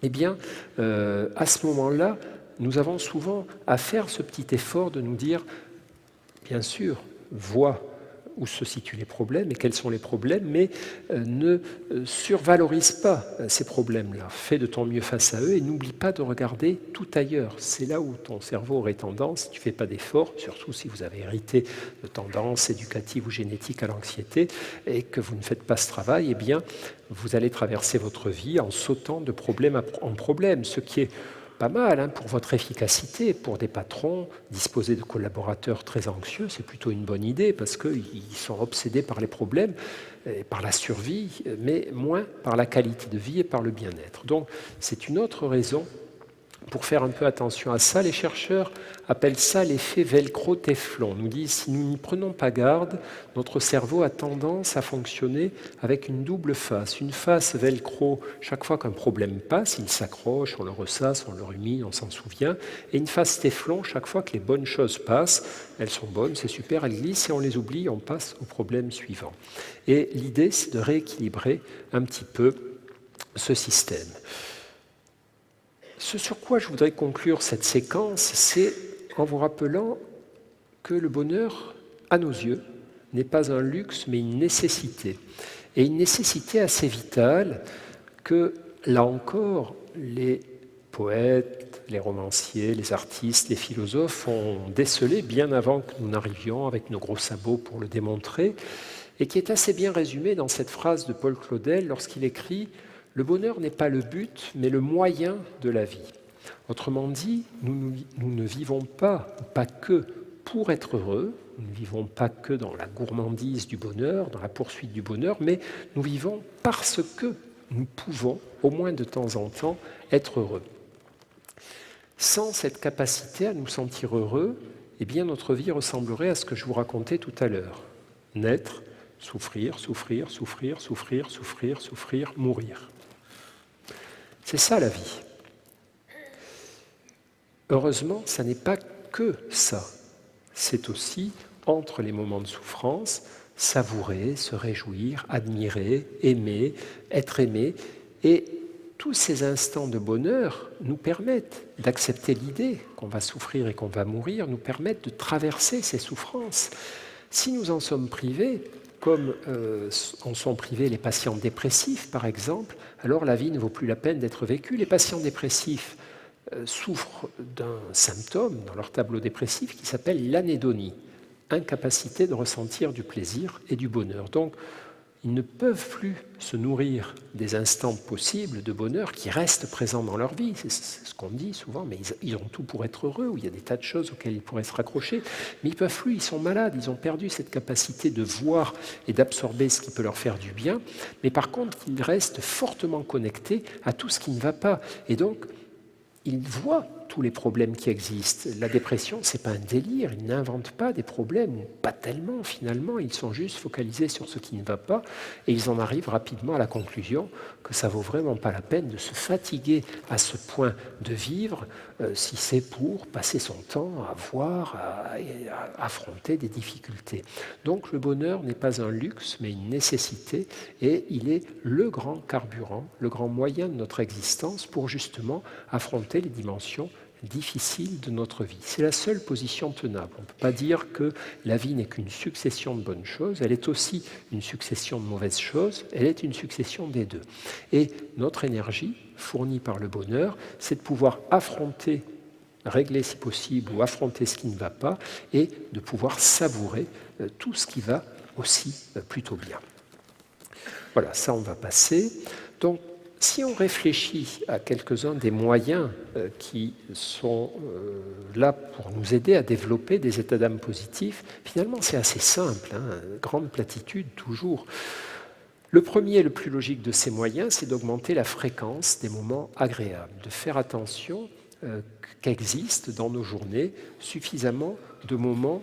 eh bien, à ce moment-là, nous avons souvent à faire ce petit effort de nous dire, bien sûr, vois où se situent les problèmes et quels sont les problèmes, mais ne survalorise pas ces problèmes-là. Fais de ton mieux face à eux et n'oublie pas de regarder tout ailleurs. C'est là où ton cerveau aurait tendance, si tu ne fais pas d'efforts, surtout si vous avez hérité de tendances éducatives ou génétiques à l'anxiété et que vous ne faites pas ce travail, eh bien, vous allez traverser votre vie en sautant de problème en problème, ce qui est pas mal pour votre efficacité. Pour des patrons, disposer de collaborateurs très anxieux, c'est plutôt une bonne idée parce qu'ils sont obsédés par les problèmes, et par la survie, mais moins par la qualité de vie et par le bien-être. Donc, c'est une autre raison Pour faire un peu attention à ça, les chercheurs appellent ça l'effet velcro-téflon. Ils nous disent si nous n'y prenons pas garde, notre cerveau a tendance à fonctionner avec une double face. Une face velcro, chaque fois qu'un problème passe, il s'accroche, on le ressasse, on le rumine, on s'en souvient. Et une face téflon, chaque fois que les bonnes choses passent, elles sont bonnes, c'est super, elles glissent et on les oublie, on passe au problème suivant. Et l'idée, c'est de rééquilibrer un petit peu ce système. Ce sur quoi je voudrais conclure cette séquence, c'est en vous rappelant que le bonheur, à nos yeux, n'est pas un luxe, mais une nécessité. Et une nécessité assez vitale que, là encore, les poètes, les romanciers, les artistes, les philosophes ont décelé bien avant que nous n'arrivions avec nos gros sabots pour le démontrer, et qui est assez bien résumé dans cette phrase de Paul Claudel lorsqu'il écrit « Le bonheur n'est pas le but, mais le moyen de la vie ». Autrement dit, nous ne vivons pas que pour être heureux, nous ne vivons pas que dans la gourmandise du bonheur, dans la poursuite du bonheur, mais nous vivons parce que nous pouvons, au moins de temps en temps, être heureux. Sans cette capacité à nous sentir heureux, eh bien notre vie ressemblerait à ce que je vous racontais tout à l'heure. Naître, souffrir, souffrir, souffrir, souffrir, souffrir, souffrir, mourir. C'est ça la vie. Heureusement, ça n'est pas que ça. C'est aussi, entre les moments de souffrance, savourer, se réjouir, admirer, aimer, être aimé. Et tous ces instants de bonheur nous permettent d'accepter l'idée qu'on va souffrir et qu'on va mourir, nous permettent de traverser ces souffrances. Si nous en sommes privés, comme en sont privés les patients dépressifs, par exemple, alors la vie ne vaut plus la peine d'être vécue. Les patients dépressifs souffrent d'un symptôme dans leur tableau dépressif qui s'appelle l'anédonie, incapacité de ressentir du plaisir et du bonheur. Donc, ils ne peuvent plus se nourrir des instants possibles de bonheur qui restent présents dans leur vie. C'est ce qu'on dit souvent, mais ils ont tout pour être heureux, ou il y a des tas de choses auxquelles ils pourraient se raccrocher, mais ils ne peuvent plus, ils sont malades, ils ont perdu cette capacité de voir et d'absorber ce qui peut leur faire du bien, mais par contre, ils restent fortement connectés à tout ce qui ne va pas. Et donc, ils voient tous les problèmes qui existent. La dépression, ce n'est pas un délire, ils n'inventent pas des problèmes, pas tellement finalement, ils sont juste focalisés sur ce qui ne va pas et ils en arrivent rapidement à la conclusion que ça ne vaut vraiment pas la peine de se fatiguer à ce point de vivre si c'est pour passer son temps à voir, à affronter des difficultés. Donc le bonheur n'est pas un luxe, mais une nécessité et il est le grand carburant, le grand moyen de notre existence pour justement affronter les dimensions difficiles de notre vie. C'est la seule position tenable. On ne peut pas dire que la vie n'est qu'une succession de bonnes choses, elle est aussi une succession de mauvaises choses, elle est une succession des deux. Et notre énergie, fournie par le bonheur, c'est de pouvoir affronter, régler si possible, ou affronter ce qui ne va pas, et de pouvoir savourer tout ce qui va aussi plutôt bien. Voilà, ça on va passer. Donc, si on réfléchit à quelques-uns des moyens qui sont là pour nous aider à développer des états d'âme positifs, finalement c'est assez simple, grande platitude toujours. Le premier et le plus logique de ces moyens, c'est d'augmenter la fréquence des moments agréables, de faire attention qu'existent dans nos journées suffisamment de moments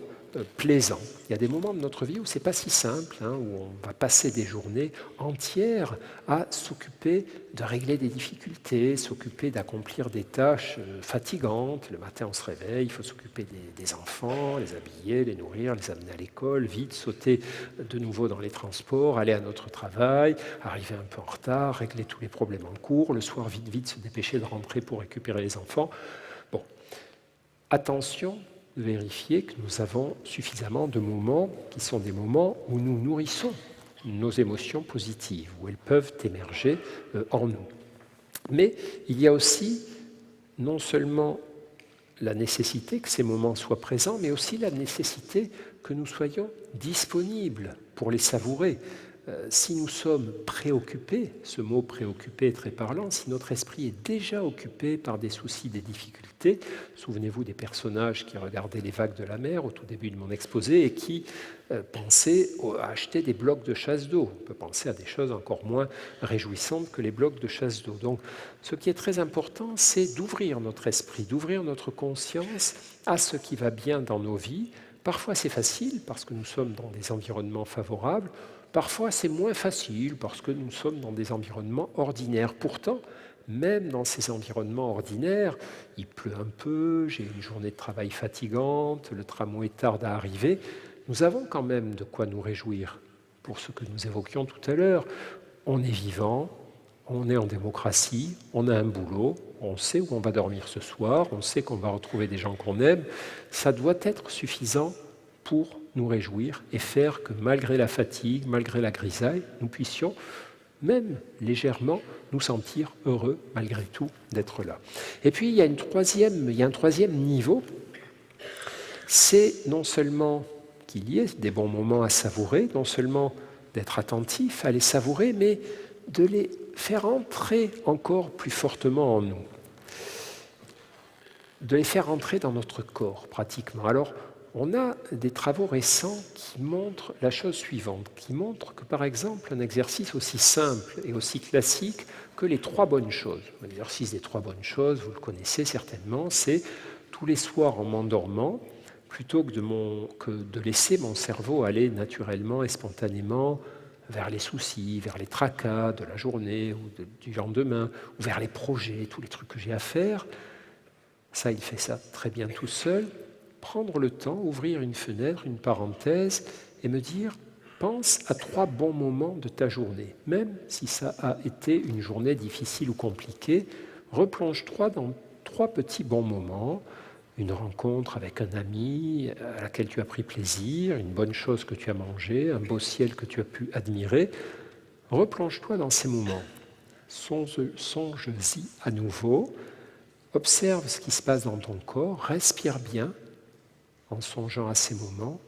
plaisant. Il y a des moments de notre vie où c'est pas si simple, où on va passer des journées entières à s'occuper de régler des difficultés, s'occuper d'accomplir des tâches fatigantes. Le matin, on se réveille, il faut s'occuper des enfants, les habiller, les nourrir, les amener à l'école, vite sauter de nouveau dans les transports, aller à notre travail, arriver un peu en retard, régler tous les problèmes en cours, le soir, vite, se dépêcher de rentrer pour récupérer les enfants. Bon, attention, vérifier que nous avons suffisamment de moments qui sont des moments où nous nourrissons nos émotions positives, où elles peuvent émerger en nous. Mais il y a aussi non seulement la nécessité que ces moments soient présents, mais aussi la nécessité que nous soyons disponibles pour les savourer. si nous sommes préoccupés, ce mot préoccupé est très parlant, si notre esprit est déjà occupé par des soucis, des difficultés, souvenez-vous des personnages qui regardaient les vagues de la mer au tout début de mon exposé et qui pensaient à acheter des blocs de chasse d'eau. On peut penser à des choses encore moins réjouissantes que les blocs de chasse d'eau. Donc ce qui est très important, c'est d'ouvrir notre esprit, d'ouvrir notre conscience à ce qui va bien dans nos vies. Parfois c'est facile parce que nous sommes dans des environnements favorables. Parfois, c'est moins facile parce que nous sommes dans des environnements ordinaires. Pourtant, même dans ces environnements ordinaires, il pleut un peu, j'ai une journée de travail fatigante, le tramway tarde à arriver, nous avons quand même de quoi nous réjouir. Pour ce que nous évoquions tout à l'heure, on est vivant, on est en démocratie, on a un boulot, on sait où on va dormir ce soir, on sait qu'on va retrouver des gens qu'on aime. Ça doit être suffisant pour nous réjouir et faire que malgré la fatigue, malgré la grisaille, nous puissions même légèrement nous sentir heureux malgré tout d'être là. Et puis il y a un troisième niveau, c'est non seulement qu'il y ait des bons moments à savourer, non seulement d'être attentif à les savourer, mais de les faire entrer encore plus fortement en nous, de les faire entrer dans notre corps pratiquement. Alors, on a des travaux récents qui montrent la chose suivante, qui montrent que par exemple un exercice aussi simple et aussi classique que les 3 bonnes choses. L'exercice des 3 bonnes choses, vous le connaissez certainement, c'est tous les soirs en m'endormant, plutôt que de laisser mon cerveau aller naturellement et spontanément vers les soucis, vers les tracas de la journée ou du lendemain, ou vers les projets, tous les trucs que j'ai à faire. Ça, il fait ça très bien tout seul. Prendre le temps, ouvrir une fenêtre, une parenthèse, et me dire, pense à 3 bons moments de ta journée. Même si ça a été une journée difficile ou compliquée, replonge-toi dans 3 petits bons moments, une rencontre avec un ami à laquelle tu as pris plaisir, une bonne chose que tu as mangée, un beau ciel que tu as pu admirer. Replonge-toi dans ces moments. Songe-y à nouveau. Observe ce qui se passe dans ton corps, respire bien en songeant à ces moments.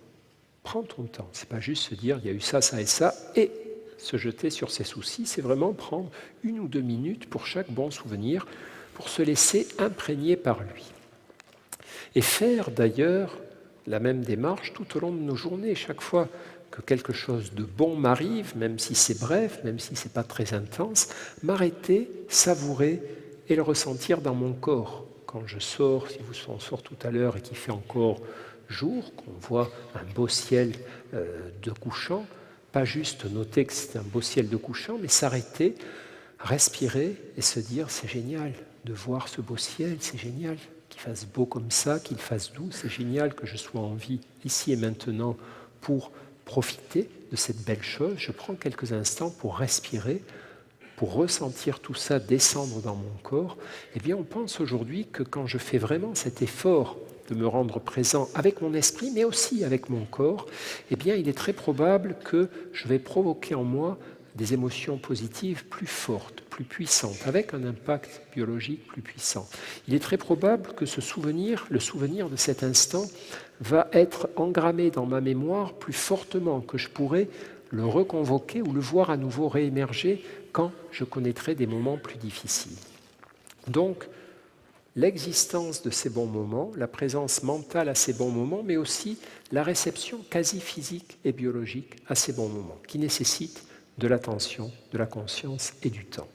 Prends ton temps. Ce n'est pas juste se dire il y a eu ça, ça et ça, et se jeter sur ses soucis. C'est vraiment prendre 1 ou 2 minutes pour chaque bon souvenir, pour se laisser imprégner par lui. Et faire d'ailleurs la même démarche tout au long de nos journées. Chaque fois que quelque chose de bon m'arrive, même si c'est bref, même si ce n'est pas très intense, m'arrêter, savourer et le ressentir dans mon corps. Quand je sors, si on sort tout à l'heure et qu'il fait encore jour, qu'on voit un beau ciel de couchant, pas juste noter que c'est un beau ciel de couchant, mais s'arrêter, respirer et se dire c'est génial de voir ce beau ciel, c'est génial qu'il fasse beau comme ça, qu'il fasse doux, c'est génial que je sois en vie ici et maintenant pour profiter de cette belle chose. Je prends quelques instants pour respirer, pour ressentir tout ça descendre dans mon corps. Eh bien, on pense aujourd'hui que quand je fais vraiment cet effort de me rendre présent avec mon esprit, mais aussi avec mon corps, eh bien, il est très probable que je vais provoquer en moi des émotions positives plus fortes, plus puissantes, avec un impact biologique plus puissant. Il est très probable que ce souvenir, le souvenir de cet instant, va être engrammé dans ma mémoire plus fortement, que je pourrai le reconvoquer ou le voir à nouveau réémerger quand je connaîtrai des moments plus difficiles. Donc, l'existence de ces bons moments, la présence mentale à ces bons moments, mais aussi la réception quasi physique et biologique à ces bons moments, qui nécessitent de l'attention, de la conscience et du temps.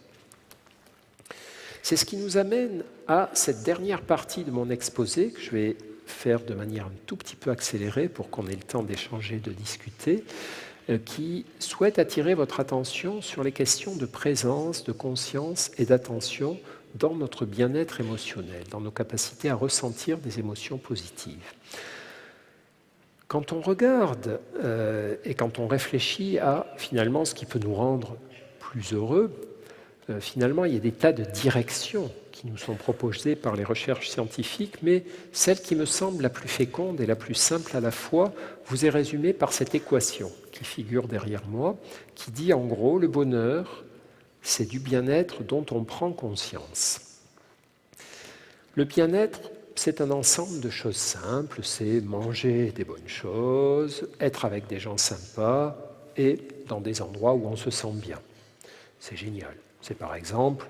C'est ce qui nous amène à cette dernière partie de mon exposé, que je vais faire de manière un tout petit peu accélérée pour qu'on ait le temps d'échanger, de discuter, qui souhaite attirer votre attention sur les questions de présence, de conscience et d'attention dans notre bien-être émotionnel, dans nos capacités à ressentir des émotions positives. Quand on regarde et quand on réfléchit à finalement ce qui peut nous rendre plus heureux, finalement il y a des tas de directions qui nous sont proposées par les recherches scientifiques, mais celle qui me semble la plus féconde et la plus simple à la fois vous est résumée par cette équation qui figure derrière moi, qui dit en gros le bonheur, c'est du bien-être dont on prend conscience. Le bien-être, c'est un ensemble de choses simples, c'est manger des bonnes choses, être avec des gens sympas, et dans des endroits où on se sent bien. C'est génial. C'est par exemple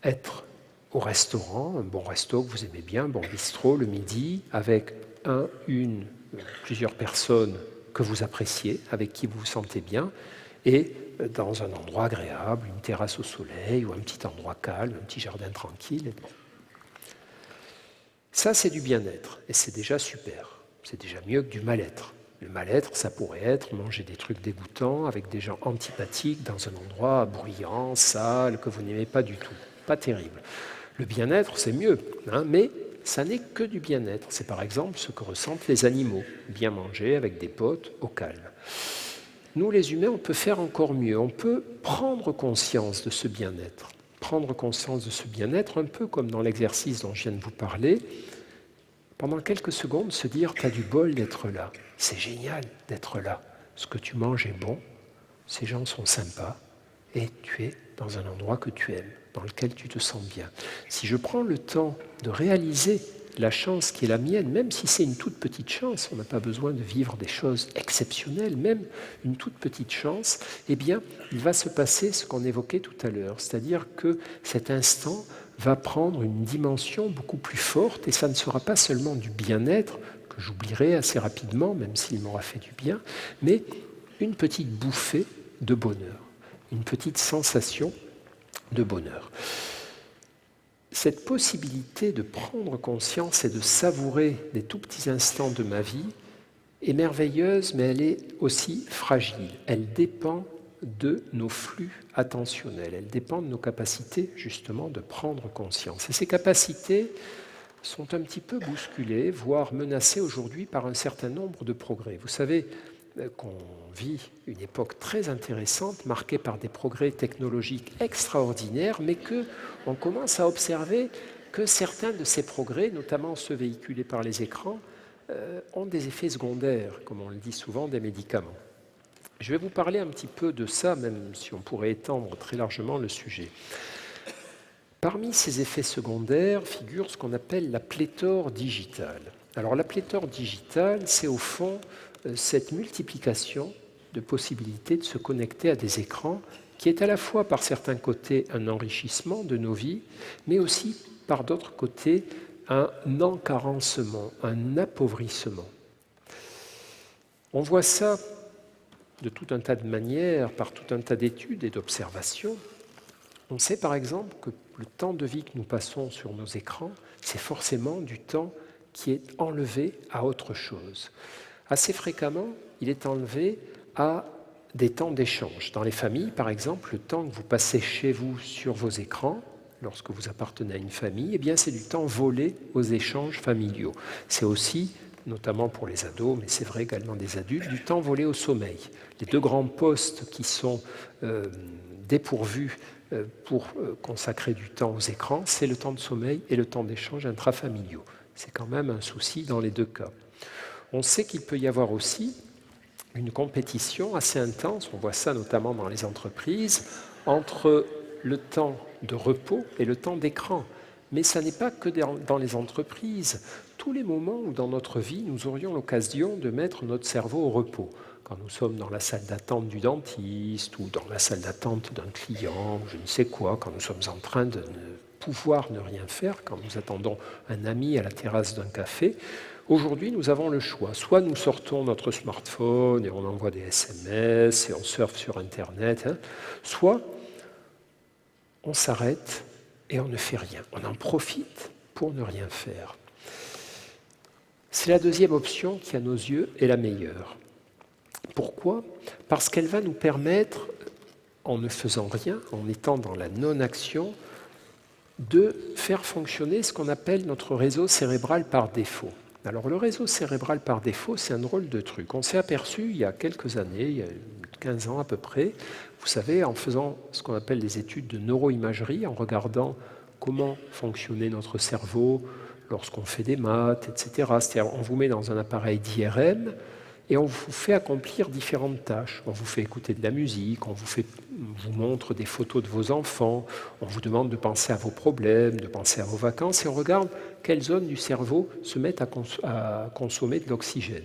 être au restaurant, un bon resto que vous aimez bien, un bon bistrot le midi, avec plusieurs personnes que vous appréciez, avec qui vous vous sentez bien, et dans un endroit agréable, une terrasse au soleil, ou un petit endroit calme, un petit jardin tranquille. Ça, c'est du bien-être, et c'est déjà super. C'est déjà mieux que du mal-être. Le mal-être, ça pourrait être manger des trucs dégoûtants avec des gens antipathiques dans un endroit bruyant, sale, que vous n'aimez pas du tout. Pas terrible. Le bien-être, c'est mieux, mais ça n'est que du bien-être. C'est par exemple ce que ressentent les animaux. Bien manger avec des potes au calme. Nous, les humains, on peut faire encore mieux. On peut prendre conscience de ce bien-être. Prendre conscience de ce bien-être, un peu comme dans l'exercice dont je viens de vous parler. Pendant quelques secondes, se dire « t'as du bol d'être là. C'est génial d'être là. Ce que tu manges est bon. Ces gens sont sympas. Et tu es dans un endroit que tu aimes, dans lequel tu te sens bien. » Si je prends le temps de réaliser la chance qui est la mienne, même si c'est une toute petite chance, on n'a pas besoin de vivre des choses exceptionnelles, même une toute petite chance, eh bien, il va se passer ce qu'on évoquait tout à l'heure, c'est-à-dire que cet instant va prendre une dimension beaucoup plus forte, et ça ne sera pas seulement du bien-être, que j'oublierai assez rapidement, même s'il m'aura fait du bien, mais une petite bouffée de bonheur, une petite sensation de bonheur. Cette possibilité de prendre conscience et de savourer des tout petits instants de ma vie est merveilleuse, mais elle est aussi fragile. Elle dépend de nos flux attentionnels, elle dépend de nos capacités justement de prendre conscience. Et ces capacités sont un petit peu bousculées, voire menacées aujourd'hui par un certain nombre de progrès. Vous savez qu'on vit une époque très intéressante, marquée par des progrès technologiques extraordinaires, mais qu'on commence à observer que certains de ces progrès, notamment ceux véhiculés par les écrans, ont des effets secondaires, comme on le dit souvent, des médicaments. Je vais vous parler un petit peu de ça, même si on pourrait étendre très largement le sujet. Parmi ces effets secondaires figure ce qu'on appelle la pléthore digitale. Alors la pléthore digitale, c'est au fond cette multiplication de possibilités de se connecter à des écrans qui est à la fois par certains côtés un enrichissement de nos vies, mais aussi par d'autres côtés un encarencement, un appauvrissement. On voit ça de tout un tas de manières, par tout un tas d'études et d'observations. On sait par exemple que le temps de vie que nous passons sur nos écrans, c'est forcément du temps qui est enlevé à autre chose. Assez fréquemment, il est enlevé à des temps d'échange. Dans les familles, par exemple, le temps que vous passez chez vous sur vos écrans, lorsque vous appartenez à une famille, eh bien, c'est du temps volé aux échanges familiaux. C'est aussi, notamment pour les ados, mais c'est vrai également des adultes, du temps volé au sommeil. Les deux grands postes qui sont dépourvus pour consacrer du temps aux écrans, c'est le temps de sommeil et le temps d'échange intrafamiliaux. C'est quand même un souci dans les deux cas. On sait qu'il peut y avoir aussi une compétition assez intense, on voit ça notamment dans les entreprises, entre le temps de repos et le temps d'écran. Mais ça n'est pas que dans les entreprises. Tous les moments où dans notre vie, nous aurions l'occasion de mettre notre cerveau au repos. Quand nous sommes dans la salle d'attente du dentiste ou dans la salle d'attente d'un client, ou je ne sais quoi, quand nous sommes en train de ne pouvoir ne rien faire, quand nous attendons un ami à la terrasse d'un café, aujourd'hui, nous avons le choix. Soit nous sortons notre smartphone et on envoie des SMS et on surfe sur Internet, soit on s'arrête et on ne fait rien. On en profite pour ne rien faire. C'est la deuxième option qui, à nos yeux, est la meilleure. Pourquoi ? Parce qu'elle va nous permettre, en ne faisant rien, en étant dans la non-action, de faire fonctionner ce qu'on appelle notre réseau cérébral par défaut. Alors le réseau cérébral par défaut, c'est un drôle de truc. On s'est aperçu il y a quelques années, il y a 15 ans à peu près, vous savez, en faisant ce qu'on appelle des études de neuroimagerie, en regardant comment fonctionnait notre cerveau lorsqu'on fait des maths, etc. C'est-à-dire on vous met dans un appareil d'IRM et on vous fait accomplir différentes tâches. On vous fait écouter de la musique, on vous montre des photos de vos enfants, on vous demande de penser à vos problèmes, de penser à vos vacances, et on regarde quelles zones du cerveau se mettent à consommer de l'oxygène.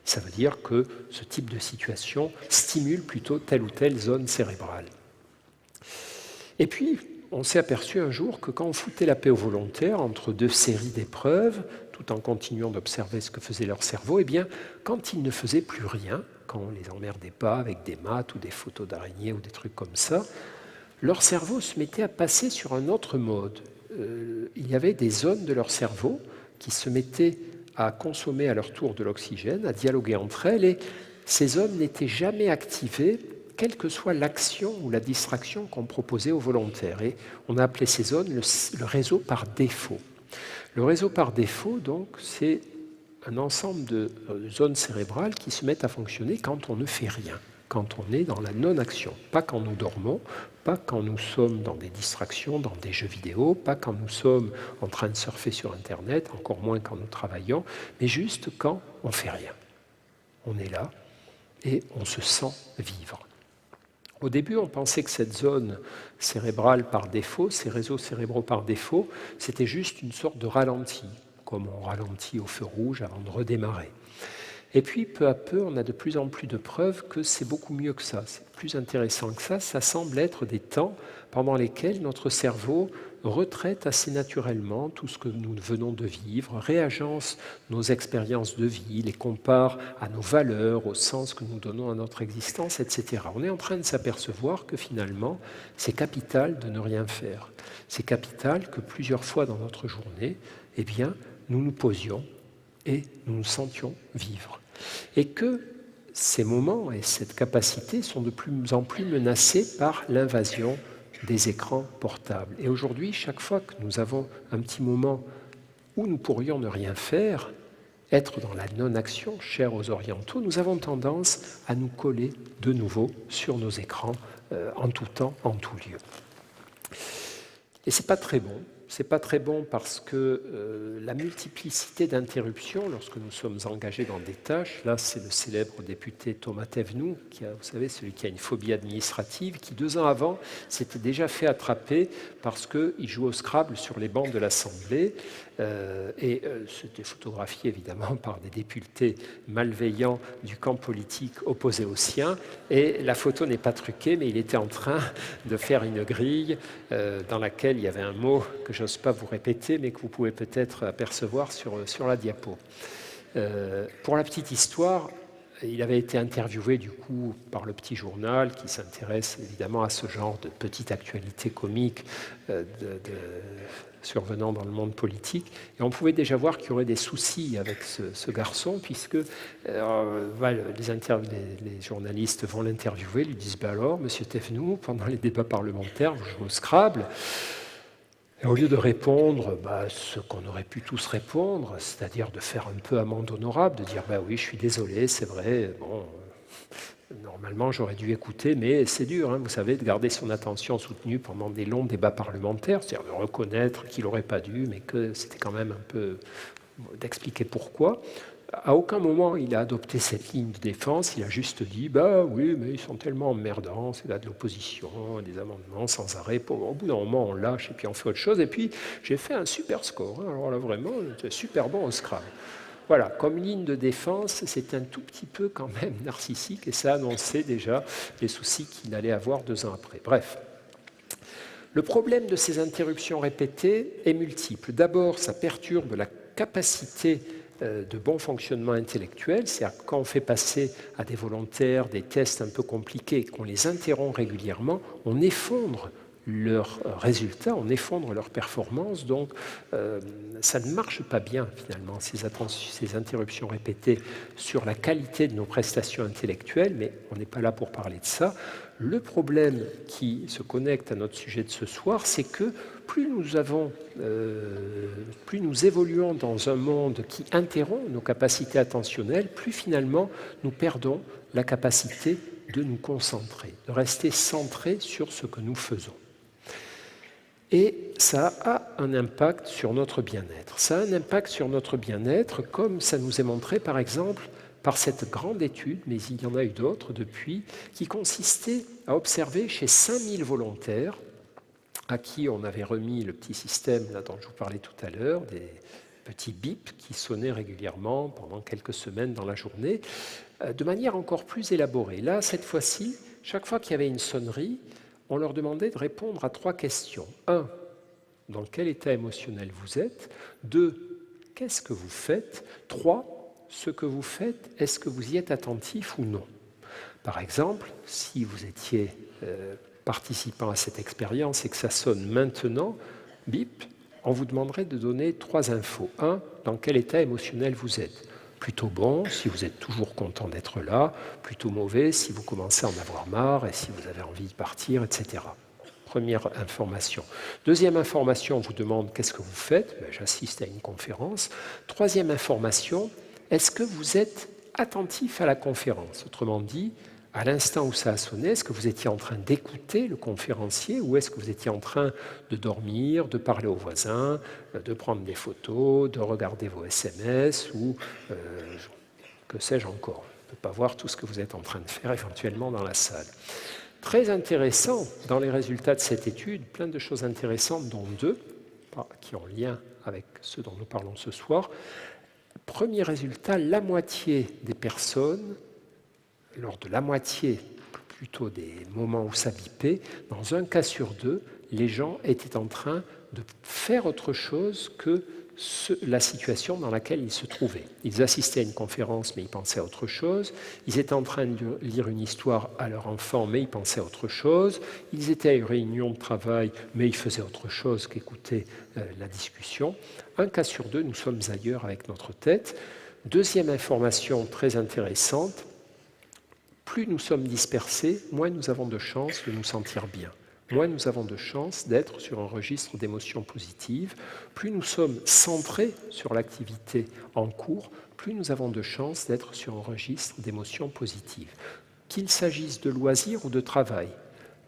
Ça veut dire que ce type de situation stimule plutôt telle ou telle zone cérébrale. Et puis, on s'est aperçu un jour que quand on foutait la paix aux volontaires entre deux séries d'épreuves, tout en continuant d'observer ce que faisait leur cerveau, eh bien, quand ils ne faisaient plus rien, quand on ne les emmerdait pas avec des maths ou des photos d'araignées ou des trucs comme ça, leur cerveau se mettait à passer sur un autre mode. Il y avait des zones de leur cerveau qui se mettaient à consommer à leur tour de l'oxygène, à dialoguer entre elles, et ces zones n'étaient jamais activées, quelle que soit l'action ou la distraction qu'on proposait aux volontaires. Et on a appelé ces zones le réseau par défaut. Le réseau par défaut, donc, c'est un ensemble de zones cérébrales qui se mettent à fonctionner quand on ne fait rien, quand on est dans la non-action, pas quand nous dormons, pas quand nous sommes dans des distractions, dans des jeux vidéo, pas quand nous sommes en train de surfer sur Internet, encore moins quand nous travaillons, mais juste quand on ne fait rien. On est là et on se sent vivre. Au début, on pensait que cette zone cérébrale par défaut, ces réseaux cérébraux par défaut, c'était juste une sorte de ralenti, comme on ralentit au feu rouge avant de redémarrer. Et puis, peu à peu, on a de plus en plus de preuves que c'est beaucoup mieux que ça, c'est plus intéressant que ça. Ça semble être des temps pendant lesquels notre cerveau retraite assez naturellement tout ce que nous venons de vivre, réagence nos expériences de vie, les compare à nos valeurs, au sens que nous donnons à notre existence, etc. On est en train de s'apercevoir que finalement, c'est capital de ne rien faire. C'est capital que plusieurs fois dans notre journée, eh bien, nous nous posions et nous nous sentions vivre. Et que ces moments et cette capacité sont de plus en plus menacés par l'invasion des écrans portables. Et aujourd'hui, chaque fois que nous avons un petit moment où nous pourrions ne rien faire, être dans la non-action, chère aux orientaux, nous avons tendance à nous coller de nouveau sur nos écrans en tout temps, en tout lieu. Et ce n'est pas très bon. Ce n'est pas très bon parce que la multiplicité d'interruptions, lorsque nous sommes engagés dans des tâches, là c'est le célèbre député Thomas Thévenoud, vous savez, celui qui a une phobie administrative, qui 2 ans avant s'était déjà fait attraper parce qu'il joue au Scrabble sur les bancs de l'Assemblée. C'était photographié évidemment par des députés malveillants du camp politique opposé au sien. Et la photo n'est pas truquée, mais il était en train de faire une grille dans laquelle il y avait un mot que je n'ose pas vous répéter, mais que vous pouvez peut-être apercevoir sur la diapo. Pour la petite histoire, il avait été interviewé du coup par le Petit Journal, qui s'intéresse évidemment à ce genre de petite actualité comique survenant dans le monde politique. Et on pouvait déjà voir qu'il y aurait des soucis avec ce garçon, puisque les journalistes vont l'interviewer, lui disent alors, monsieur Thévenoud, pendant les débats parlementaires, vous jouez au Scrabble. Et au lieu de répondre ce qu'on aurait pu tous répondre, c'est-à-dire de faire un peu amende honorable, de dire oui, je suis désolé, c'est vrai, bon, normalement j'aurais dû écouter, mais c'est dur, vous savez, de garder son attention soutenue pendant des longs débats parlementaires, c'est-à-dire de reconnaître qu'il n'aurait pas dû, mais que c'était quand même un peu d'expliquer pourquoi. À aucun moment il a adopté cette ligne de défense, il a juste dit oui, mais ils sont tellement emmerdants, c'est là de l'opposition, des amendements sans arrêt. Au bout d'un moment, on lâche et puis on fait autre chose. Et puis j'ai fait un super score. Alors là, vraiment, j'étais super bon au Scrabble. Voilà, comme ligne de défense, c'est un tout petit peu quand même narcissique et ça annonçait déjà les soucis qu'il allait avoir 2 ans après. Bref. Le problème de ces interruptions répétées est multiple. D'abord, ça perturbe la capacité de bon fonctionnement intellectuel, c'est-à-dire quand on fait passer à des volontaires des tests un peu compliqués, qu'on les interrompt régulièrement, on effondre leurs résultats, on effondre leurs performances, donc ça ne marche pas bien finalement, ces interruptions répétées sur la qualité de nos prestations intellectuelles, mais on n'est pas là pour parler de ça. Le problème qui se connecte à notre sujet de ce soir, c'est que plus nous évoluons dans un monde qui interrompt nos capacités attentionnelles, plus finalement nous perdons la capacité de nous concentrer, de rester centrés sur ce que nous faisons. Et ça a un impact sur notre bien-être. Ça a un impact sur notre bien-être, comme ça nous est montré par exemple par cette grande étude, mais il y en a eu d'autres depuis, qui consistait à observer chez 5000 volontaires à qui on avait remis le petit système là, dont je vous parlais tout à l'heure, des petit bip qui sonnait régulièrement pendant quelques semaines dans la journée, de manière encore plus élaborée. Là, cette fois-ci, chaque fois qu'il y avait une sonnerie, on leur demandait de répondre à 3 questions. 1. Dans quel état émotionnel vous êtes? 2. Qu'est-ce que vous faites? 3. Ce que vous faites, est-ce que vous y êtes attentif ou non? Par exemple, si vous étiez participant à cette expérience et que ça sonne maintenant, bip, on vous demanderait de donner 3 infos. 1. Dans quel état émotionnel vous êtes? Plutôt bon, si vous êtes toujours content d'être là. Plutôt mauvais, si vous commencez à en avoir marre et si vous avez envie de partir, etc. Première information. Deuxième information, on vous demande qu'est-ce que vous faites? J'assiste à une conférence. Troisième information, est-ce que vous êtes attentif à la conférence? Autrement dit, à l'instant où ça a sonné, est-ce que vous étiez en train d'écouter le conférencier ou est-ce que vous étiez en train de dormir, de parler aux voisins, de prendre des photos, de regarder vos SMS ou que sais-je encore, de ne pas voir tout ce que vous êtes en train de faire éventuellement dans la salle. Très intéressant dans les résultats de cette étude, plein de choses intéressantes, dont 2 qui ont lien avec ce dont nous parlons ce soir. Premier résultat, la moitié des personnes, lors de la moitié plutôt des moments où ça bipait, dans un cas sur 2, les gens étaient en train de faire autre chose que la situation dans laquelle ils se trouvaient. Ils assistaient à une conférence, mais ils pensaient à autre chose. Ils étaient en train de lire une histoire à leur enfant, mais ils pensaient à autre chose. Ils étaient à une réunion de travail, mais ils faisaient autre chose qu'écouter la discussion. Un cas sur 2, nous sommes ailleurs avec notre tête. Deuxième information très intéressante, plus nous sommes dispersés, moins nous avons de chances de nous sentir bien. Moins nous avons de chances d'être sur un registre d'émotions positives. Plus nous sommes centrés sur l'activité en cours, plus nous avons de chances d'être sur un registre d'émotions positives. Qu'il s'agisse de loisirs ou de travail,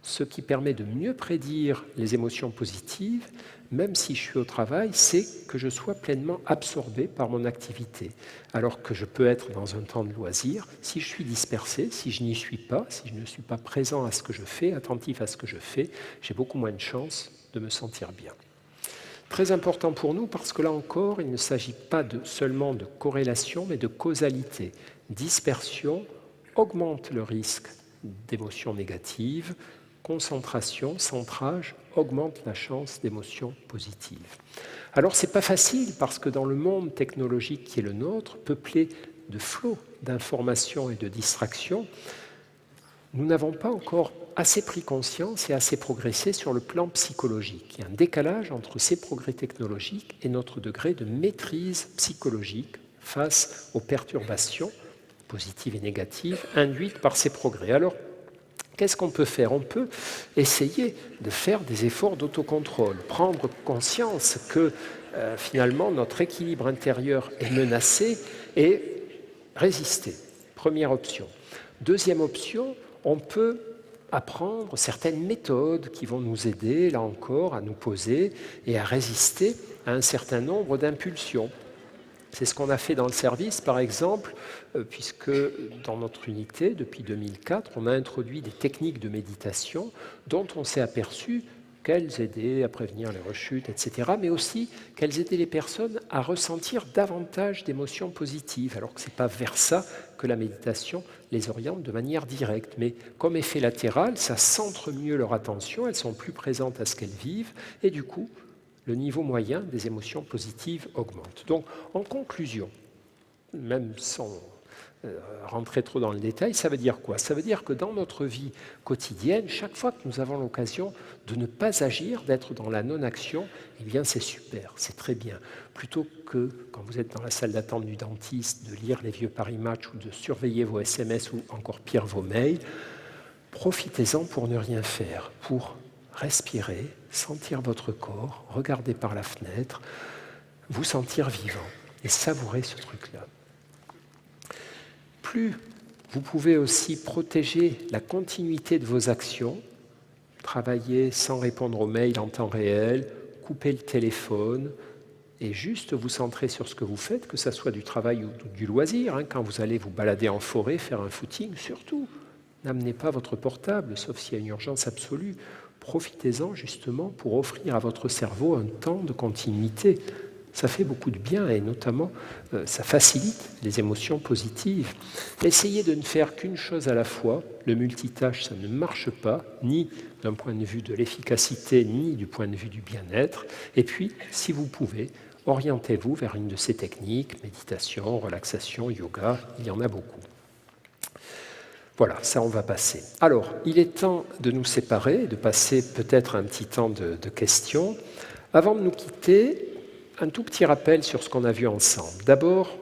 ce qui permet de mieux prédire les émotions positives, même si je suis au travail, c'est que je sois pleinement absorbé par mon activité. Alors que je peux être dans un temps de loisir, si je suis dispersé, si je n'y suis pas, si je ne suis pas présent à ce que je fais, attentif à ce que je fais, j'ai beaucoup moins de chances de me sentir bien. Très important pour nous parce que là encore, il ne s'agit pas seulement de corrélation, mais de causalité. Dispersion augmente le risque d'émotions négatives, concentration, centrage, augmente la chance d'émotions positives. Alors, ce n'est pas facile parce que dans le monde technologique qui est le nôtre, peuplé de flots d'informations et de distractions, nous n'avons pas encore assez pris conscience et assez progressé sur le plan psychologique. Il y a un décalage entre ces progrès technologiques et notre degré de maîtrise psychologique face aux perturbations positives et négatives induites par ces progrès. Alors, qu'est-ce qu'on peut faire? On peut essayer de faire des efforts d'autocontrôle, prendre conscience que finalement notre équilibre intérieur est menacé et résister. Première option. Deuxième option, on peut apprendre certaines méthodes qui vont nous aider, là encore, à nous poser et à résister à un certain nombre d'impulsions. C'est ce qu'on a fait dans le service, par exemple, puisque dans notre unité, depuis 2004, on a introduit des techniques de méditation dont on s'est aperçu qu'elles aidaient à prévenir les rechutes, etc., mais aussi qu'elles aidaient les personnes à ressentir davantage d'émotions positives, alors que ce n'est pas vers ça que la méditation les oriente de manière directe. Mais comme effet latéral, ça centre mieux leur attention, elles sont plus présentes à ce qu'elles vivent, et du coup, le niveau moyen des émotions positives augmente. Donc, en conclusion, même sans rentrer trop dans le détail, ça veut dire quoi? Ça veut dire que dans notre vie quotidienne, chaque fois que nous avons l'occasion de ne pas agir, d'être dans la non-action, eh bien c'est super, c'est très bien. Plutôt que, quand vous êtes dans la salle d'attente du dentiste, de lire les vieux Paris Match ou de surveiller vos SMS ou encore pire vos mails, profitez-en pour ne rien faire, pour respirer, sentir votre corps, regarder par la fenêtre, vous sentir vivant et savourer ce truc-là. Plus vous pouvez aussi protéger la continuité de vos actions, travailler sans répondre aux mails en temps réel, couper le téléphone et juste vous centrer sur ce que vous faites, que ce soit du travail ou du loisir. Quand vous allez vous balader en forêt, faire un footing, surtout, n'amenez pas votre portable, sauf s'il y a une urgence absolue. Profitez-en justement pour offrir à votre cerveau un temps de continuité. Ça fait beaucoup de bien et notamment, ça facilite les émotions positives. Essayez de ne faire qu'une chose à la fois. Le multitâche, ça ne marche pas, ni d'un point de vue de l'efficacité, ni du point de vue du bien-être. Et puis, si vous pouvez, orientez-vous vers une de ces techniques, méditation, relaxation, yoga, il y en a beaucoup. Voilà, ça on va passer. Alors, il est temps de nous séparer, de passer peut-être un petit temps de questions. Avant de nous quitter, un tout petit rappel sur ce qu'on a vu ensemble. D'abord,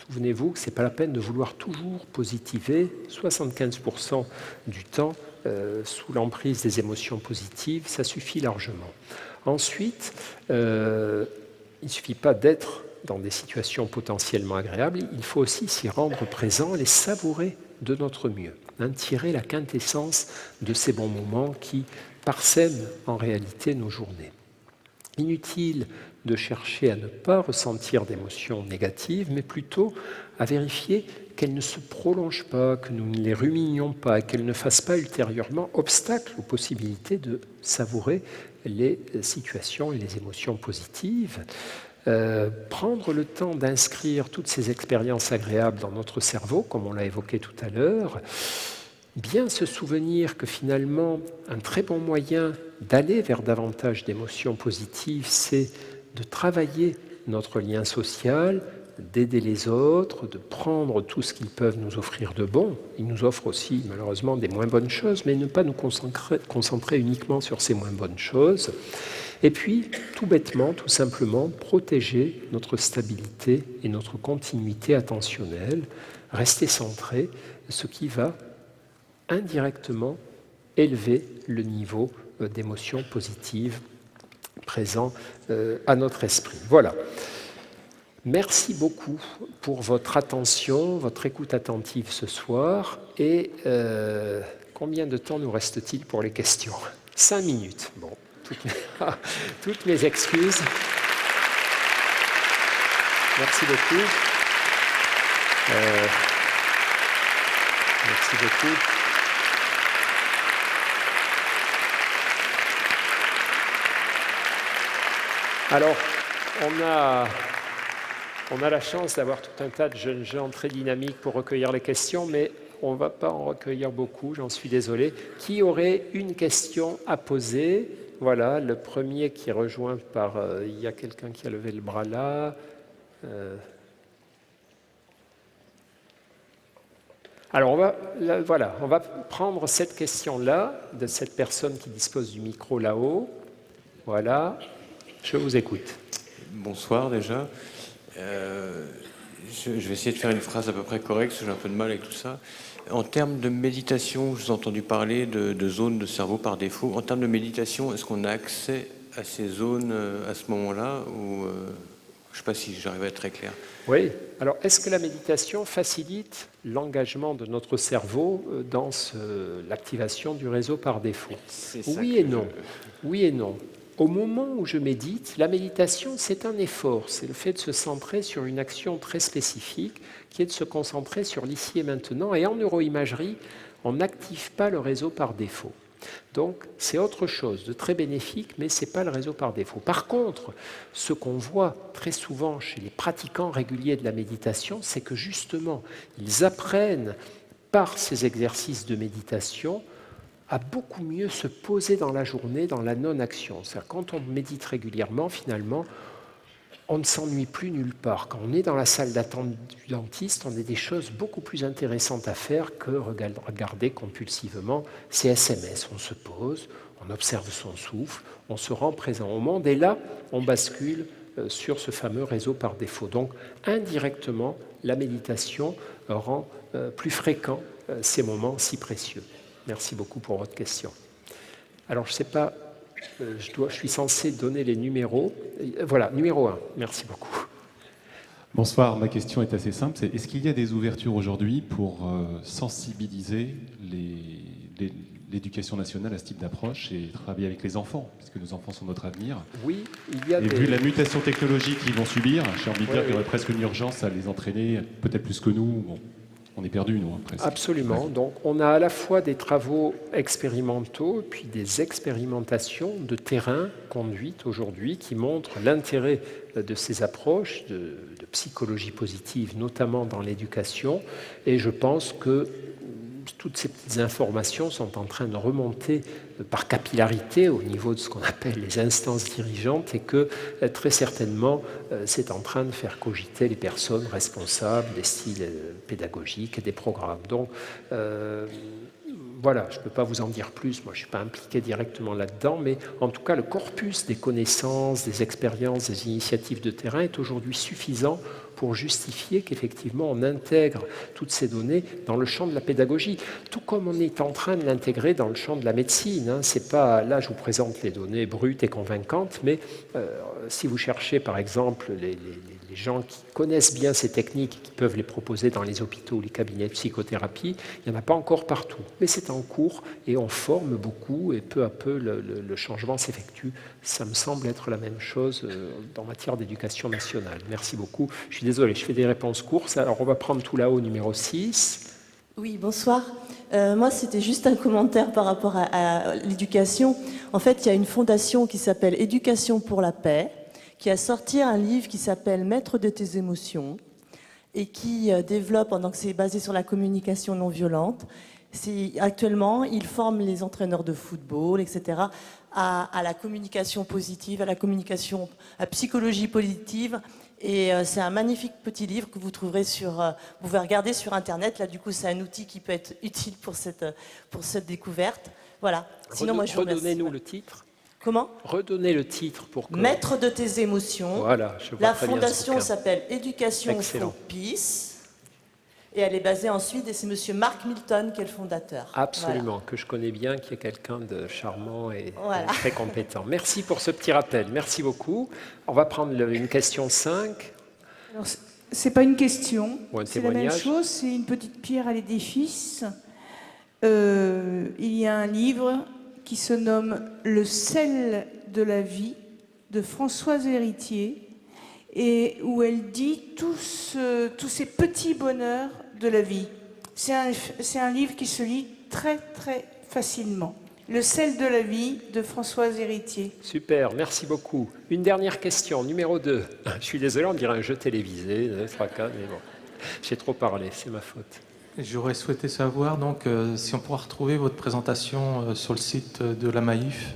souvenez-vous que ce n'est pas la peine de vouloir toujours positiver 75% du temps sous l'emprise des émotions positives, ça suffit largement. Ensuite, il ne suffit pas d'être dans des situations potentiellement agréables, il faut aussi s'y rendre présent, les savourer de notre mieux, tirer la quintessence de ces bons moments qui parsèment en réalité nos journées. Inutile de chercher à ne pas ressentir d'émotions négatives, mais plutôt à vérifier qu'elles ne se prolongent pas, que nous ne les ruminions pas, qu'elles ne fassent pas ultérieurement obstacle aux possibilités de savourer les situations et les émotions positives. Prendre le temps d'inscrire toutes ces expériences agréables dans notre cerveau, comme on l'a évoqué tout à l'heure, bien se souvenir que finalement, un très bon moyen d'aller vers davantage d'émotions positives, c'est de travailler notre lien social, d'aider les autres, de prendre tout ce qu'ils peuvent nous offrir de bon. Ils nous offrent aussi malheureusement des moins bonnes choses, mais ne pas nous concentrer uniquement sur ces moins bonnes choses. Et puis, tout bêtement, tout simplement, protéger notre stabilité et notre continuité attentionnelle, rester centré, ce qui va indirectement élever le niveau d'émotions positives présent à notre esprit. Voilà. Merci beaucoup pour votre attention, votre écoute attentive ce soir. Et combien de temps nous reste-t-il pour les questions ? 5 minutes. Bon, toutes mes excuses. Merci beaucoup. Merci beaucoup. Alors, on a la chance d'avoir tout un tas de jeunes gens très dynamiques pour recueillir les questions, mais on ne va pas en recueillir beaucoup, j'en suis désolé. Qui aurait une question à poser ? Voilà, le premier qui est rejoint par... il y a quelqu'un qui a levé le bras là. Alors, on va prendre cette question-là, de cette personne qui dispose du micro là-haut. Voilà, je vous écoute. Bonsoir déjà. Je vais essayer de faire une phrase à peu près correcte, parce que j'ai un peu de mal avec tout ça. En termes de méditation, je vous ai entendu parler de zones de cerveau par défaut. En termes de méditation, est-ce qu'on a accès à ces zones à ce moment-là ou je ne sais pas si j'arrive à être très clair. Oui. Alors, est-ce que la méditation facilite l'engagement de notre cerveau dans l'activation du réseau par défaut ? Oui et non. Oui et non. Au moment où je médite, la méditation, c'est un effort. C'est le fait de se centrer sur une action très spécifique, qui est de se concentrer sur l'ici et maintenant. Et en neuroimagerie, on n'active pas le réseau par défaut. Donc, c'est autre chose de très bénéfique, mais ce n'est pas le réseau par défaut. Par contre, ce qu'on voit très souvent chez les pratiquants réguliers de la méditation, c'est que justement, ils apprennent par ces exercices de méditation à beaucoup mieux se poser dans la journée, dans la non-action. C'est-à-dire quand on médite régulièrement, finalement, on ne s'ennuie plus nulle part. Quand on est dans la salle d'attente du dentiste, on a des choses beaucoup plus intéressantes à faire que regarder compulsivement ses SMS. On se pose, on observe son souffle, on se rend présent au monde, et là, on bascule sur ce fameux réseau par défaut. Donc, indirectement, la méditation rend plus fréquents ces moments si précieux. Merci beaucoup pour votre question. Alors, je ne sais pas, je suis censé donner les numéros. Voilà, numéro 1. Merci beaucoup. Bonsoir, ma question est assez simple. Est-ce qu'il y a des ouvertures aujourd'hui pour sensibiliser l'éducation nationale à ce type d'approche et travailler avec les enfants, puisque nos enfants sont notre avenir? Oui, il y a vu la mutation technologique qu'ils vont subir, j'ai envie de dire qu'il y aurait oui. presque une urgence à les entraîner, peut-être plus que nous. Bon. on est perdu, nous, presque. Absolument. Donc, on a à la fois des travaux expérimentaux, puis des expérimentations de terrain conduites aujourd'hui qui montrent l'intérêt de ces approches de psychologie positive, notamment dans l'éducation. Et je pense que toutes ces petites informations sont en train de remonter par capillarité au niveau de ce qu'on appelle les instances dirigeantes et que très certainement c'est en train de faire cogiter les personnes responsables des styles pédagogiques et des programmes. Donc voilà, je ne peux pas vous en dire plus, moi je ne suis pas impliqué directement là-dedans, mais en tout cas le corpus des connaissances, des expériences, des initiatives de terrain est aujourd'hui suffisant pour justifier qu'effectivement on intègre toutes ces données dans le champ de la pédagogie, tout comme on est en train de l'intégrer dans le champ de la médecine. Hein. C'est pas, là, je vous présente les données brutes et convaincantes, mais si vous cherchez par exemple les gens qui connaissent bien ces techniques, qui peuvent les proposer dans les hôpitaux ou les cabinets de psychothérapie, il n'y en a pas encore partout. Mais c'est en cours et on forme beaucoup et peu à peu le changement s'effectue. Ça me semble être la même chose en matière d'éducation nationale. Merci beaucoup. Je suis désolé, je fais des réponses courtes. Alors on va prendre tout là-haut, numéro 6. Oui, bonsoir. Moi, c'était juste un commentaire par rapport à l'éducation. En fait, il y a une fondation qui s'appelle Éducation pour la paix, qui a sorti un livre qui s'appelle Maître de tes émotions et qui développe, donc c'est basé sur la communication non violente. Actuellement, il forme les entraîneurs de football, etc., à la communication positive, à la communication, à psychologie positive. Et c'est un magnifique petit livre que vous trouverez vous pouvez regarder sur Internet. Là, du coup, c'est un outil qui peut être utile pour cette découverte. Voilà. Sinon, moi, je vous remercie. Redonnez-nous le titre. Comment ? Redonnez le titre pour que... Maître de tes émotions. Voilà, je vois La très bien fondation ce s'appelle Éducation Excellent. for Peace. Et elle est basée ensuite, et c'est monsieur Mark Milton qui est le fondateur. Absolument, Voilà. que je connais bien, qui est quelqu'un de charmant et Voilà. très compétent. Merci pour ce petit rappel, merci beaucoup. On va prendre une question 5. Alors, c'est pas une question, Ou un c'est la même témoignage. chose, c'est une petite pierre à l'édifice. Il y a un livre qui se nomme Le sel de la vie de Françoise Héritier et où elle dit tous ces petits bonheurs de la vie. C'est un livre qui se lit très très facilement. Le sel de la vie de Françoise Héritier. Super, merci beaucoup. Une dernière question, numéro 2. Je suis désolé, on dirait un jeu télévisé, fracas, mais bon, j'ai trop parlé, c'est ma faute. J'aurais souhaité savoir donc si on pourra retrouver votre présentation sur le site de la Maïf.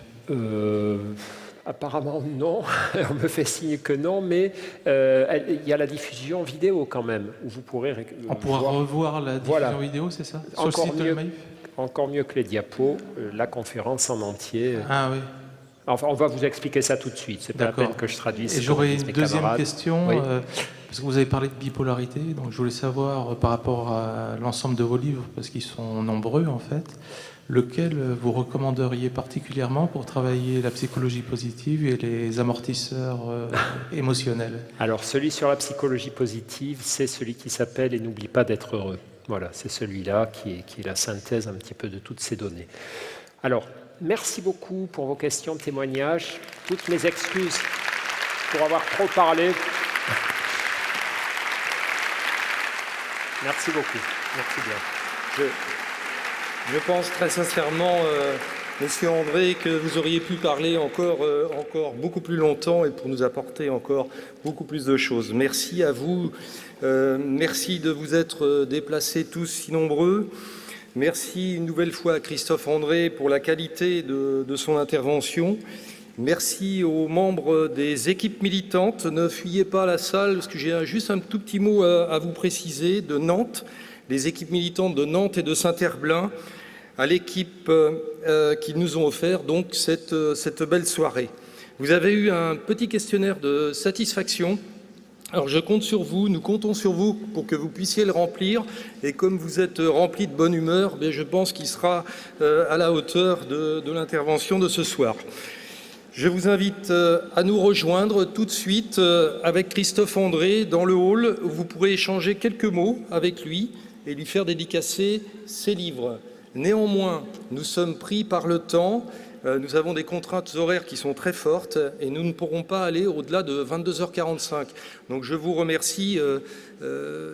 Apparemment non, on me fait signe que non, mais il y a la diffusion vidéo quand même, où vous pourrez On pourra revoir la diffusion vidéo, c'est ça? Sur le site de la Maïf? Encore mieux que les diapos, la conférence en entier. Ah oui. Enfin, on va vous expliquer ça tout de suite, c'est pas la peine que je traduise. Et j'aurais une deuxième question, oui. parce que vous avez parlé de bipolarité, donc je voulais savoir par rapport à l'ensemble de vos livres, parce qu'ils sont nombreux en fait, lequel vous recommanderiez particulièrement pour travailler la psychologie positive et les amortisseurs émotionnels? Alors celui sur la psychologie positive, c'est celui qui s'appelle « Et n'oublie pas d'être heureux ». Voilà, c'est celui-là qui est la synthèse un petit peu de toutes ces données. Alors, merci beaucoup pour vos questions, témoignages. Toutes mes excuses pour avoir trop parlé. Merci beaucoup. Merci bien. Je pense très sincèrement, Monsieur André, que vous auriez pu parler encore beaucoup plus longtemps et pour nous apporter encore beaucoup plus de choses. Merci à vous. Merci de vous être déplacés tous si nombreux. Merci une nouvelle fois à Christophe André pour la qualité de son intervention. Merci aux membres des équipes militantes. Ne fuyez pas la salle parce que j'ai juste un tout petit mot à vous préciser de Nantes, les équipes militantes de Nantes et de Saint-Herblain, à l'équipe qui nous ont offert donc cette belle soirée. Vous avez eu un petit questionnaire de satisfaction. Alors je compte sur vous, nous comptons sur vous pour que vous puissiez le remplir et comme vous êtes remplis de bonne humeur, je pense qu'il sera à la hauteur de l'intervention de ce soir. Je vous invite à nous rejoindre tout de suite avec Christophe André dans le hall où vous pourrez échanger quelques mots avec lui et lui faire dédicacer ses livres. Néanmoins, nous sommes pris par le temps. nous avons des contraintes horaires qui sont très fortes et nous ne pourrons pas aller au-delà de 22h45. Donc je vous remercie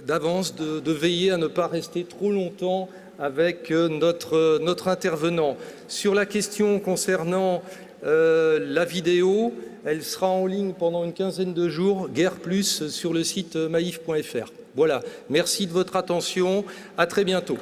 d'avance de veiller à ne pas rester trop longtemps avec notre intervenant. Sur la question concernant la vidéo, elle sera en ligne pendant une quinzaine de jours, guère plus, sur le site maif.fr. Voilà, merci de votre attention, à très bientôt.